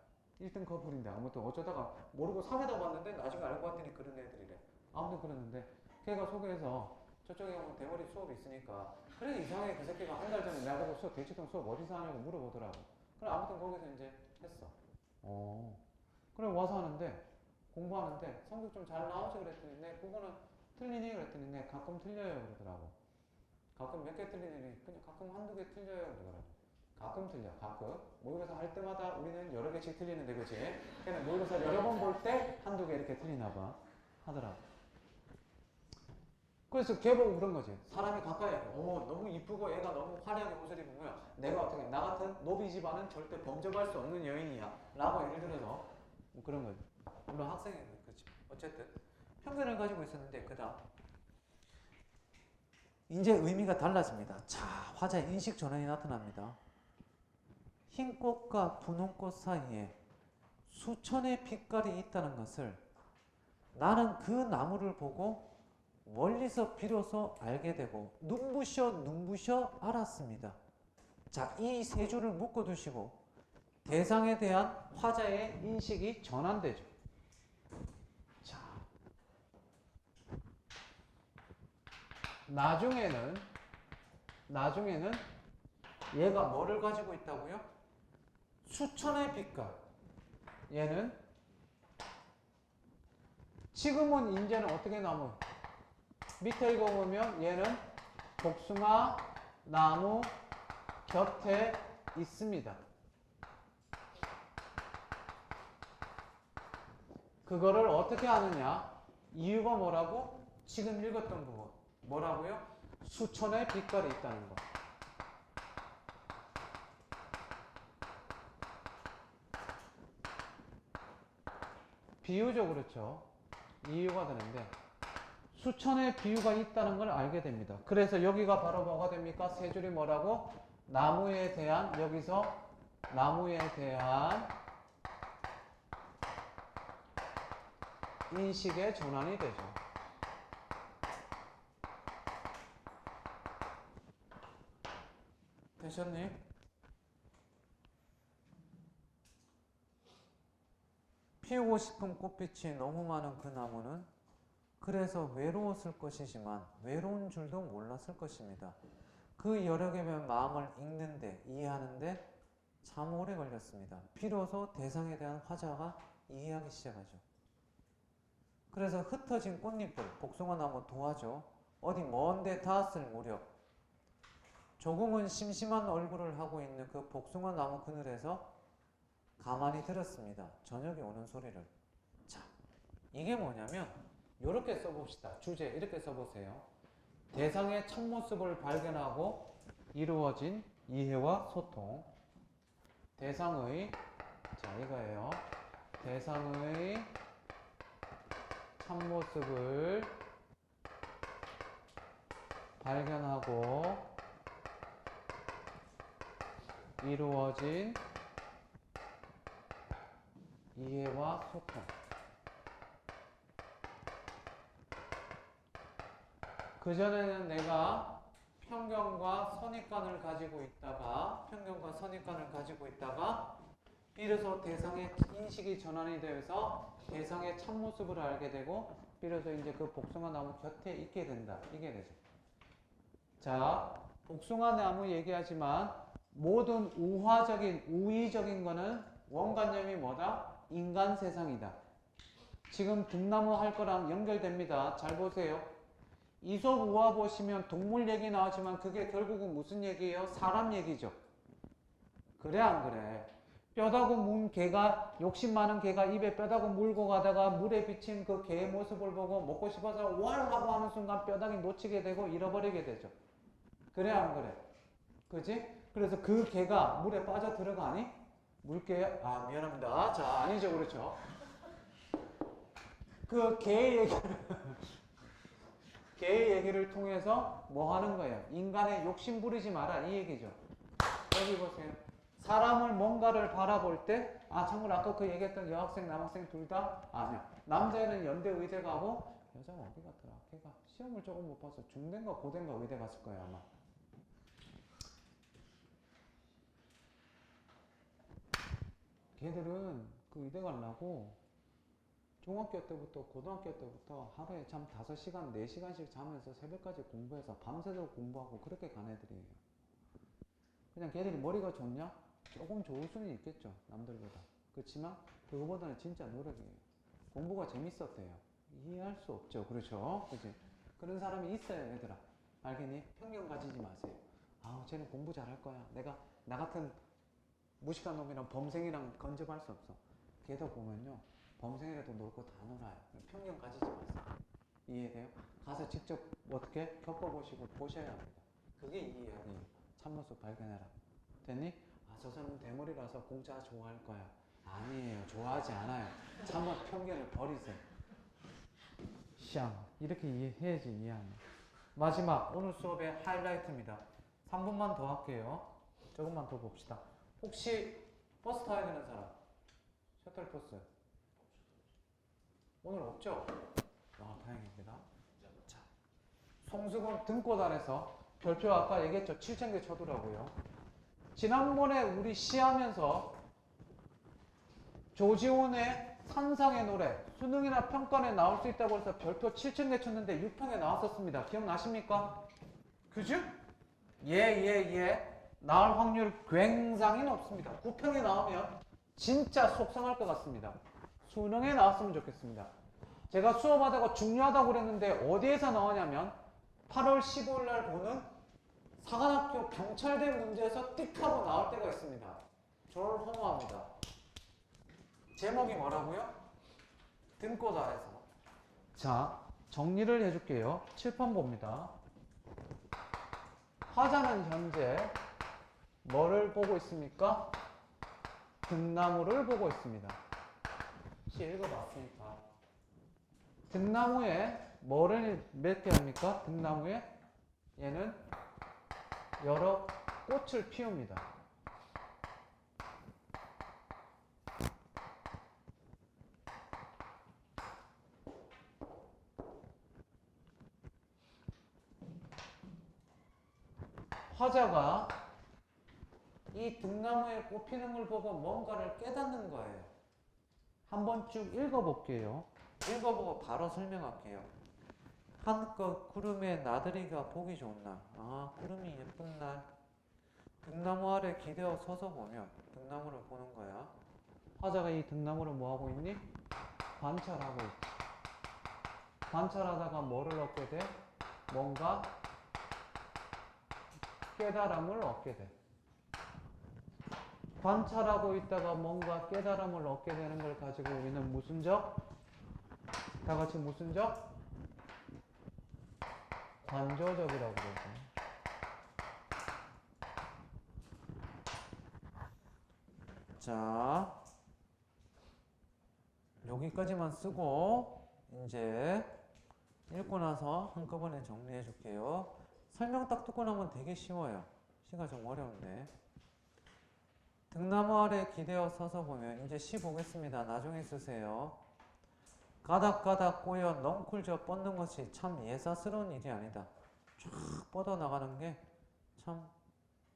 1등 커플인데 아무튼 어쩌다가 모르고 사귀다 봤는데 나중에 알고 봤더니 그런 애들이래. 아무튼 그랬는데 걔가 소개해서 저쪽에 가면 대머리 수업이 있으니까 그래 이상하게 그 새끼가 한 달 전에 나보고 수업 대치동 수업 어디서 하냐고 물어보더라고. 그래 아무튼 거기서 이제 했어. 그래 와서 하는데 공부하는데 성적 좀 잘 나오지 그랬더니 네 그거는 틀리니 그랬더니 네 가끔 틀려요 그러더라고. 가끔 몇 개 틀리니 그냥 가끔 한두 개 틀려요 그러더라고. 가끔 틀려. 가끔 모의고사 할 때마다 우리는 여러 개씩 틀리는데 그치? 걔는 모의고사 여러 번 볼 때 한두 개 이렇게 틀리나 봐 하더라고. 그래서 걔 보고 그런 거지. 사람이 가까이 너무 이쁘고 애가 너무 화려하게 옷을 입으면 내가 어떻게 나 같은 노비 집안은 절대 범접할 수 없는 여인이야 라고 예를 들어서 뭐 그런 거지. 물론 학생은 그렇지. 어쨌든 편견을 가지고 있었는데 그 다음 이제 의미가 달라집니다. 자, 화자의 인식 전환이 나타납니다. 흰 꽃과 분홍 꽃 사이에 수천의 빛깔이 있다는 것을 나는 그 나무를 보고 멀리서 비로소 알게 되고 눈부셔 알았습니다. 자, 이 세 줄을 묶어두시고 대상에 대한 화자의 인식이 전환되죠. 자, 나중에는 얘가 뭐를 가지고 있다고요? 수천의 빛깔. 얘는 지금은 이제는 어떻게 나무? 밑에 읽어보면 얘는 복숭아 나무 곁에 있습니다. 그거를 어떻게 아느냐? 이유가 뭐라고? 지금 읽었던 그거. 뭐라고요? 수천의 빛깔이 있다는 거. 비유죠, 그렇죠? 이유가 되는데 수천의 비유가 있다는 걸 알게 됩니다. 그래서 여기가 바로 뭐가 됩니까? 세 줄이 뭐라고? 나무에 대한 여기서 나무에 대한 인식의 전환이 되죠. 되셨니? 피우고 싶은 꽃빛이 너무 많은 그 나무는 그래서 외로웠을 것이지만 외로운 줄도 몰랐을 것입니다. 그 여러 개의 마음을 읽는데 이해하는데 참 오래 걸렸습니다. 비로소 대상에 대한 화자가 이해하기 시작하죠. 그래서 흩어진 꽃잎들, 복숭아나무 도와줘. 어디 먼데 닿았을 무렵 조금은 심심한 얼굴을 하고 있는 그 복숭아나무 그늘에서 가만히 들었습니다. 저녁이 오는 소리를. 자, 이게 뭐냐면 이렇게 써봅시다. 주제 이렇게 써보세요. 대상의 참모습을 발견하고 이루어진 이해와 소통. 대상의, 자 이거예요. 대상의 참모습을 발견하고 이루어진 이해와 소통. 그전에는 내가 편견과 선입관을 가지고 있다가 비로소 대상의 인식이 전환이 되어서 대상의 참모습을 알게 되고 비로소 이제 그 복숭아나무 곁에 있게 된다. 이게 되죠. 자, 복숭아나무 얘기하지만 모든 우의적인 거는 원관념이 뭐다? 인간 세상이다. 지금 등나무 할 거랑 연결됩니다. 잘 보세요. 이솝 우화 보시면 동물 얘기 나오지만 그게 결국은 무슨 얘기예요? 사람 얘기죠. 그래 안 그래? 뼈다구 문 개가, 욕심 많은 개가 입에 뼈다구 물고 가다가 물에 비친 그 개의 모습을 보고 먹고 싶어서 왈 하고 하는 순간 뼈다귀 놓치게 되고 잃어버리게 되죠. 그래 안 그래? 그지? 그래서 그 개가 물에 빠져 들어가니? 물개, 아 미안합니다. 자, 아니죠. 그렇죠. 그 개의 얘기를 통해서 뭐 하는 거예요? 인간의 욕심 부리지 마라 이 얘기죠. 여기 보세요. 사람을 뭔가를 바라볼 때, 아 참고로 아까 그 얘기했던 여학생 남학생 둘 다 아니야. 남자애는 연대 의대 가고 여자가 어디 갔더라? 걔가 시험을 조금 못 봐서 중대인가 고대인가 의대 갔을 거예요 아마. 걔들은 그 의대 가려고 중학교 때부터 고등학교 때부터 하루에 잠 5시간, 4시간씩 자면서 새벽까지 공부해서 밤새도록 공부하고 그렇게 간 애들이에요. 그냥 걔들이 머리가 좋냐? 조금 좋을 수는 있겠죠. 남들보다. 그렇지만 그거보다는 진짜 노력이에요. 공부가 재밌었대요. 이해할 수 없죠. 그렇죠? 그치? 그런 사람이 있어요, 얘들아. 알겠니? 편견 가지지 마세요. 아우, 쟤는 공부 잘할 거야. 내가 나 같은 무식한 놈이랑 범생이랑 건접할 수 없어. 걔도 보면요. 범생이라도 놀고 다 놀아요. 편견 가지지 마세요. 이해돼요? 가서 직접 어떻게 겪어보시고 보셔야 합니다. 그게 이해야 돼요. 참모습 발견해라. 됐니? 아, 저 사람은 대머리라서 공짜 좋아할 거야. 아니에요. 좋아하지 않아요. 참모 편견을 버리세요. 샹. 이렇게 이해해야지 이해하면. 마지막 오늘 수업의 하이라이트입니다. 3분만 더 할게요. 조금만 더 봅시다. 혹시 버스 타야 되는 사람? 셔틀버스. 오늘 없죠? 아, 다행입니다. 자, 송수근 등꽃 아래서 별표 아까 얘기했죠? 7,000개 쳐두라고요. 지난번에 우리 시하면서 조지훈의 산상의 노래 수능이나 평가에 나올 수 있다고 해서 별표 7,000개 쳤는데 6평에 나왔었습니다. 기억나십니까? 그죠? 예. 나올 확률 굉장히 높습니다. 9평에 나오면 진짜 속상할 것 같습니다. 수능에 나왔으면 좋겠습니다. 제가 수업하다가 중요하다고 그랬는데 어디에서 나오냐면 8월 15일 날 보는 사관학교 경찰대 문제에서 띡 하고 나올 때가 있습니다. 저를 허무합니다. 제목이 뭐라고요? 등꽃 아래서. 자, 정리를 해줄게요. 칠판 봅니다. 화자는 현재 뭐를 보고 있습니까? 등나무를 보고 있습니다. 혹시 읽어봤으니까. 등나무에 뭐를 몇 개 합니까? 등나무에 얘는 여러 꽃을 피웁니다. 화자가 이 등나무에 꽃 피는 걸 보고 뭔가를 깨닫는 거예요. 한번 쭉 읽어볼게요. 읽어보고 바로 설명할게요. 한껏 구름에 나들이가 보기 좋은 날. 아, 구름이 예쁜 날. 등나무 아래 기대어 서서 보면 등나무를 보는 거야. 화자가 이 등나무를 뭐하고 있니? 관찰하고 있지. 관찰하다가 뭐를 얻게 돼? 뭔가 깨달음을 얻게 돼. 관찰하고 있다가 뭔가 깨달음을 얻게 되는 걸 가지고 우리는 무슨 적? 다 같이 무슨 적? 관조적이라고 그러죠. 자, 여기까지만 쓰고 이제 읽고 나서 한꺼번에 정리해 줄게요. 설명 딱 듣고 나면 되게 쉬워요. 시가 좀 어려운데. 등나무 아래 기대어 서서 보면 이제 시 보겠습니다. 나중에 쓰세요. 가닥가닥 꼬여 넝쿨져 뻗는 것이 참 예사스러운 일이 아니다. 쫙 뻗어나가는 게 참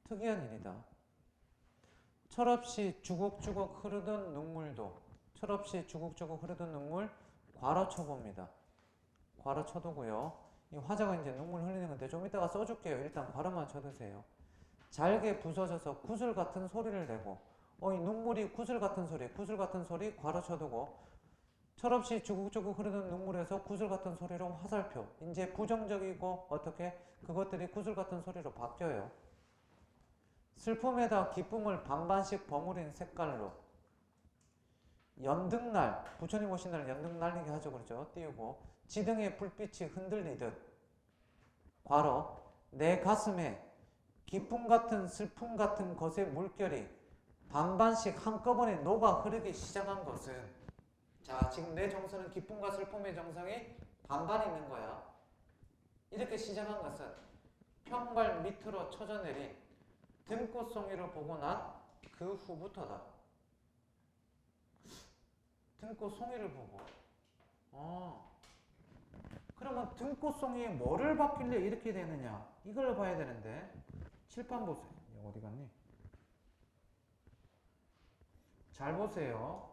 특이한 일이다. 철없이 주걱주걱 흐르던 눈물도, 철없이 주걱주걱 흐르던 눈물 괄호쳐봅니다. 괄호쳐두고요. 이 화자가 이제 눈물 흘리는 건데 좀 이따가 써줄게요. 일단 괄호만 쳐두세요. 잘게 부서져서 구슬 같은 소리를 내고, 이 눈물이 구슬 같은 소리 괄호쳐두고, 철없이 주걱주걱 흐르는 눈물에서 구슬 같은 소리로 화살표. 이제 부정적이고 어떻게 그것들이 구슬 같은 소리로 바뀌어요. 슬픔에다 기쁨을 반반씩 버무린 색깔로. 연등날, 부처님 오신 날 연등 날리게 하죠. 그렇죠? 띄우고. 지등의 불빛이 흔들리듯. 괄호. 내 가슴에 기쁨 같은 슬픔 같은 것의 물결이 반반씩 한꺼번에 녹아 흐르기 시작한 것은, 자, 지금 내 정서는 기쁨과 슬픔의 정성이 반반 있는 거야. 이렇게 시작한 것은 평발 밑으로 쳐져 내린 등꽃송이를 보고 난 그 후부터다. 등꽃송이를 보고. 그러면 등꽃송이에 뭐를 받길래 이렇게 되느냐? 이걸 봐야 되는데. 칠판 보세요. 어디 갔니? 잘 보세요.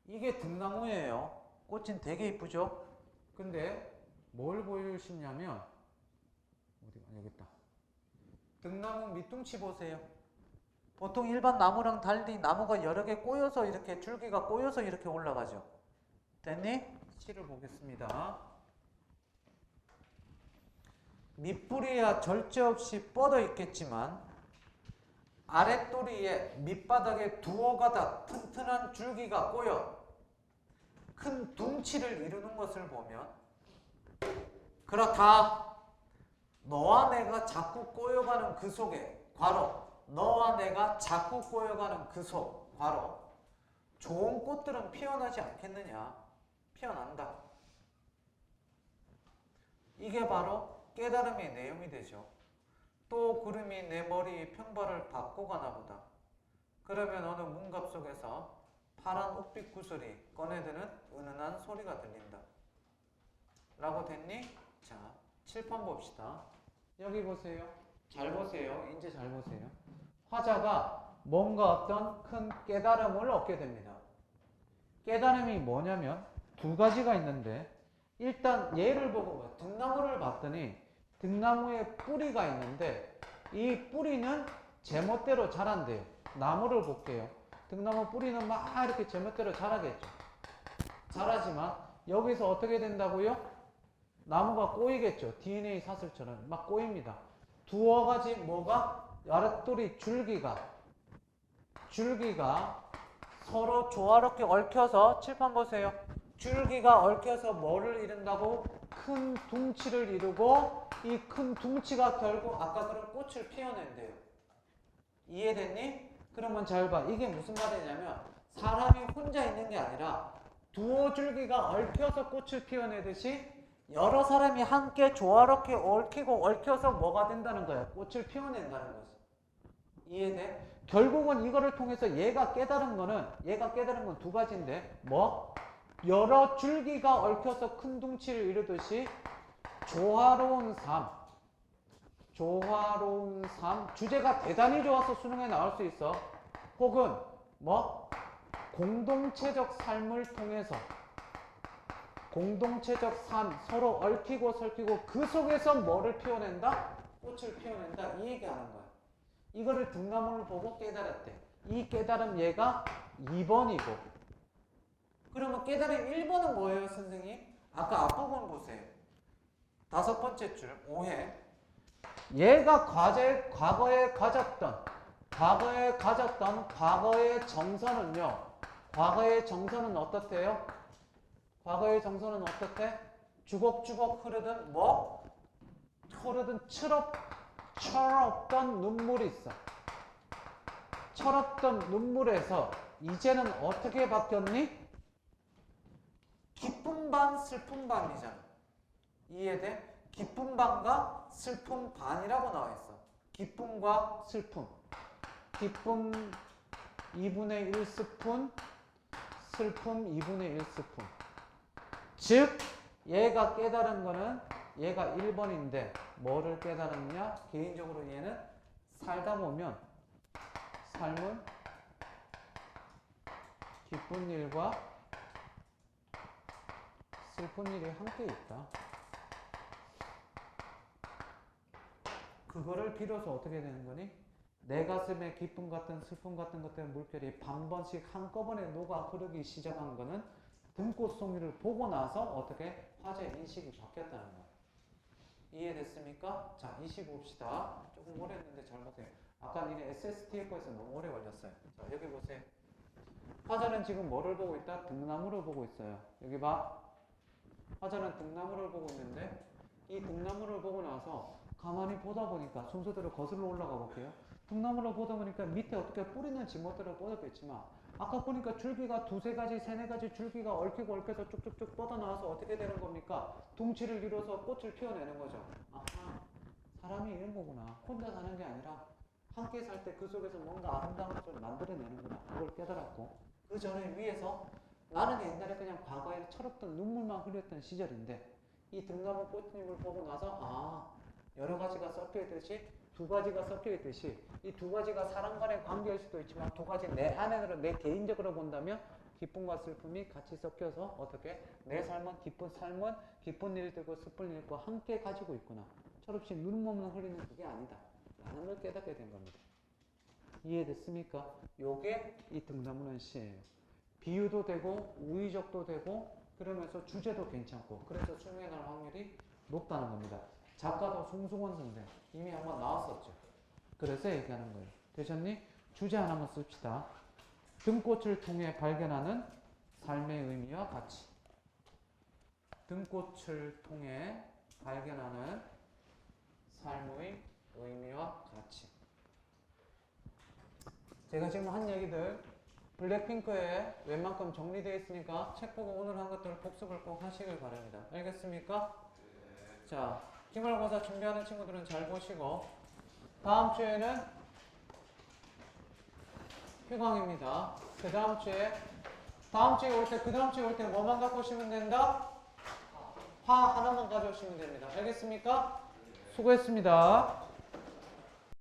이게 등나무예요. 꽃은 되게 이쁘죠? 근데 뭘 보여주시냐면, 여기 있다. 등나무 밑둥치 보세요. 보통 일반 나무랑 달리 나무가 여러 개 꼬여서 이렇게 줄기가 꼬여서 이렇게 올라가죠. 됐니? 시를 보겠습니다. 밑뿌리야 절제 없이 뻗어 있겠지만 아랫도리에 밑바닥에 두어 가닥 튼튼한 줄기가 꼬여 큰 둥치를 이루는 것을 보면, 그렇다. 너와 내가 자꾸 꼬여가는 그 속에, 괄호, 너와 내가 자꾸 꼬여가는 그 속, 괄호, 좋은 꽃들은 피어나지 않겠느냐? 피어난다. 이게 바로 깨달음의 내용이 되죠. 또 구름이 내 머리 평발을 밟고 가나 보다. 그러면 어느 문갑 속에서 파란 옥빛 구슬이 꺼내드는 은은한 소리가 들린다. 라고 됐니? 자, 칠판 봅시다. 여기 보세요. 잘 보세요. 이제 잘 보세요. 화자가 뭔가 어떤 큰 깨달음을 얻게 됩니다. 깨달음이 뭐냐면 두 가지가 있는데, 일단 얘를 보고 등나무를 봤더니 등나무에 뿌리가 있는데 이 뿌리는 제멋대로 자란대요. 나무를 볼게요. 등나무 뿌리는 막 이렇게 제멋대로 자라겠죠. 자라지만 여기서 어떻게 된다고요? 나무가 꼬이겠죠. DNA 사슬처럼 막 꼬입니다. 두어 가지 뭐가? 아랫돌이 줄기가 서로 조화롭게 얽혀서, 칠판 보세요. 줄기가 얽혀서 뭐를 이룬다고? 큰 둥치를 이루고, 이 큰 둥치가 결국 아까 그런 꽃을 피워낸대요. 이해됐니? 그러면 잘 봐. 이게 무슨 말이냐면 사람이 혼자 있는 게 아니라 두어 줄기가 얽혀서 꽃을 피워내듯이 여러 사람이 함께 조화롭게 얽히고 얽혀서 뭐가 된다는 거야? 꽃을 피워낸다는 거지. 이해돼? 결국은 이거를 통해서 얘가 깨달은 건 두 가지인데, 뭐? 여러 줄기가 얽혀서 큰 둥치를 이루듯이 조화로운 삶, 주제가 대단히 좋아서 수능에 나올 수 있어. 혹은 뭐? 공동체적 삶을 통해서 공동체적 삶, 서로 얽히고 설키고 그 속에서 뭐를 피워낸다? 꽃을 피워낸다. 이 얘기하는 거야. 이거를 등나무를 보고 깨달았대. 이 깨달음 얘가 2번이고. 그러면 깨달음 1번은 뭐예요, 선생님? 아까 앞부분 보세요. 5번째 줄, 5회. 얘가 과거에 가졌던 과거의 정서는요. 과거의 정서는 어떻대요? 과거의 정서는 어떻대? 주걱주걱 흐르던 뭐? 흐르던 철없던 눈물이 있어. 철없던 눈물에서 이제는 어떻게 바뀌었니? 기쁨 반 슬픔 반이잖아. 이해돼? 기쁨 반과 슬픔 반이라고 나와 있어. 기쁨과 슬픔. 기쁨 2분의 1스푼, 슬픔 2분의 1스푼. 즉 얘가 깨달은 거는 얘가 1번인데 뭐를 깨달았냐? 개인적으로 얘는 살다 보면 삶은 기쁜 일과 슬픈 일이 함께 있다. 그거를 비로소 어떻게 되는 거니? 내 가슴에 기쁨 같은 슬픔 같은 것들의 물결이 반번씩 한꺼번에 녹아 흐르기 시작한 거는 등꽃 송이를 보고 나서 어떻게 화제 인식이 바뀌었다는 거예요. 이해됐습니까? 자, 25봅시다. 조금 오래 했는데 잘 보세요. 아까 니네 SST의 거에서 너무 오래 걸렸어요. 자, 여기 보세요. 화자는 지금 뭐를 보고 있다? 등나무를 보고 있어요. 여기 봐. 화자는 등나무를 보고 있는데 이 등나무를 보고 나서 가만히 보다 보니까 순서대로 거슬러 올라가 볼게요. 등나무를 보다 보니까 밑에 어떻게 뿌리는 지멋대로 뻗었겠지만 아까 보니까 줄기가 두세 가지, 세네 가지 줄기가 얽히고 얽혀서 쭉쭉쭉 뻗어나와서 어떻게 되는 겁니까? 둥치를 이뤄서 꽃을 피워내는 거죠. 아하, 사람이 이런 거구나. 혼자 사는 게 아니라 함께 살 때 그 속에서 뭔가 아름다운 것을 만들어내는구나. 그걸 깨달았고 그 전에 위에서 나는 옛날에 그냥 과거에 철없던 눈물만 흘렸던 시절인데 이 등나무 꽃잎을 보고 나서 여러 가지가 섞여 있듯이 두 가지가 섞여 있듯이 이 두 가지가 사람 간의 관계일 수도 있지만 두 가지 내 안으로 내 개인적으로 본다면 기쁨과 슬픔이 같이 섞여서 어떻게 내 삶은 기쁜 일들과 슬픈 일과 함께 가지고 있구나. 철없이 눈물만 흘리는 그게 아니다. 라는 걸 깨닫게 된 겁니다. 이해됐습니까? 요게 이 등나무는 시예요. 비유도 되고 우의적도 되고 그러면서 주제도 괜찮고 그래서 수명할 확률이 높다는 겁니다. 작가도 송승헌 선생 이미 한번 나왔었죠. 그래서 얘기하는 거예요. 되셨니? 주제 하나만 씁시다. 등꽃을 통해 발견하는 삶의 의미와 가치. 등꽃을 통해 발견하는 삶의 의미와 가치. 제가 지금 한 얘기들 블랙핑크에 웬만큼 정리되어 있으니까 책 보고 오늘 한 것들 복습을 꼭 하시길 바랍니다. 알겠습니까? 자, 기말고사 준비하는 친구들은 잘 보시고 다음 주에는 휴강입니다. 그 다음 주에 올 때 뭐만 갖고 오시면 된다? 화 하나만 가져오시면 됩니다. 알겠습니까? 수고했습니다.